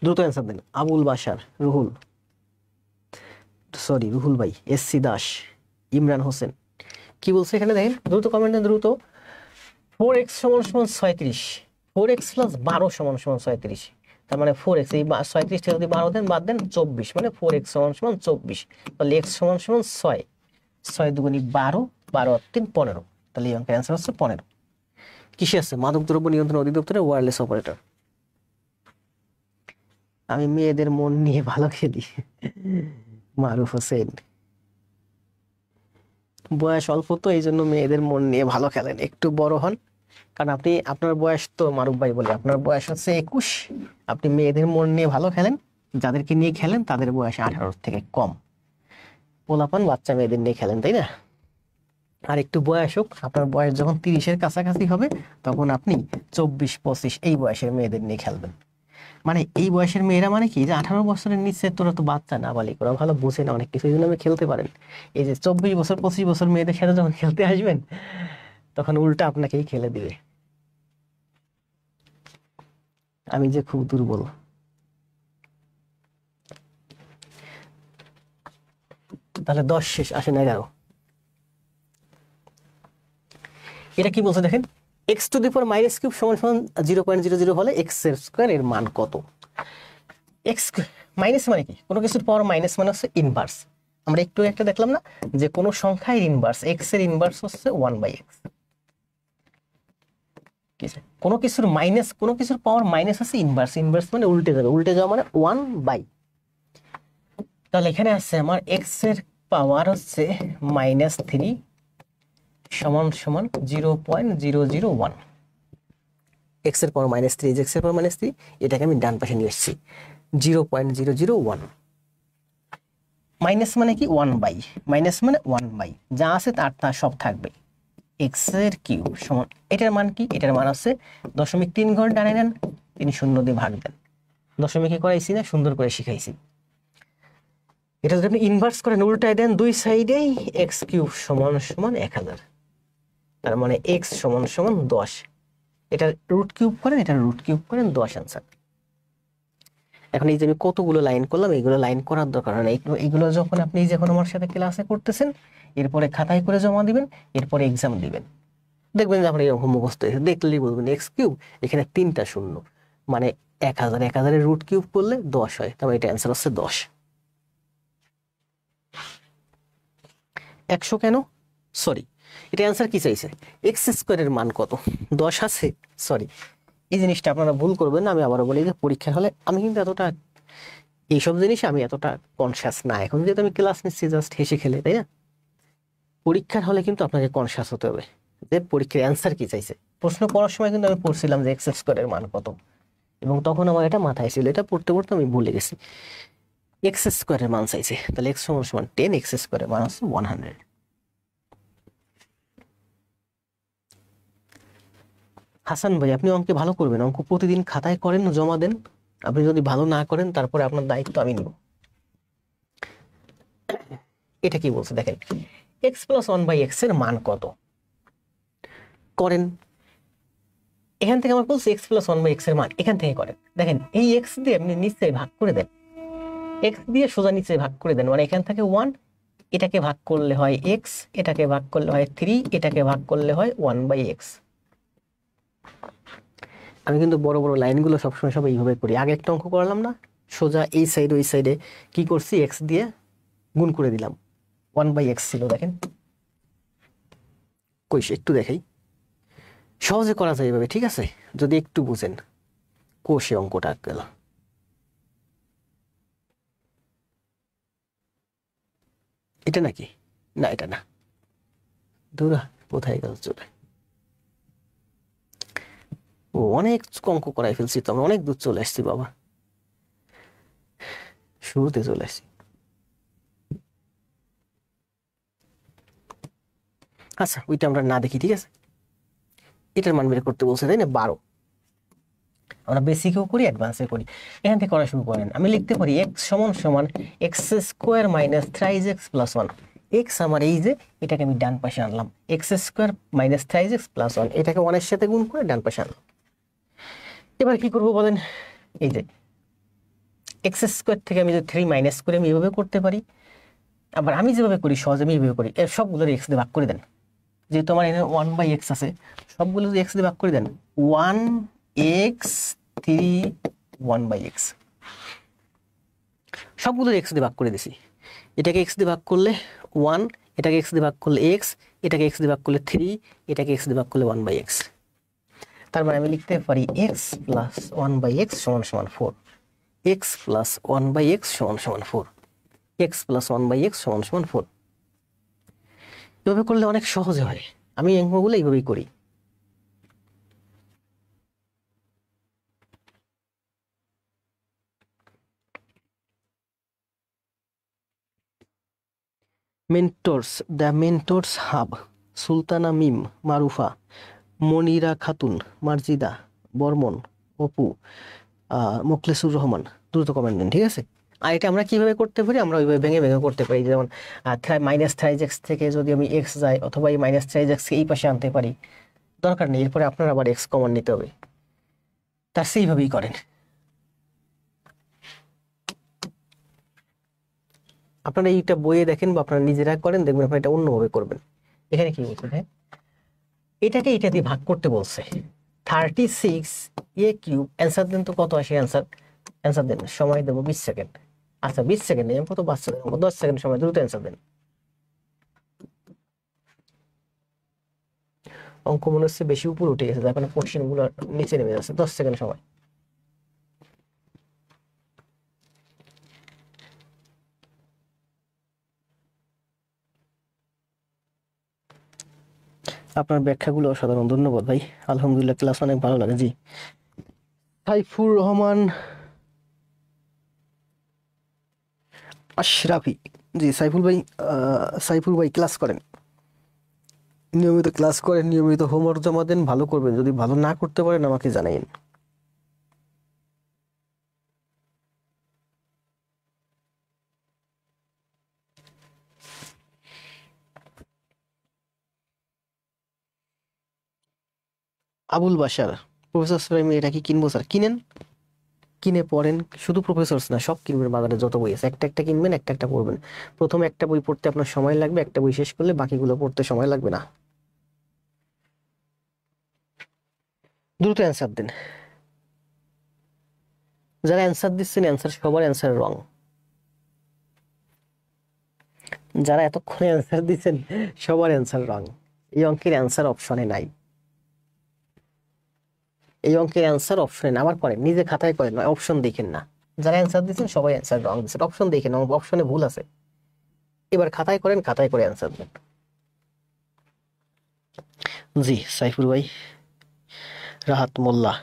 দ্রুত অ্যান্সার দেন। আবুল বাশার, রুহুল, সরি রুহুল ভাই, SC দাস, ইমরান হোসেন। কি বলছে এখানে দেখেন, দ্রুত কমেন্ট দেন দ্রুত। 4x = 36, 4x + 12 = 36। তার মানে 4x, এই 36 থেকে যদি 12 দেন বাদ দেন 24, মানে 4x = 24। তাহলে x = 6, 6 দুগুণি 12, 12 আর 3 15। তাহলে এই অঙ্কের অ্যান্সার হচ্ছে 15। কিসে আছে? মাদকদ্রব্য নিয়ন্ত্রণ অধিদপ্তরের ওয়্যারলেস অপারেটর। আমি মেয়েদের মন নিয়ে ভালো খেলি, মারুফ হোসেন। বয়স অল্প তো, এই জন্য মেয়েদের মন নিয়ে ভালো খেলেন, একটু বড় হন। কারণ আপনি, আপনার বয়স তো মারুফ ভাই বলে, আপনার বয়স হচ্ছে 21, আপনি মেয়েদের মন নিয়ে ভালো খেলেন। যাদেরকে নিয়ে খেলেন তাদের বয়স 18 থেকে কম। পোলাপান বাচ্চা মেয়েদের নিয়ে খেলেন, তাই না? আর একটু বয়স হোক, আপনার বয়স যখন 30-এর কাছাকাছি হবে তখন আপনি 24, 25 এই বয়সের মেয়েদের নিয়ে খেলবেন। মানে এই বয়সের মেয়েরা মানে কি, যে 18 বছরের নিচে, তোরা তো বাচ্চা না বালিক, ওরা ভালো বোঝে না অনেক কিছু, এই জন্য আমি খেলতে পারেন। এই যে 24 বছর 25 বছর মেয়েদের সাথে যখন খেলতে আসবেন তখন উল্টা আপনাকেই খেলে দিবে। আমি যে খুব দুর্বল। তাহলে 10 শেষ, আসেন 11। এটা কি বলছে দেখেন, x⁻³ = 0.00 হলে x এর স্কয়ার এর মান কত? x মাইনাস মানে কি? কোনো কিছুর পাওয়ার মাইনাস মানে হচ্ছে ইনভার্স। আমরা একটু একটা দেখলাম না, যে কোনো সংখ্যার ইনভার্স, x এর ইনভার্স হচ্ছে 1/x। কোনো কিছুর মাইনাস, কোনো কিছুর পাওয়ার মাইনাস হচ্ছে ইনভার্স, ইনভার্স মানে উল্টে যাবে, উল্টে যাওয়া মানে 1/। তাহলে এখানে আছে আমার x এর পাওয়ার হচ্ছে -3 = 0.001। x এর পাওয়ার -3, x এর পাওয়ার -3, এটাকে আমি ডান পাশে নিয়ে এসেছি, 0.001। মাইনাস মানে কি? 1/, মাইনাস মানে 1/, যা আছে তার সব থাকবে। x এর কিউব সমান, এটার মান কি? এটার মান আছে 0.3 ঘর ডানে নেন, 3 শূন্য দিয়ে ভাগ দেন। দশমিকে করাইছি না, সুন্দর করে শিখাইছি। এটা যদি আপনি ইনভার্স করেন, উল্টায় দেন দুই সাইডেই, x³ = 1000। তার মানে x = 10। এটা √³ করেন, এটা √³ করেন, 10 আনসার। এখন এই যে আমি কতগুলো লাইন করলাম, এইগুলো লাইন করার দরকার হয় না। এইগুলো যখন আপনি যখন আমার সাথে ক্লাসে করতেছেন, এরপরে খাতায় করে জমা দিবেন, এরপরে এক্সাম দিবেন, দেখবেন যে আপনার এরকম মুখস্থ হয়েছে। দেখলেই বলবেন x³ এখানে 3টা শূন্য, মানে 1000, 1000-এর √³ করলে 10 হয়, তাহলে এটা অ্যান্সার হচ্ছে 10। 100 কেন? সরি, এটা অ্যান্সার কি চাইছে? x² এর মান কত? 10 আছে, সরি। এই জিনিসটা আপনারা ভুল করবেন না, আমি আবারও বলি যে পরীক্ষার হলে আমি কিন্তু এতটা, এইসব জিনিসে আমি এতটা কনসিয়াস না এখন, যেহেতু আমি ক্লাস নিচ্ছি জাস্ট হেসে খেলে, তাই না? পরীক্ষার হলে কিন্তু আপনাকে কনসিয়াস হতে হবে যে পরীক্ষার অ্যান্সার কি চাইছে। প্রশ্ন পড়ার সময় কিন্তু আমি পড়ছিলাম যে x² এর মান কত, এবং তখন আমার এটা মাথায় ছিল, এটা পড়তে পড়তে আমি ভুলে গেছি। x² এর মান চাইছে, তাহলে x = 10, x² এর মান হচ্ছে 100। হাসান ভাই, আপনি অঙ্কে ভালো করবেন, অঙ্ক প্রতিদিন খাতায় করেন, জমা দেন। আপনি যদি ভালো না করেন তারপরে আপনার দায়িত্ব আমি নিব। এটা কি বলছে দেখেন, X plus one by X এর মান কত করেন। এখান থেকে আমার বলছে X plus one by X এর মান, এখান থেকে করেন। দেখেন এই এক্স দিয়ে আপনি নিচে ভাগ করে দেন, এক্স দিয়ে সোজা নিচে ভাগ করে দেন, মানে এখান থেকে ওয়ান, এটাকে ভাগ করলে হয় এক্স, এটাকে ভাগ করলে হয় থ্রি, এটাকে ভাগ করলে হয় ওয়ান বাই এক্স। আমি কিন্তু বড় বড় লাইনগুলো সবসময় সব এইভাবে করি। আগে একটা অঙ্ক করলাম না, সোজা এই সাইড ওই সাইডে কি করছি, এক্স দিয়ে গুণ করে দিলাম, ওয়ান বাই এক্স ছিল। দেখেন কইস একটু দেখাই, সহজে করা যায় এভাবে, ঠিক আছে, যদি একটু বুঝেন। কোষে অঙ্কটা গেল, এটা নাকি, না এটা না, দূরা কোথায় গেল চলে। ও অনেক অঙ্ক করাই ফেলছি তো, আমরা অনেক দূর চলে আসছি বাবা, শুরুতে চলে আসছি। আচ্ছা ওইটা আমরা না দেখি, ঠিক আছে। এটার মান বের করতে বলছে তাই না, 12। আমরা বেসিকেও করি, অ্যাডভান্সে করি। এখান থেকে করা শুরু করেন। আমি লিখতে পারি এক্স সমান সমান x square minus থ্রাইজ x plus one. X আমার এই যে, এটাকে আমি ডান পাশে আনলাম, x square minus থ্রাইজ x plus one, এটাকে ওয়ানের সাথে গুণ করে ডান পাশে আনলাম। এবার কি করবো বলেন, এই যে এক্স স্কোয়ার থেকে আমি যদি থ্রি মাইনাস করে আমি এভাবে করতে পারি, আবার আমি যেভাবে করি সহজে আমি এইভাবে করি, এর সবগুলোর এক্স দিয়ে ভাগ করে দেন। যেহেতু আমার এখানে ওয়ান বাই এক্স আছে, সবগুলো যদি এক্স দিয়ে ভাগ করে দেন, one x three one by x, সবগুলো এক্স দিয়ে ভাগ করে দিছি। এটাকে এক্স দিয়ে ভাগ করলে ওয়ান, এটাকে এক্স দিয়ে ভাগ করলে এক্স, এটাকে এক্স দিয়ে ভাগ করলে থ্রি, এটাকে এক্স দিয়ে ভাগ করলে ওয়ান বাই এক্স। তার মানে আমি লিখতে পারি X plus one by X সমান সমান four, X plus one by X সমান সমান four, X plus one by X সমান সমান ফোর। এভাবে করলে অনেক সহজে হয়, আমি অঙ্কগুলো এইভাবেই করি। Mentors, the mentors hub, Sultana Mim, Marufa, Monira Khatun, Marjida Barman, Apu, Mokhlesur Rahman. দ্রুত কমেন্ট দেন, ঠিক আছে। আর এটা আমরা কিভাবে করতে পারি, আমরা ওইভাবে ভেঙে ভেঙে করতে পারি। যেমন মাইনাস থ্রাইজ এক্স থেকে যদি আমি এক্স যাই, অথবা এই মাইনাস থ্রাইজ এক্স এই পাশে আনতে পারি, দরকার নেই এরপরে আপনার আবার এক্স কমন নিতে হবে, তার সেইভাবেই করেন। আপনারা এইটা বইয়ে দেখেন বা আপনারা নিজেরা করেন, দেখবেন আপনারা এটা অন্যভাবে করবেন। এখানে কি বলছে, হ্যাঁ এটাকে এটা দিয়ে ভাগ করতে বলছে, 36 এ কিউব। অ্যান্সার দেন তো, কত আসে অ্যান্সার, অ্যান্সার দেন, সময় দেবো 20 সেকেন্ড। আচ্ছা 20 সেকেন্ড নেই, কত বাচ্চা, 10 সেকেন্ড সময়, দ্রুত অ্যান্সার দেন। অঙ্ক মনে হচ্ছে বেশি উপরে উঠে গেছে, এখন কোশ্চেন গুলো নিচে নেমে যাচ্ছে, 10 সেকেন্ড সময়। আপনার ব্যাখ্যাগুলো অসাধারণ, ধন্যবাদ ভাই, আলহামদুলিল্লাহ ক্লাস অনেক ভালো লাগে। জি সাইফুর রহমান আশরাফি, জি সাইফুল ভাই, সাইফুল ভাই ক্লাস করেন, নিয়মিত ক্লাস করেন, নিয়মিত হোমওয়ার্ক জমা দেন, ভালো করবেন। যদি ভালো না করতে পারেন আমাকে জানাইন। আবুল বাশার, প্রফেসর স্যার আমি এটা কি কিনবো স্যার? কিনেন, কিনে পড়েন, শুধু প্রফেসরস না সব কিনবেন, বাজারে যত বই আছে একটা একটা কিনবেন, একটা একটা পড়বেন। প্রথমে একটা বই পড়তে আপনার সময় লাগবে, একটা বই শেষ করলে বাকিগুলো পড়তে সময় লাগবে না। দ্রুত অ্যান্সার দেন, যারা অ্যান্সার দিচ্ছেন অ্যান্সার সবার অ্যান্সার রং, যারা এতক্ষণে অ্যান্সার দিচ্ছেন সবার অ্যান্সার রং। এই অঙ্কের অ্যান্সার অপশনে নাই, এই অঙ্কের অ্যান্সার অপশনে না। আবার করেন, নিজে খাতায় করেন, অপশন দেখেন না। যারা অ্যান্সার দিচ্ছেন সবাই অ্যান্সার রং দিচ্ছেন, অপশন দেখেন, অপশনে ভুল আছে। এবার খাতায় করেন, খাতায় করে অ্যান্সার দেন। জি সাইফুল ভাই, রাহাত মোল্লা,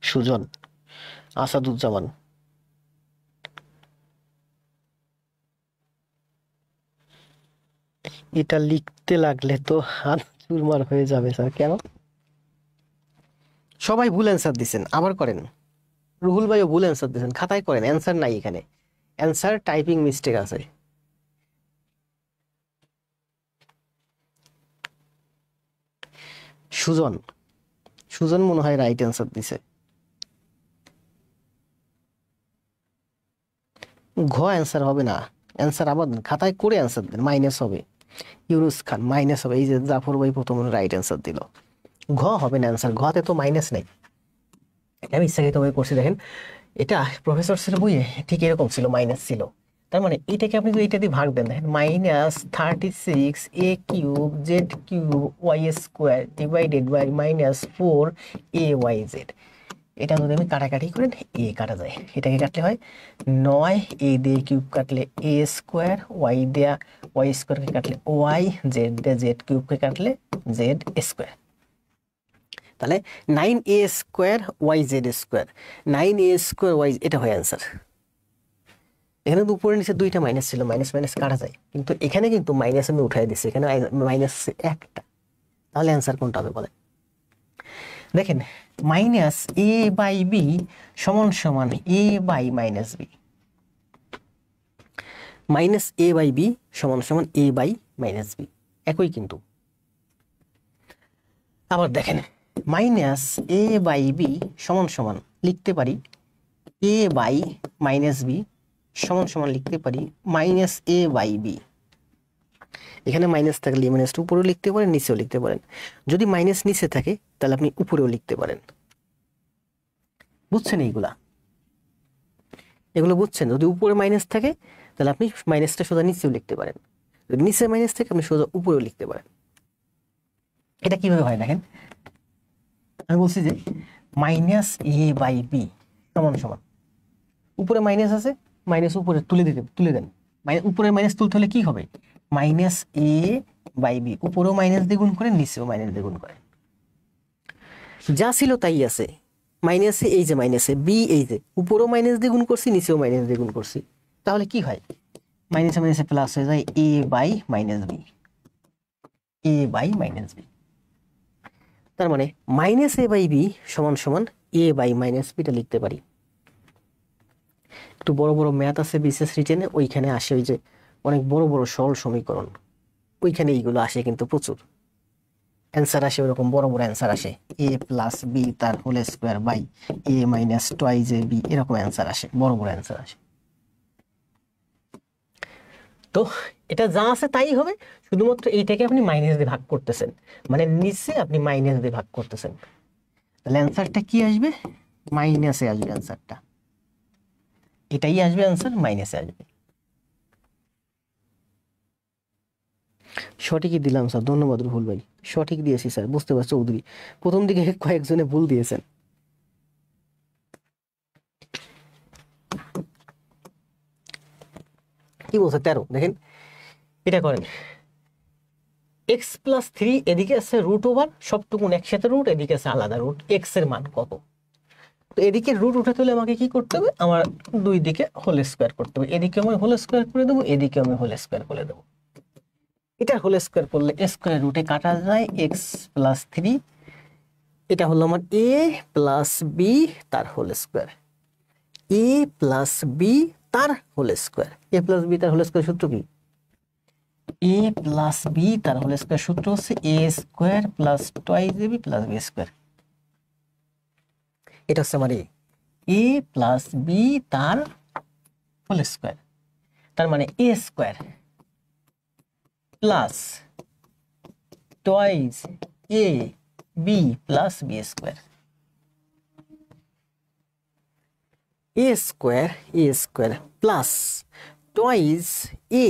সুজন, আসাদুজ্জামান, এটা লিখতে লাগলে তো হাত চুরমার হয়ে যাবে স্যার। কেন? সবাই ভুল অ্যান্সার দিচ্ছেন, আবার করেন। রুহুল ভাইও ভুল অ্যান্সার দিচ্ছেন, খাতায় করেন, অ্যান্সার নাই এখানে, অ্যান্সার টাইপিং মিস্টেক আছে। সুজন, সুজন মনে হয় রাইট অ্যান্সার দিছে। ঘ অ্যান্সার হবে না, অ্যান্সার আবার দেন, খাতায় করে অ্যান্সার দেন, মাইনাস হবে। ইউনুস খান মাইনাস হবে, এই যে জাফর ভাই প্রথম রাইট অ্যান্সার দিল। ঘ হবে না অ্যান্সার, ঘতে তো মাইনাস নাই। আমি ইচ্ছাকৃতভাবে করছি, দেখেন এটা প্রফেসর ছিল বইয়ে ঠিক এরকম ছিল, মাইনাস ছিল। তার মানে এটাকে আপনি যদি এটা দিয়ে ভাগ দেন, দেখেন -36 a³ z³ y² divided by -4 a y z। এটা যদি আমি কাটাকাটি করেন, এ কাটা যায়, এটাকে কাটলে হয় 9, এ দিয়ে কিউব কাটলে a², ওয়াই দেয়া y²কে কাটলে ওয়াই, জেড দিয়ে z³ কাটলে z²। তাহলে 9a² yz², 9a² y, এটা হয় অ্যান্সার। এখানে তো উপরে নিচে দুইটা মাইনাস ছিল, মাইনাস মাইনাস কাটা যায়, কিন্তু এখানে কিন্তু মাইনাস আমি উঠাই দিচ্ছি, এখানে মাইনাস একটা। তাহলে অ্যান্সার কোনটা হবে বলে? দেখেন -a/b সমান সমান a/-b, -a/b সমান সমান a/-b, একই কিন্তু। আবার দেখেন -a/b সমান সমান লিখতে পারি a/-b সমান সমান লিখতে পারি -a/b। এখানে মাইনাস থাকলে মাইনাসটা উপরেও লিখতে পারেন, নিচেও লিখতে পারেন। যদি মাইনাস নিচে থাকে তাহলে আপনি উপরেও লিখতে পারেন। বুঝছেন এইগুলা? এগুলো বুঝছেন? যদি উপরে মাইনাস থাকে তাহলে আপনি মাইনাসটা সোজা নিচেও লিখতে পারেন, যদি নিচে মাইনাস থাকে আপনি সোজা উপরেও লিখতে পারেন। এটা কিভাবে হয় দেখেন, আমি বলছি যে -a/b সমান সমান, উপরে মাইনাস আছে, মাইনাস উপরে তুলে দেন, উপরে মাইনাস তুলতে হলে কি হবে? -a/b, উপরেও মাইনাস দিয়ে গুণ করেন, নিচেও মাইনাস দিয়ে গুণ করেন। যা ছিল তাই আছে, মাইনাসে এই যে মাইনাসে বি, এই যে উপরেও মাইনাস দিয়ে গুণ করছি, নিচেও মাইনাস দিয়ে গুণ করছি, তাহলে কি হয়? মাইনাসে মাইনাসে প্লাস হয়ে যায় a/-b, a/-b। তার মানে -a/b সমান সমান a/-bটা লিখতে পারি। একটু বড় বড় ম্যাথ আছে বিশেষ রিটেনে, ওইখানে আসে ওই যে অনেক বড় বড় সরল সমীকরণ, ওইখানে এইগুলো আসে কিন্তু প্রচুর অ্যান্সার আসে, ওরকম বড় বড় অ্যান্সার আসে, a+b তার হোল স্কোয়ার বাই a-2ab, এরকম অ্যান্সার আসে, বড় বড় অ্যান্সার আসে। তো এটা যা আছে তাই হবে, শুধুমাত্র এইটাকে আপনি মাইনাস দিয়ে ভাগ করতেছেন, মানে নিচে আপনি মাইনাস দিয়ে ভাগ করতেছেন। তাহলে অ্যান্সারটা কি আসবে? মাইনাসে আসবে অ্যান্সারটা, এটাই আসবে অ্যান্সার, মাইনাসে আসবে। সঠিকই দিলাম স্যার, ধন্যবাদ রুহুল ভাই, সঠিক দিয়েছি স্যার, বুঝতে পারছি চৌধুরী, প্রথম দিকে কয়েকজনে ভুল দিয়েছেন। কি বলছে 13, দেখেন এটা করেন, x+3 এদিকে আছে √ওভার সবটুকুন একসাথে রুট, এদিকে আছে আলাদা রুট, x এর মান কত? তো এদিকে রুট উঠাতে হলে আমাকে কি করতে হবে? আমার দুই দিকে হোল স্কোয়ার করতে হবে, এদিকে আমি হোল স্কোয়ার করে দেবো, এদিকে আমি হোল স্কোয়ার করে দেবো। এটা হোল স্কোয়ার করলে স্কোয়ার রুটে কাটা যায়, x+3, এটা হলো আমার a+b তার হোল স্কোয়ার, a+b তার হোল স্কোয়ার, a+b তার হোল স্কোয়ার সূত্র কি? a+b তার হোল স্কোয়ার সূত্র হচ্ছে a² + 2ab + b²। এটা হচ্ছে আমার a+b তার হোল স্কোয়ার, তার মানে a² + 2ab + b², a² plus toys a,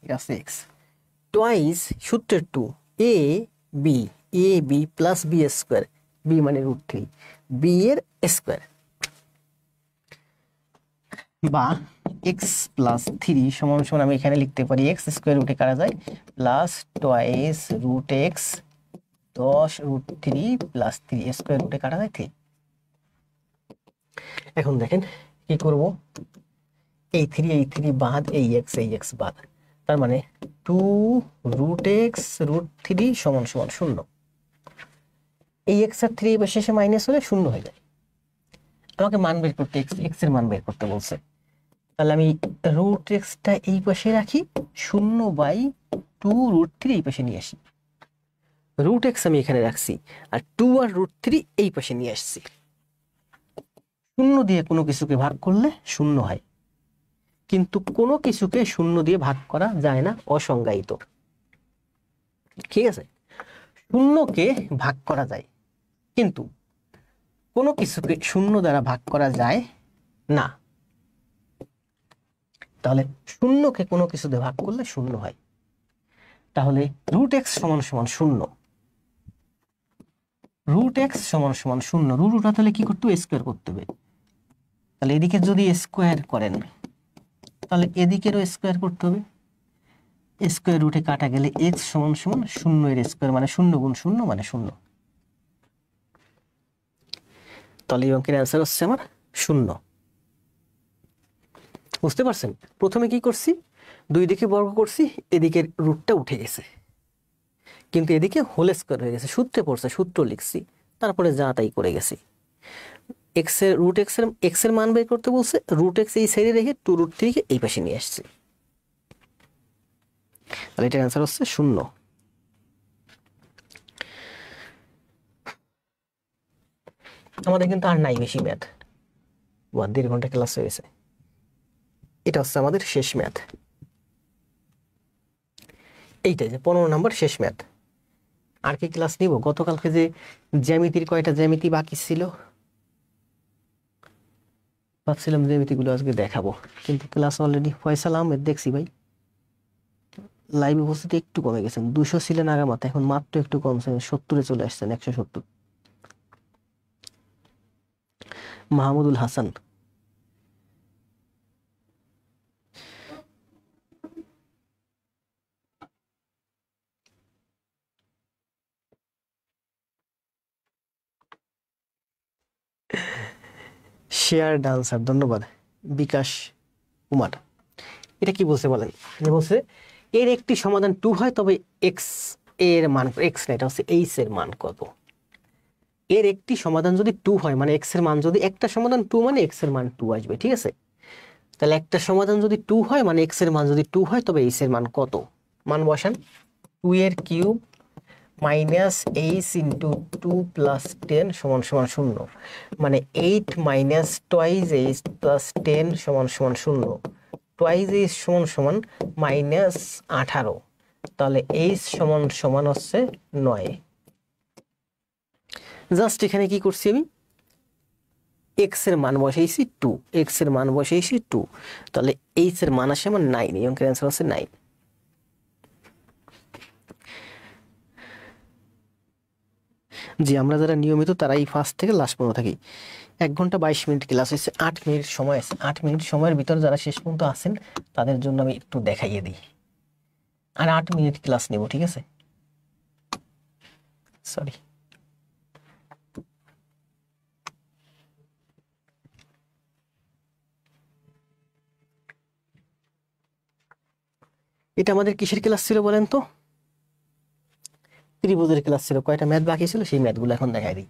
এটা হচ্ছে x, টয়েস সূত্রের 2 ab প্লাস b², b মানে √3, b এর স্কোয়ার, বা x+3 সমান সমান আমি এখানে লিখতে পারি x² রুটে কাটা যায় প্লাস টয়েস √x 10√3 + 3 স্কোয়ার রুটে কাটা যায় 3। এখন দেখেন কি করব, এই 3 বাদ, এই x বাদ, তার মানে 2√x √3 সমান সমান 0। এই এক্স আর 3 এই পাশে এসে মাইনাস হলে শূন্য হয়ে যায়। আমাকে মান বের করতে, এক্স এর মান বের করতে বলছে। তাহলে আমি রুট এক্সটা এই পাশে রাখি, 0/2√3 এই পাশে নিয়ে আসি। রুট এক্স আমি এখানে রাখছি, আর 2 আর √3 এই পাশে নিয়ে আসছি। শূন্য দিয়ে কোনো কিছুকে ভাগ করলে শূন্য হয়, কিন্তু কোনো কিছুকে শূন্য দিয়ে ভাগ করা যায় না, অসংজ্ঞায়িত। ঠিক আছে, শূন্যকে ভাগ করা যায়, কিন্তু কোনো কিছুকে শূন্য দ্বারা ভাগ করা যায় না। তাহলে শূন্যকে কোনো কিছু দিয়ে ভাগ করলে শূন্য হয়। তাহলে রুট এক্স সমান সমান শূন্য, রুট এক্স সমান সমান শূন্য। রুট তাহলে কি করতে হবে, স্কোয়ার করতে হবে। তাহলে এদিকে যদি স্কোয়ার করেন, তাহলে এদিকেরও স্কোয়ার করতে হবে। স্কোয়ার রুটে কাটা গেলে এক্স সমান সমান শূন্য এর স্কোয়ার, মানে 0 গুণ 0 মানে 0। তাহলে এই অঙ্কের অ্যান্সার হচ্ছে আমার 0। বুঝতে পারছেন? প্রথমে কি করছি, দুই দিকে বর্গ করছি, এদিকের রুটটা উঠে গেছে, কিন্তু এদিকে হোল স্কোয়ার হয়ে গেছে। সূত্রে পড়ছে, সূত্র লিখছি, তারপরে যা তাই করে গেছি। রুট এক্স এর মান বের করতে বলছে, রুট এক্স এই সাইডে রেখে 2√3 কে এই পাশে নিয়ে আসছে। তাহলে এটার অ্যান্সার হচ্ছে 0। আমাদের কিন্তু আর নাই বেশি ম্যাথ, 1.5 ঘন্টা ক্লাস হয়ে গেছে। এটা হচ্ছে আমাদের শেষ ম্যাথ, এইটাই যে 15 নম্বর শেষ ম্যাথ। আর কি ক্লাস নিব? গতকালকে যে জ্যামিতির কয়টা জ্যামিতি বাকি ছিল, ভাবছিলাম জ্যামিতিগুলো আজকে দেখাবো, কিন্তু ক্লাস অলরেডি। ফয়সাল আহমেদ দেখছি ভাই লাইভ উপস্থিতি একটু কমে গেছেন, 200 ছিলেন আগামাতে, এখন মাত্র একটু কমছেন, 70-এ চলে আসছেন, 170। মাহমুদুল হাসান, শেয়ার ডান্সার, ধন্যবাদ। বিকাশ কুমার, এটা কি বলছে বলেন? বলছে এর একটি সমাধান 2 হয় তবে এক্স এর মান, এক্স না, এটা হচ্ছে এইচ এর মান কত। এর একটি সমাধান যদি 2 হয়, মানে এক্স এর মান যদি একটা সমাধান 2, মানে এক্স এর মান 2 আসবে। ঠিক আছে, তাহলে একটা সমাধান যদি 2 হয়, মানে এক্স এর মান যদি 2 হয়, তবে এইচ এর মান কত? মান বসান, 2 এর cube minus H into 2 plus 10 সমান সমান 0, মানে 8 মাইনাস টোয়াইজ এইচ প্লাস 10 সমান সমান 0। টোয়াইজ এইচ সমান সমান মাইনাস 18, তাহলে এইচ সমান সমান হচ্ছে 9। জাস্ট এখানে কি করছি আমি, এক্স এর মান বসাইছি 2, এক্স এর মান বসাইছি 2, তাহলে এইচ এর মান আসে আমার 9। এই অঙ্কের অ্যান্সার হচ্ছে 9। জি, আমরা যারা নিয়মিত তারাই ফার্স্ট থেকে লাস্ট পর্যন্ত থাকি। 1 ঘন্টা 22 মিনিট ক্লাস হয়েছে, 8 মিনিট সময় আছে। 8 মিনিট সময়ের ভিতর যারা শেষ পর্যন্ত আছেন তাদের জন্য আমি একটু দেখাইয়ে দিই, আর 8 মিনিট ক্লাস নেব। ঠিক আছে, সরি। এটা আমাদের কিসের ক্লাস ছিল বলেন তো? ত্রিভুজের ক্লাস ছিল। কয়টা ম্যাথ বাকি ছিল সেই ম্যাথগুলো এখন দেখাই দিই।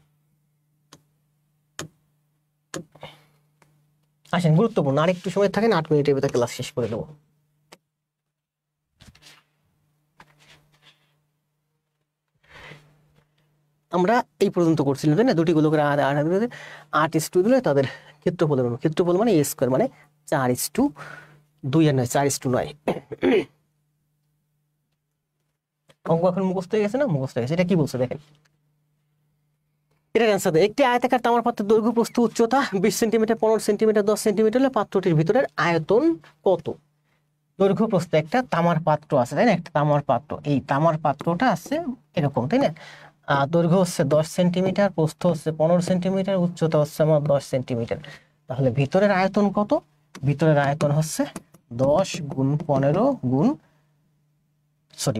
আসেন, গুরুত্বপূর্ণ, আর একটু সময় থাকেন, 8 মিনিটের ভিতরে ক্লাস শেষ করে দেবো। আমরা এই পর্যন্ত করছিলাম, তাই না? দুটি গুলো করে 8:2 দিলে তাদের ক্ষেত্রফল মানে a স্কোয়ার, মানে 4:2 আর 9, 4:9। অঙ্ক এখন মুখস্থ হয়ে গেছে না? মুখস্থ হয়ে গেছে। এটা কি বলছে দেখেন, এটার অ্যান্সার দেয়। একটি আয়তাকার তামার পাত্রের দৈর্ঘ্য প্রস্থ উচ্চতা 20 সেন্টিমিটার, 15 সেন্টিমিটার, 10 সেন্টিমিটার হলে পাত্রটির ভিতরের আয়তন কত? দৈর্ঘ্য প্রস্থ, একটা তামার পাত্র আছে, তাই না? একটা তামার পাত্র, এই তামার পাত্রটা আছে এরকম, তাই না? দৈর্ঘ্য হচ্ছে 10 সেন্টিমিটার, প্রস্থ হচ্ছে 15 সেন্টিমিটার, উচ্চতা হচ্ছে আমার 10 সেন্টিমিটার। তাহলে ভিতরের আয়তন কত? ভিতরের আয়তন হচ্ছে 10 গুণ 15 গুণ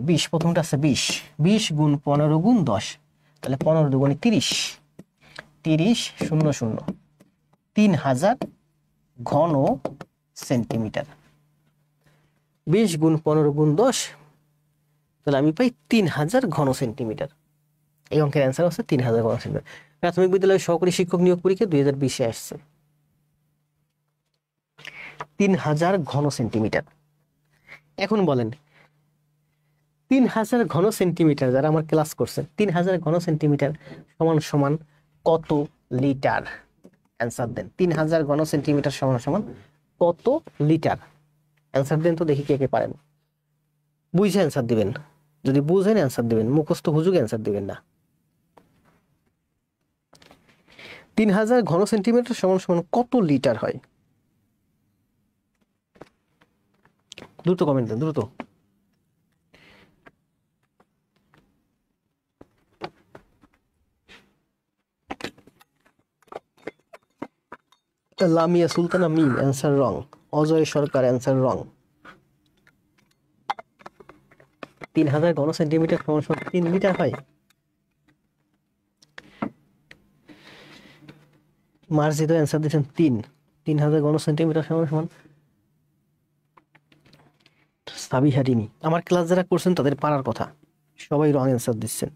20, প্রথমটা আছে 20, 20 গুণ 15 গুণ 10, তাহলে 15 দুগুণে 30, 30 0 0, 3000 ঘন সেন্টিমিটার। 20 গুণ 15 গুণ 10, তাহলে আমি পাই 3000 ঘন সেন্টিমিটার। এই অঙ্কের অ্যান্সার হচ্ছে 3000 ঘন সেন্টিমিটার। প্রাথমিক বিদ্যালয়ের সহকারী শিক্ষক নিয়োগ পরীক্ষা 2020-এ আসছে 3000 ঘন সেন্টিমিটার। এখন বলেন 3000 ঘন সেন্টিমিটার, যারা আমার ক্লাস করছে, 3000 ঘন সেন্টিমিটার সমান সমান কত লিটার? অ্যান্সার দেন। 3000 ঘন সেন্টিমিটার সমান সমান কত লিটার? অ্যান্সার দেন তো দেখি কে কে পারেন। বুঝে অ্যান্সার দিবেন, যদি বুঝেন অ্যান্সার দিবেন, মুখস্থ হুজুগে অ্যান্সার দিবেন না। 3000 ঘন সেন্টিমিটার সমান সমান কত লিটার হয়? দ্রুত কমেন্ট দেন, দ্রুত। লামিয়া সুলতানা মিম অ্যান্সার রং। অজয় সরকার অ্যান্সার রং। 3000 ঘন সেন্টিমিটার সমান সমান 3 লিটার হয়। মার্জিত অ্যান্সার দিচ্ছেন 3000 ঘন সেন্টিমিটার সমান সমান। সাবিহা রিমি, আমার ক্লাস যারা করছেন তাদের পারার কথা, সবাই রং অ্যান্সার দিচ্ছেন।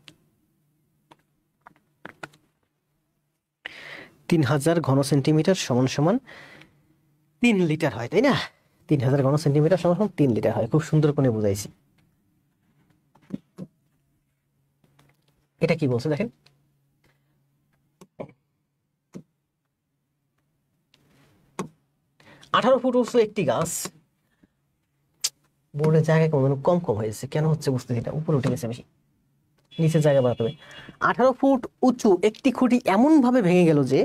3000 ঘন সেন্টিমিটার সমান সমান 3 লিটার হয়, তাই না? 3000 ঘন সেন্টিমিটার সমান সমান 3 লিটার হয়। খুব সুন্দর করে বুঝাইছি। এটা কি বলছে দেখেন, 18 ফুট উঁচু একটি গাছ। বোর্ডের জায়গা কম কম হয়েছে, কেন হচ্ছে বুঝতেছি না, উপরে উঠে গেছে বেশি, নিচে জায়গা বাড়াতে হবে। 18 ফুট উঁচু একটি খুঁটি এমন ভাবে ভেঙে গেল যে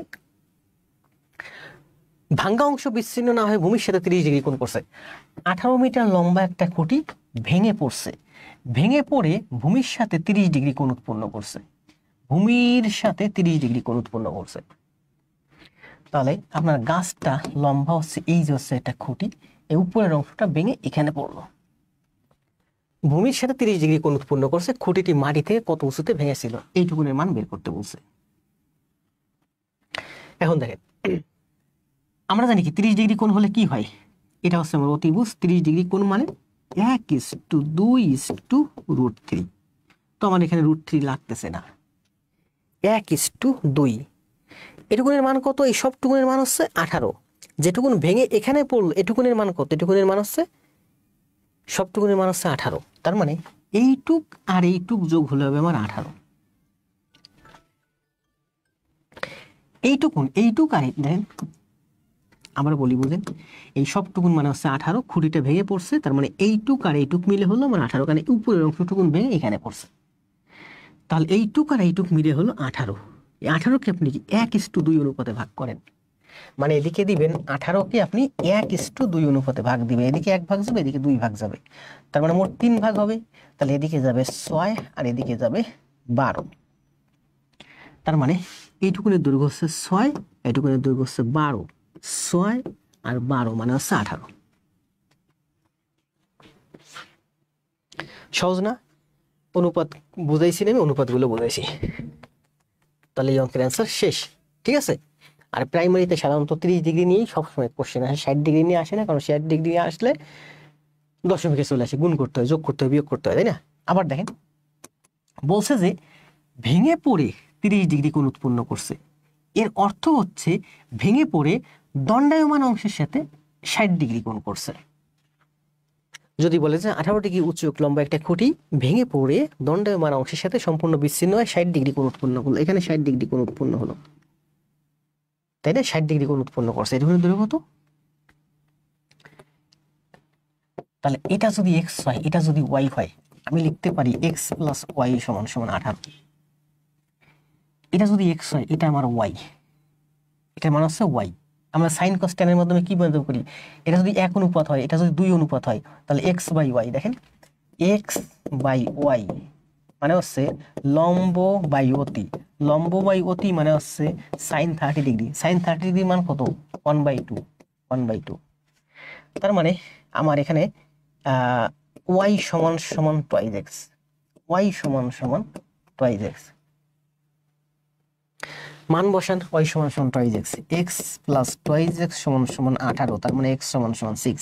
ভাঙ্গা অংশ বিচ্ছিন্ন না হয়ে ভূমির সাথে 30 ডিগ্রি কোণ করছে। 18 মিটার লম্বা একটা খুঁটি ভেঙে পড়ছে, ভেঙে পড়ে ভূমির সাথে 30 ডিগ্রি কোণ উৎপন্ন করছে, ভূমির সাথে 30 ডিগ্রি কোণ উৎপন্ন করছে। তাহলে আপনার গাছটা লম্বা হচ্ছে, এই যে হচ্ছে একটা খুঁটি, এই উপরের অংশটা ভেঙে এখানে পড়লো, ভূমির সাথে 30 ডিগ্রি কোণ উৎপন্ন করছে। খুঁটিটি মাটি থেকে কত উঁচুতে ভেঙেছিল এইটুকুনের মান বের করতে বলছে। এখন দেখেন, আমরা জানি কি 30 ডিগ্রি কোণ হলে কি হয়, এটা হচ্ছে আমার অতিভুজ। 30 ডিগ্রি কোণ মানে 1:2√3। তো আমার এখানে √3 লাগতেছে না, 1:2। এটুকুনের মান কত? এই সবটুকুনের মান হচ্ছে 18। যেটুকুন ভেঙে এখানে পড়লো এটুকুনের মান কত? এটুকুনের মান হচ্ছে, সবটুকুনের মান হচ্ছে 18। তার মানে এইটুক আর এইটুক যোগ হলে হবে আমার 18। এইটুক আর দেখেন, আবার বলি বুঝেন, এই সবটুকুন মানে হচ্ছে 18। খুঁটিটা ভেঙে পড়ছে, তার মানে এইটুক আর এইটুক মিলে হলো আমার 18, কারণ উপরের অংশটুকুন ভেঙে এখানে পড়ছে। তাহলে এইটুক আর এইটুক মিলে হলো 18। এই 18কে আপনি 1:2 অনুপাতে ভাগ করেন, মানে এদিকে দিবেন 18কে আপনি 1:2 অনুপাতে ভাগ দিবেন। এদিকে 1 ভাগ যাবে, এদিকে 2 ভাগ যাবে, তার মানে মোট 3 ভাগ হবে। তাহলে এদিকে যাবে 6 আর এদিকে যাবে 12। তার মানে এইটুকুনের দৈর্ঘ্য হচ্ছে 6, এইটুকুনের দৈর্ঘ্য হচ্ছে 12। 6 আর 12 মানে হচ্ছে 18। সহজ না? অনুপাত বুঝাইছি, আমি অনুপাতগুলো বুঝাইছি। তাহলে এই অঙ্কের অ্যান্সার শেষ, ঠিক আছে? আর প্রাইমারিতে সাধারণত 30 ডিগ্রি নিয়েই সবসময় কোশ্চেন আসে, 60 ডিগ্রি নিয়ে আসে না, কারণ 60 ডিগ্রি নিয়ে আসলে দশমিকে চলে আসে, গুণ করতে হয়, যোগ করতে হয়, বিয়োগ করতে হয়, তাই না? আবার দেখেন, বলছে যে ভেঙে পড়ে 30 ডিগ্রি কোণ উৎপন্ন করছে। এর অর্থ হচ্ছে ভেঙে পড়ে দণ্ডায়মান অংশের সাথে 60 ডিগ্রি কোণ করছে। যদি বলে যে 18 ডিগ্রি উঁচু লম্বা একটা খুঁটি ভেঙে পড়ে দণ্ডায়মান অংশের সাথে সম্পূর্ণ বিচ্ছিন্ন হয়, 60 ডিগ্রি কোণ উৎপন্ন হলো, এখানে 60 ডিগ্রি কোণ উৎপন্ন হলো, তাই না? 60 ডিগ্রি কোণ উৎপন্ন করছে। এটা হলো দৈর্ঘ্য কত? তাহলে এটা যদি x হয়, এটা যদি y হয়, আমি লিখতে পারি x + y = 18। এটা যদি x হয়, এটা আমার y, এটা মান হচ্ছে y। আমরা sin cos tan এর মাধ্যমে কি বের করি? এটা যদি 1 অনুপাত হয়, এটা যদি 2 অনুপাত হয়, তাহলে x/y, দেখেন x/y মানে হচ্ছে লম্ব বাই অতি। লম্ব বাই অতি মানে হচ্ছে sin 30 ডিগ্রি। sin 30 ডিগ্রি মান কত? 1/2। 1/2। তার মানে আমার এখানে y = 2x, y = 2x। মান বসান, y = 2x, x + 2x = 18, তার মানে x = 6।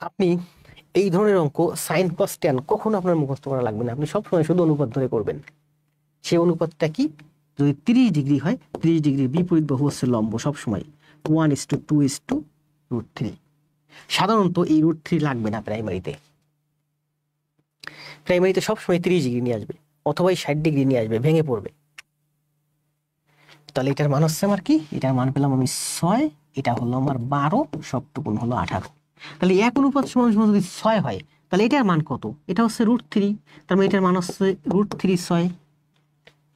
আপনি এই ধরনের অঙ্ক সাইন কস ট্যান কখনো আপনার মুখস্থ করা লাগবে না, আপনি সবসময় শুধু অনুপাত ধরে করবেন। সেই অনুপাতটা কি, যদি 30 ডিগ্রি হয় 30 ডিগ্রির বিপরীত বাহু হচ্ছে লম্ব সবসময় 1:2:√3। সাধারণত এই √3 লাগবে না প্রাইমারিতে, প্রাইমারিতে সবসময় 30 ডিগ্রি নিয়ে আসবে অথবা 60 ডিগ্রি নিয়ে আসবে, ভেঙে পড়বে। তাহলে এটার মান হচ্ছে আমার কি, এটার মান পেলাম আমি 6, এটা হলো আমার 12, সবটুকুন হলো 18। তাহলে 1 অনুপাত সমান সমান যদি 6 হয় তাহলে এটার মান কত, এটা হচ্ছে √3, তার মানে এটার মান হচ্ছে √3 6,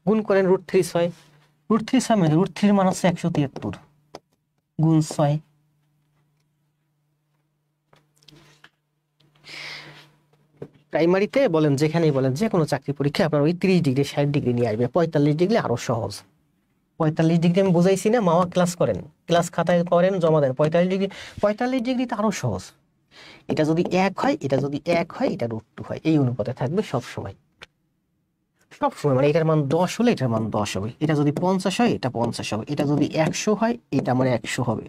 গুণ করেন √3 6, √3 6 মানে √3 মান হচ্ছে 173 গুণ 6। প্রাইমারিতে বলেন যেখানেই বলেন যে কোনো চাকরি পরীক্ষা আপনার ওই 30 ডিগ্রি 60 ডিগ্রি নিয়ে আসবে, 45 ডিগ্রি আরো সহজ। 45 ডিগ্রি আমি বুঝাইছি না, মামা ক্লাস করেন, ক্লাস খাতায় করেন, জমা দেন। 45 ডিগ্রি, 45 ডিগ্রি তো আরো সহজ। এটা যদি 1 হয়, এটা যদি 1 হয়, এটা √2 হয়, এই অনুপাতে থাকবে সবসময়, সবসময়। মানে এটার মান 10 হলে এটার মান 10 হবে, এটা যদি 50 হয় এটা 50 হবে, এটা যদি 100 হয় এটা আমার 100 হবে,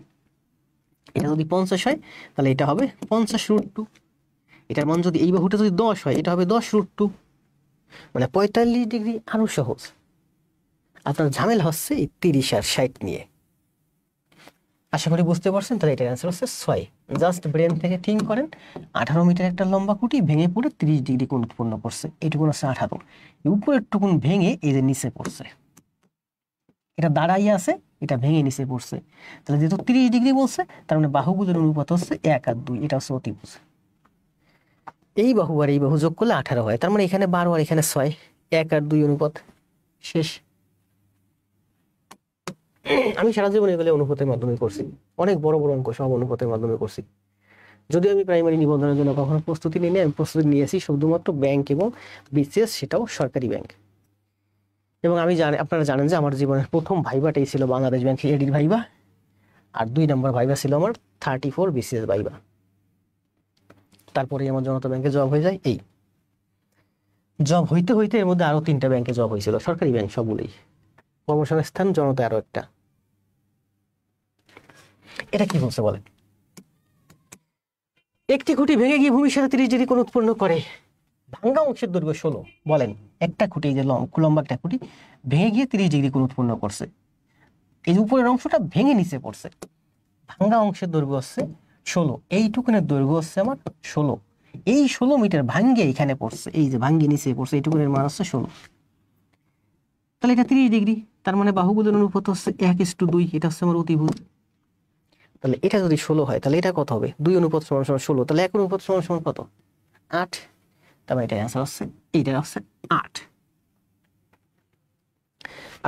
এটা যদি 50 হয় তাহলে এটা হবে 50√2। এটার মান যদি এই বাহুটা যদি 10 হয় এটা হবে 10√2, মানে 45 ডিগ্রি আরো সহজ। আপনার ঝামেলা হচ্ছে এই 30 আর 60 নিয়ে। আশা করি বুঝতে পারছেন। তাহলে এটার অ্যান্সার হচ্ছে 6। জাস্ট ব্রেন থেকে থিঙ্ক করেন, 18 মিটার একটা লম্বা খুঁটি ভেঙে পড়ে 30 ডিগ্রি কোণ উৎপন্ন করছে, এইটুকুন হচ্ছে 18, উপরের টুকুন ভেঙে এই যে নিচে পড়ছে, এটা দাঁড়াইয়া আছে, এটা ভেঙে নিচে পড়ছে। তাহলে যেহেতু 30 ডিগ্রি বলছে তার মানে বাহুগুলোর অনুপাত হচ্ছে 1 আর 2, এটা হচ্ছে অতিভুজ। এই বাহু আর এই বাহু যোগ করলে 18 হয়, তার মানে এখানে 12 আর এখানে 6, 1 আর 2 অনুপাত, শেষ। আমি সারা জীবন এগুলো অনুপাতের মাধ্যমে করছি, অনেক বড় বড় অঙ্ক সব অনুপাতের মাধ্যমে করছি। যদিও আমি প্রাইমারি নিবন্ধনের জন্য কখনো প্রস্তুতি নিইনি, আমি প্রস্তুতি নিয়েছি শুধুমাত্র ব্যাংক এবং বিসিএস, সেটাও সরকারি ব্যাংক। এবং আমি আপনারা জানেন যে আমার জীবনের প্রথম ভাইবাটাই ছিল বাংলাদেশ ব্যাংক এডির ভাইবা, আর 2 নম্বর ভাইবা ছিল আমার 34 বিসিএস ভাইবা। তারপরে আমার জনতা ব্যাংকে জব হয়ে যায়। এই জব হইতে হইতে এর মধ্যে আরো 3টা ব্যাংকে জব হয়েছিল, সরকারি ব্যাংক সবগুলোই, কর্মসংস্থান, জনতা আরো একটা। এটা কি বলছে বলেন, একটি খুঁটি ভেঙে গিয়ে ভূমির সাথে 30 ডিগ্রি কোণ উৎপন্ন করে, ভাঙ্গা অংশের দৈর্ঘ্য 16। বলেন একটা খুঁটি, যে লম্বা একটা খুঁটি ভেঙে গিয়ে 30 ডিগ্রি কোণ উৎপন্ন করছে, এই যে উপরের অংশটা ভেঙে নিচে পড়ছে, ভাঙ্গা অংশের দৈর্ঘ্য হচ্ছে 16, এইটুকুনের দৈর্ঘ্য হচ্ছে আমার 16, এই 16 মিটার ভাঙ্গে এখানে পড়ছে, এই যে ভাঙ্গে নিচে পড়ছে, এইটুকুনের মান হচ্ছে 16। তাহলে এটা 30 ডিগ্রি, তার মানে বাহুগুলোর অনুপাত হচ্ছে 1:2, এটা হচ্ছে আমার অতিভুজ। তাহলে এটা যদি 16 হয় তাহলে এটা কত হবে, 2 অনুপাত সমান সমান 16, তাহলে 1 অনুপাত সমান সমান কত, 8। তার মানে এটা অ্যান্সার হচ্ছে, এইটা হচ্ছে 8।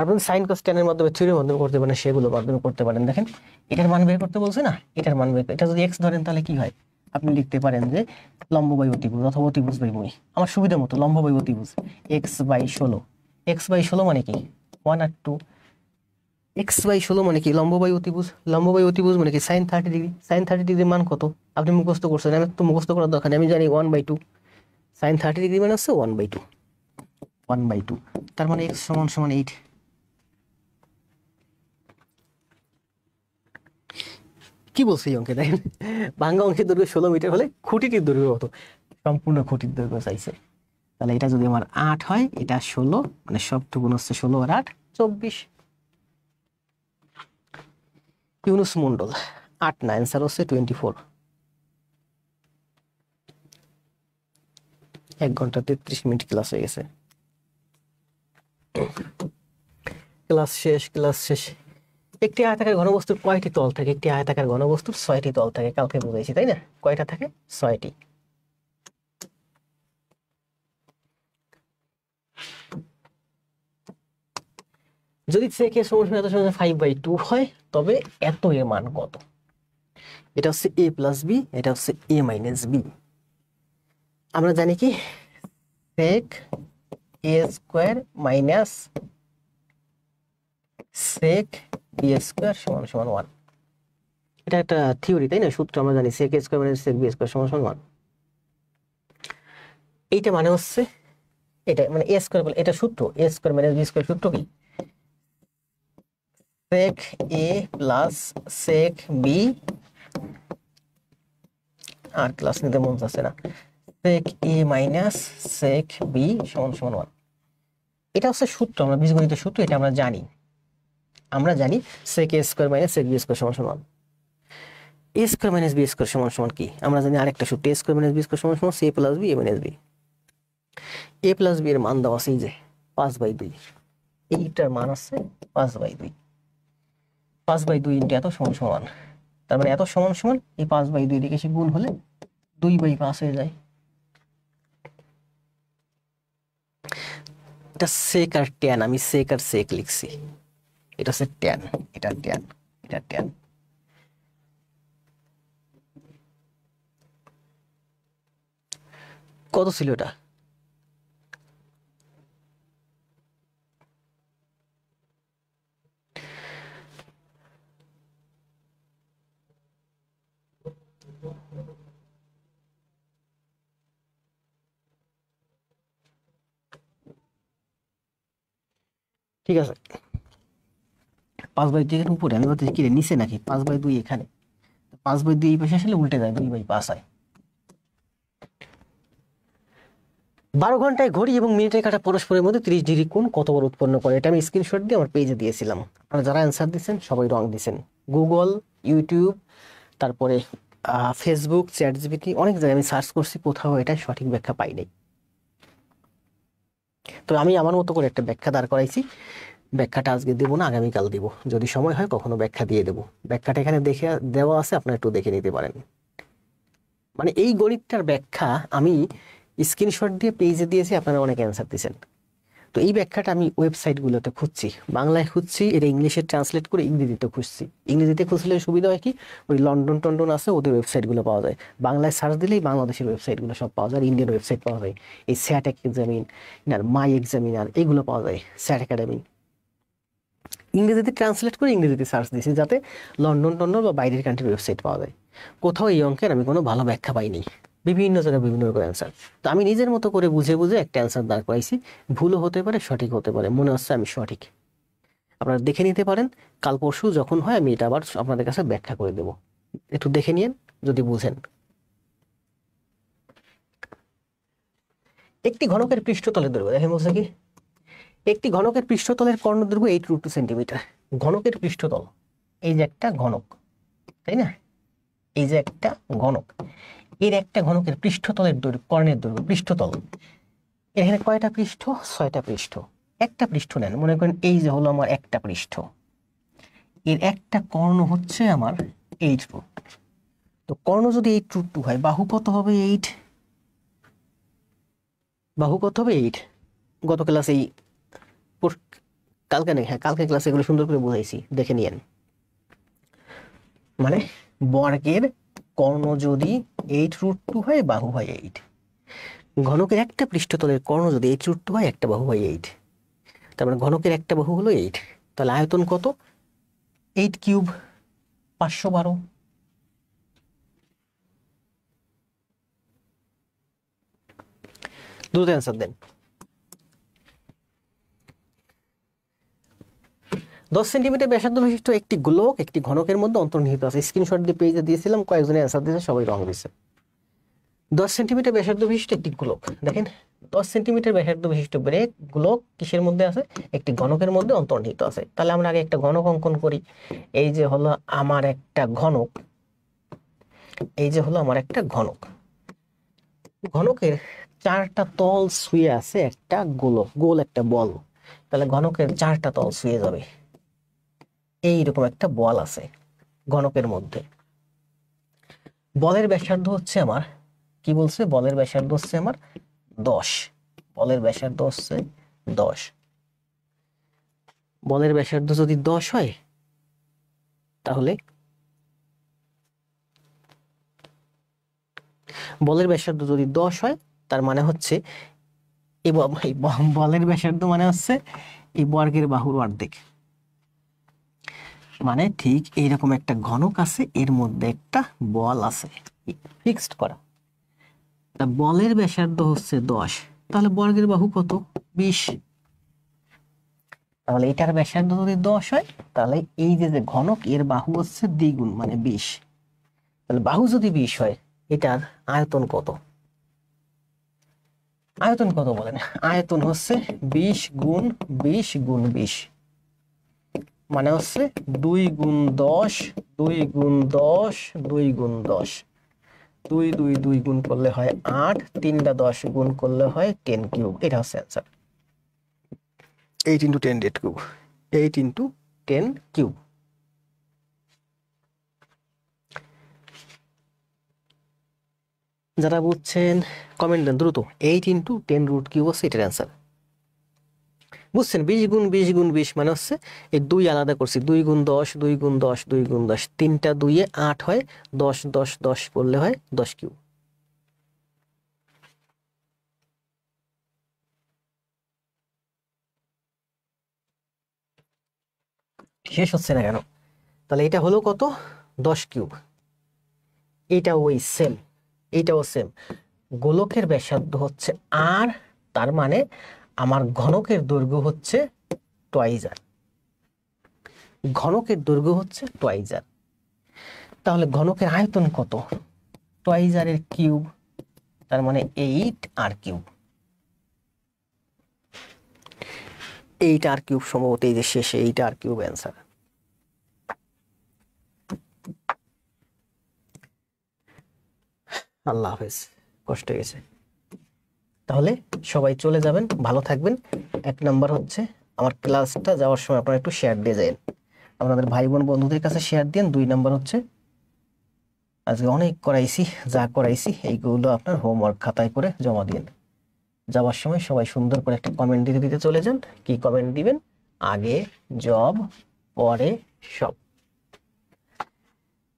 আপনি সাইন কস ট্যানের মাধ্যমে, থিওরির মাধ্যমে করতে পারেন, সেগুলো মাধ্যমে করতে পারেন। দেখেন এটার মান বের করতে বলছে না, এটার মান বের, এটা যদি এক্স ধরেন তাহলে কি হয়, আপনি লিখতে পারেন যে লম্ব বাই অতিভুজ অথবা অতিভুজ বাই ভূমি, আমার সুবিধা মতো লম্ব বাই অতিভুজ, x/16, x/16 মানে কি 1 আর 2, x/16 মানে কি লম্ব বাই অতিভুজ, লম্ব বাই অতিভুজ মানে কি সাইন 30 ডিগ্রি, সাইন 30 ডিগ্রির মান কত আপনি মুখস্থ করছেন, আমি তো মুখস্থ করার দরকার নেই, আমি জানি 1/2, সাইন 30 ডিগ্রি মানে হচ্ছে 1/2, 1/2, তার মানে x সমান সমান 8। কি বলছে এই অঙ্কে, দেখেন ভাঙ্গা অংশের দৈর্ঘ্য 16 মিটার হলে খুঁটিটির দৈর্ঘ্য কত, সম্পূর্ণ খুঁটির দৈর্ঘ্য চাইছে। তাহলে এটা যদি আমার 8 হয়, এটা 16, মানে সবটুকুন হচ্ছে 16 আর 8 24। ইউনুস মন্ডল 8 না, অ্যান্সার হচ্ছে 24। 1 ঘন্টা 33 মিনিট ক্লাস হয়ে গেছে, ক্লাস শেষ, ক্লাস শেষ। একটি আয়তাকার ঘনবস্তুর কয়টি তল থাকে, একটি আয়তাকার ঘনবস্তুর 6টি তল থাকে, কালকে বুঝাইছি তাই না, কয়টা থাকে, 6টি। যদি sec এর সমান এত সমান 5/2 হয় তবে এত এর মান কত, এটা হচ্ছে a + b, এটা হচ্ছে a - b। আমরা জানি কি sec a² minus sec b² সমান সমান 1, এটা একটা থিওরি তাই না, সূত্র আমরা জানি sec a² minus sec b² সমান সমান 1। এইটা মানে হচ্ছে, এটা মানে a² বলে, এটা সূত্র a² মাইনাস b² সূত্র কি, sec a plus sec b আর ক্লাস নিতে মন চাচ্ছে না। সেক এ মাইনাস সেক বি সমান সমান 1। এটা হচ্ছে সূত্র, আমরা বীজগণিতের সূত্র, এটা আমরা জানি। Sec a square minus sec b square সমান সমান a square minus b square সমান সমান কি, আমরা জানি আরেকটা সূত্র, a square minus b square সমান সমান c plus b a minus b. A plus b এর মান দেওয়া আছে এই যে 5/2, এইটার মান আছে 5/2। 5/2 ইন্টু এত সমান সমান, তার মানে এত সমান সমান এই 5/2 দিকে এসে গুণ হলে 2/5 হয়ে যায়। এটা সেক আর ট্যান, আমি সেক আর সেক লিখছি, এটা হচ্ছে ট্যান, এটা ট্যান, এটা ট্যান। কত ছিল এটা? ঠিক আছে, 5/2 এখানে উপরে, আমি বলতেছি কি রে নিচে নাকি? 5/2 এখানে, 5/2 এই পাশে আসলে উল্টে যায়, 2/5 হয়। 12 ঘন্টায় ঘড়ি এবং মিনিটের কাঁটা পরস্পরের মধ্যে 30 ডিগ্রি কোণ কত বার উৎপন্ন করে? এটা আমি স্ক্রিনশট দিয়ে আমার পেজে দিয়েছিলাম। আপনারা যারা অ্যান্সার দিচ্ছেন সবাই রং দিচ্ছেন। গুগল, ইউটিউব, তারপরে ফেসবুক, চ্যাট জিপিটি, অনেক জায়গায় আমি সার্চ করছি, কোথাও এটা সঠিক ব্যাখ্যা পাই নাই। তো আমি আমার মতো করে একটা ব্যাখ্যা দাঁড় করাইছি। ব্যাখ্যাটা আজকে দেবো না, আগামীকাল দিব, যদি সময় হয় কখনো ব্যাখ্যা দিয়ে দেবো। ব্যাখ্যাটা এখানে দেখে দেওয়া আছে, আপনারা একটু দেখে নিতে পারেন। মানে এই গণিতটার ব্যাখ্যা আমি স্ক্রিনশট দিয়ে পেজে দিয়েছি, আপনারা অনেক অ্যান্সার দিয়েছেন। তো এই ব্যাখ্যাটা আমি ওয়েবসাইটগুলোতে খুঁজছি, বাংলায় খুঁজছি, এটা ইংলিশে ট্রান্সলেট করে ইংরেজিতে খুঁজছি। ইংরেজিতে খুঁজলে সুবিধা হয় কি, ওই লন্ডন টন্ডন আছে, ওদের ওয়েবসাইটগুলো পাওয়া যায়। বাংলায় সার্চ দিলেই বাংলাদেশের ওয়েবসাইটগুলো সব পাওয়া যায়, ইন্ডিয়ান ওয়েবসাইট পাওয়া যায়, এই স্যাট এক্সামিনার, মাই এক্সামিনার, এগুলো পাওয়া যায়, স্যাট একাডেমি। ইংরেজিতে ট্রান্সলেট করে ইংরেজিতে সার্চ দিয়েছি, যাতে লন্ডন টন্ডন বা বাইরের কান্ট্রির ওয়েবসাইট পাওয়া যায়। কোথাও এই অঙ্কের আমি কোনো ভালো ব্যাখ্যা পাইনি, বিভিন্ন জায়গায় বিভিন্ন রকম অ্যান্সার। তো আমি নিজের মতো করে বুঝে বুঝে একটা অ্যান্সার দাঁড় করাইছি। ভুলও হতে পারে, সঠিক হতে পারে, মনে হচ্ছে আমি সঠিক। আপনারা দেখে নিতে পারেন, কাল পরশু যখন হয় আমি এটা আবার আপনাদের কাছে ব্যাখ্যা করে দেব, একটু দেখে নিন যদি বুঝেন। একটি ঘনকের পৃষ্ঠতলের দৈর্ঘ্য দেখেন, বলছে কি একটি ঘনকের পৃষ্ঠতলের কর্ণদৈর্ঘ্য 8√2 সেন্টিমিটার। ঘনকের পৃষ্ঠতল, এই যে একটা ঘনক, তাই না, এই যে একটা ঘনক, এর একটা ঘনকের পৃষ্ঠতলের দৈর্ঘ্য, কর্ণের দৈর্ঘ্য, পৃষ্ঠতল, এখানে কয়টা পৃষ্ঠ? 6টা পৃষ্ঠ। একটা পৃষ্ঠ নেন, মনে করেন এই যে হলো আমার একটা পৃষ্ঠ, এর একটা কর্ণ হচ্ছে আমার 8√2। তো কর্ণ যদি 8√2 হয়, বাহু কত হবে? 8। বাহু কত হবে? 8। গত ক্লাসেই, কালকে নেই, হ্যাঁ কালকে ক্লাসে এগুলো সুন্দর করে বুঝাইছি, দেখে নিয়েন। মানে বর্গের কর্ণ যদি 8√2 হয়, বাহু হয় 8। ঘনকের একটা পৃষ্ঠতলের কর্ণ যদি 8√2 হয়, একটা বাহু হয় 8। তার মানে ঘনকের একটা বাহু হলো 8। তাহলে আয়তন কত? 8³ 512। দ্রুত অ্যান্সার দেন। 10 সেন্টিমিটার ব্যাসার্ধ বিশিষ্ট একটি গোলক একটি ঘনকের মধ্যে অন্তর্নিহিত আছে। স্ক্রিনশট দিয়ে পেজে দিয়েছিলাম, কয়েকজনে অ্যান্সার দিয়েছে, সবাই রং দিয়েছে। 10 সেন্টিমিটার ব্যাসার্ধ বিশিষ্ট একটি গোলক, দেখেন 10 সেন্টিমিটার ব্যাসার্ধ বিশিষ্ট ব্রেক গোলক কিসের মধ্যে আছে? একটি ঘনকের মধ্যে অন্তর্নিহিত আছে। তাহলে আমরা আগে একটা ঘনক অঙ্কন করি। এই যে হলো আমার একটা ঘনক, এই যে হলো আমার একটা ঘনক, ঘনকের 4টা তল শুয়ে আছে একটা গোলক, গোল একটা বল। তাহলে ঘনকের 4টা তল শুয়ে যাবে, এইরকম একটা বল আছে ঘনকের মধ্যে। বলের ব্যাসার্ধ হচ্ছে আমার, কি বলছে, বলের ব্যাসার্ধ হচ্ছে আমার 10। বলের ব্যাসার্ধ হচ্ছে 10। বলের ব্যাসার্ধ যদি 10 হয়, তাহলে বলের ব্যাসার্ধ যদি 10 হয়, তার মানে হচ্ছে এই বলের ব্যাসার্ধ মানে হচ্ছে এই বর্গের বাহুর অর্ধেক। মানে ঠিক এইরকম একটা ঘনক আছে, এর মধ্যে একটা বল আছে ফিক্সড করা। তা বলের ব্যাসার্ধ হচ্ছে 10, তাহলে বর্গের বাহু কত? 20। তাহলে এটার ব্যাসার্ধ যদি 10 হয়, তাহলে এই যে ঘনক, এর বাহু হচ্ছে দ্বিগুণ, মানে 20। তাহলে বাহু যদি 20 হয়, এটার আয়তন কত? আয়তন কত বলেন? আয়তন হচ্ছে 20 গুণ 20 গুণ 20, মানে হচ্ছে 2 গুণ 10, 2 গুণ 10, 2 গুণ 10, 2 2 2 গুণ করলে হয় 8, 3টা 10 গুণ করলে হয় 10 কিউব। এটা হচ্ছে অ্যান্সার। 8 × 10 red cube, 8 × 10 cube. যারা বুঝছেন কমেন্ট দেন দ্রুত। 8 × 10 রুট কিউব হচ্ছে এটার অ্যান্সার। বুঝছেন? 20 গুণ 20 গুণ 20 মানে হচ্ছে এই 2 আলাদা করছি, 2 গুণ 10, 2 গুণ 10, 2 গুণ 10, 3টা 2-এ 8 হয়, 10 10 10 করলে হয় 10 কিউব। শেষ হচ্ছে না কেন? তাহলে এটা হলো কত? 10 কিউব। এটা ওই সেম, এইটাও সেম। গোলকের ব্যাসার্ধ হচ্ছে আর, তার মানে আমার ঘনকের দৈর্ঘ্য হচ্ছে টুয়াইস আর। ঘনকের দৈর্ঘ্য হচ্ছে টুয়াইস আর। তাহলে ঘনকের আয়তন কত? টুয়াইস আর এর কিউব, তার মানে 8 আর কিউব। 8 আর কিউব সম্ভবত এই যে শেষে 8 আর কিউব অ্যান্সার। আল্লাহ হাফেজ, কষ্ট হয়ে গেছে। তাহলে সবাই চলে যাবেন, ভালো থাকবেন। 1 নাম্বার হচ্ছে আমার ক্লাসটা যাওয়ার সময় আপনারা একটু শেয়ার দিয়ে যাবেন, আপনাদের ভাই বোন বন্ধুদের কাছে শেয়ার দিন। 2 নাম্বার হচ্ছে আজকে অনেক করাইছি, যা করাইছি এইগুলো আপনার হোমওয়ার্ক খাতায় করে জমা দিন। যাওয়ার সময় সবাই সুন্দর করে একটা কমেন্ট দিতে দিতে চলে যান। কি কমেন্ট দিবেন? আগে জব, পরে সব।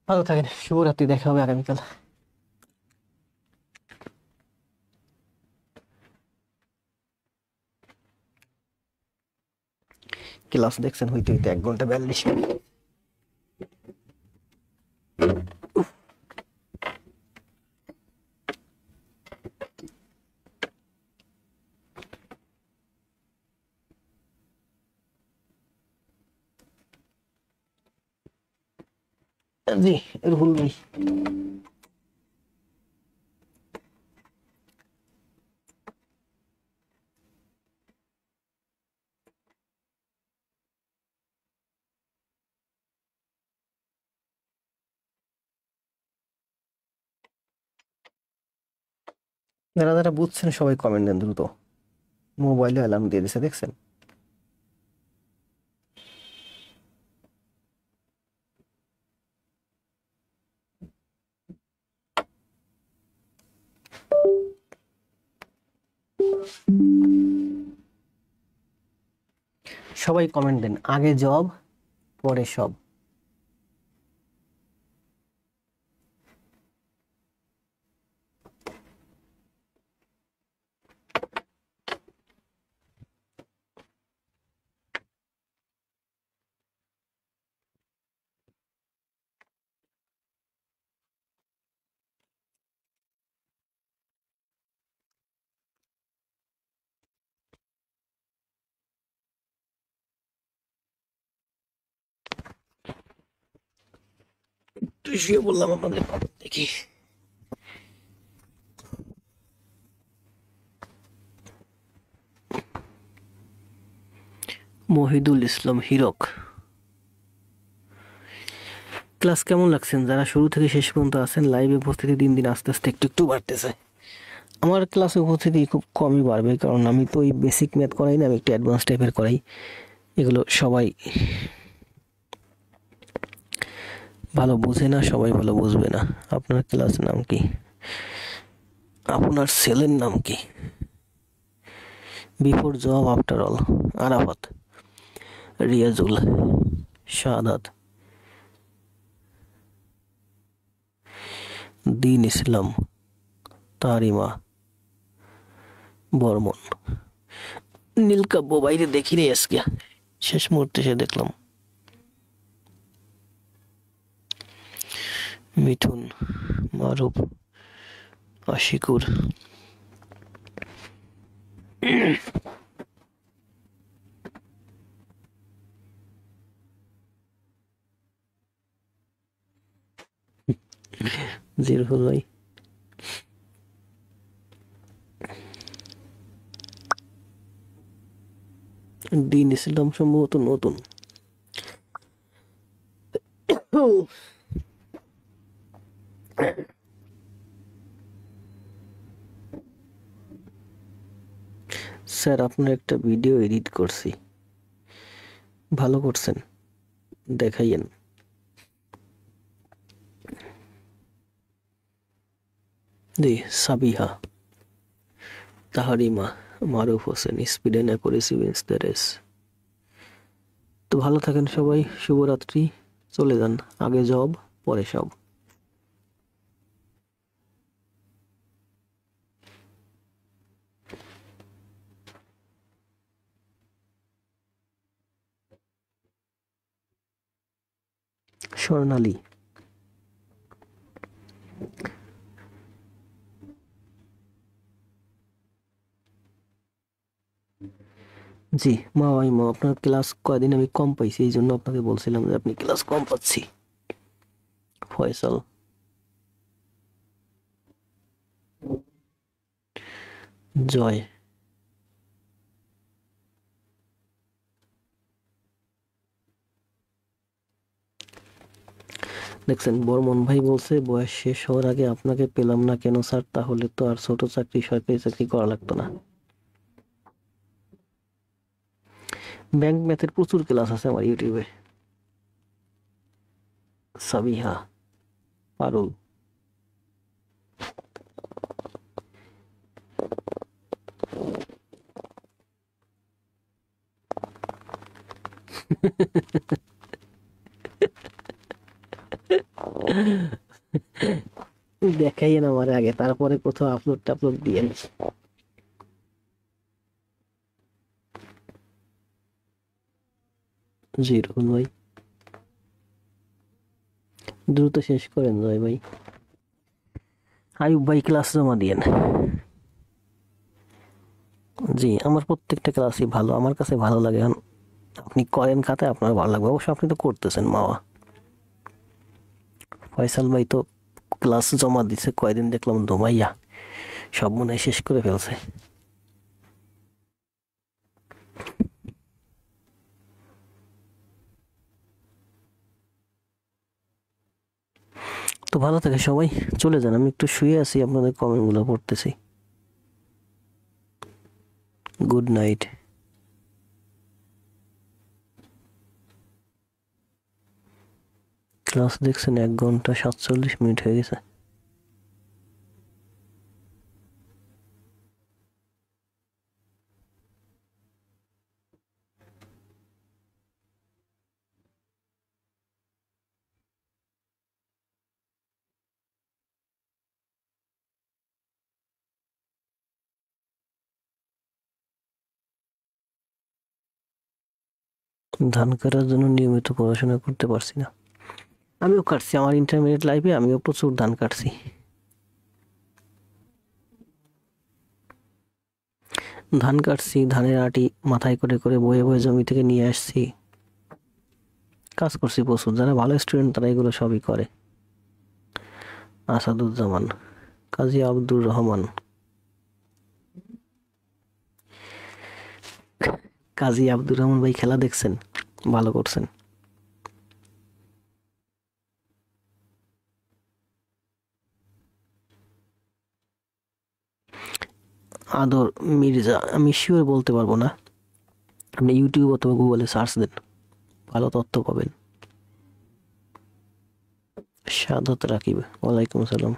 ভালো থাকেন, শুভরাত্রি, দেখা হবে আগামীকাল। ক্লাস দেখছেন হইতে হইতে 1 ঘন্টা 42 মিনিট। জি রুহুল ভাই, যারা যারা বুঝছেন সবাই কমেন্ট দেন দ্রুত। মোবাইলে অ্যালার্ম দিয়ে দিছে, দেখছেন? সবাই কমেন্ট দেন, আগে জব, পরে সব। তুই শুয়ে বললাম আপনাদের দেখি। মহিদুল ইসলাম হীরক, ক্লাস কেমন লাগছেন? যারা শুরু থেকে শেষ পর্যন্ত আছেন, লাইভে উপস্থিতি দিন দিন আস্তে আস্তে একটু একটু বাড়তেছে। আমার ক্লাসে উপস্থিতি খুব কমই বাড়বে, কারণ আমি তো ওই বেসিক ম্যাথ করাই না, আমি একটু অ্যাডভান্স টাইপের করাই। এগুলো সবাই ভালো বুঝে না, সবাই ভালো বুঝবে না। আপনার ক্লাস নাম কি? আপনার ছেলের নাম কি? Before job after all, Arafat, Riazul, Shahadat, Din Islam, Tarima Barman. নীলকাব্য বাইরে দেখিনি আজকে, শেষ মুহূর্তে এসে দেখলাম। মিঠুন, মারুফ, আশিকুর, জিরফুল ভাই, ডি নিছিলাম সম্ভবত নতুন। স্যার আপনার একটা ভিডিও এডিট করছি, ভালো করছেন, দেখাইয়েন। জি সাবিহা তাহারিমা মারুফ হোসেন স্পিডেনে করেছি উইন্সটারেস। তো ভালো থাকেন সবাই, শুভরাত্রি। চলে যান, আগে জব পরে সব। স্বর্ণালী জি মা আপনার ক্লাস কয়দিন আমি কম পাইছি, এই জন্য আপনাকে বলছিলাম যে আপনি ক্লাস কম পাচ্ছি। ফয়সাল জয় দেখছেন, বর্মন ভাই বলছে বয়স শেষ হওয়ার আগে আপনাকে পেলাম না কেন স্যার? তাহলে তো আর ছোট চাকরি সরকারি চাকরি করা লাগতো না। ব্যাংক ম্যাথের প্রচুর ক্লাস আছে আমার ইউটিউবে। সাবিহা পারুল দেখাইয়েন আমার আগে, তারপরে কোথাও আপলোড টাপলোড দিয়েন। জি রুহুল ভাই, দ্রুত শেষ করেন জয় ভাই। আয়ুব ভাই ক্লাস জমা দিয়েন। জি আমার প্রত্যেকটা ক্লাসই ভালো, আমার কাছে ভালো লাগে। এখন আপনি করেন খাতে আপনার ভালো লাগবে, অবশ্য আপনি তো করতেছেন মাওয়া। ফয়সাল ভাই তো ক্লাস জমা দিছে কয়দিন দেখলাম দমাইয়া, সব মনে হয় শেষ করে ফেলছে। তো ভালো থাকে সবাই, চলে যান, আমি একটু শুয়ে আছি, আপনাদের কমেন্টগুলো পড়তেছি। Good night. ক্লাস দেখছেন 1 ঘন্টা 47 মিনিট হয়ে গেছে। ধান কাটার জন্য নিয়মিত পড়াশোনা করতে পারছি না। আমিও কাটছি, আমার ইন্টারমিডিয়েট লাইফে আমিও প্রচুর ধান কাটছি। ধান কাটছি, ধানের আটি মাথায় করে করে বয়ে বয়ে জমি থেকে নিয়ে আসছি, কাজ করছি প্রচুর। যারা ভালো স্টুডেন্ট তারা এগুলো সবই করে। আসাদুজ্জামান, কাজী আব্দুর রহমান, কাজী আব্দুর রহমান ভাই খেলা দেখছেন, ভালো করছেন। আদর মির্জা, আমি শিওর বলতে পারবো না, আপনি ইউটিউব অথবা গুগলে সার্চ দেন, ভালো তথ্য পাবেন। সাদত রাকিব, ওয়ালাইকুম আসসালাম।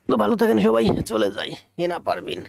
তো ভালো থাকেন সবাই, চলে যাই, এ না পারবেন।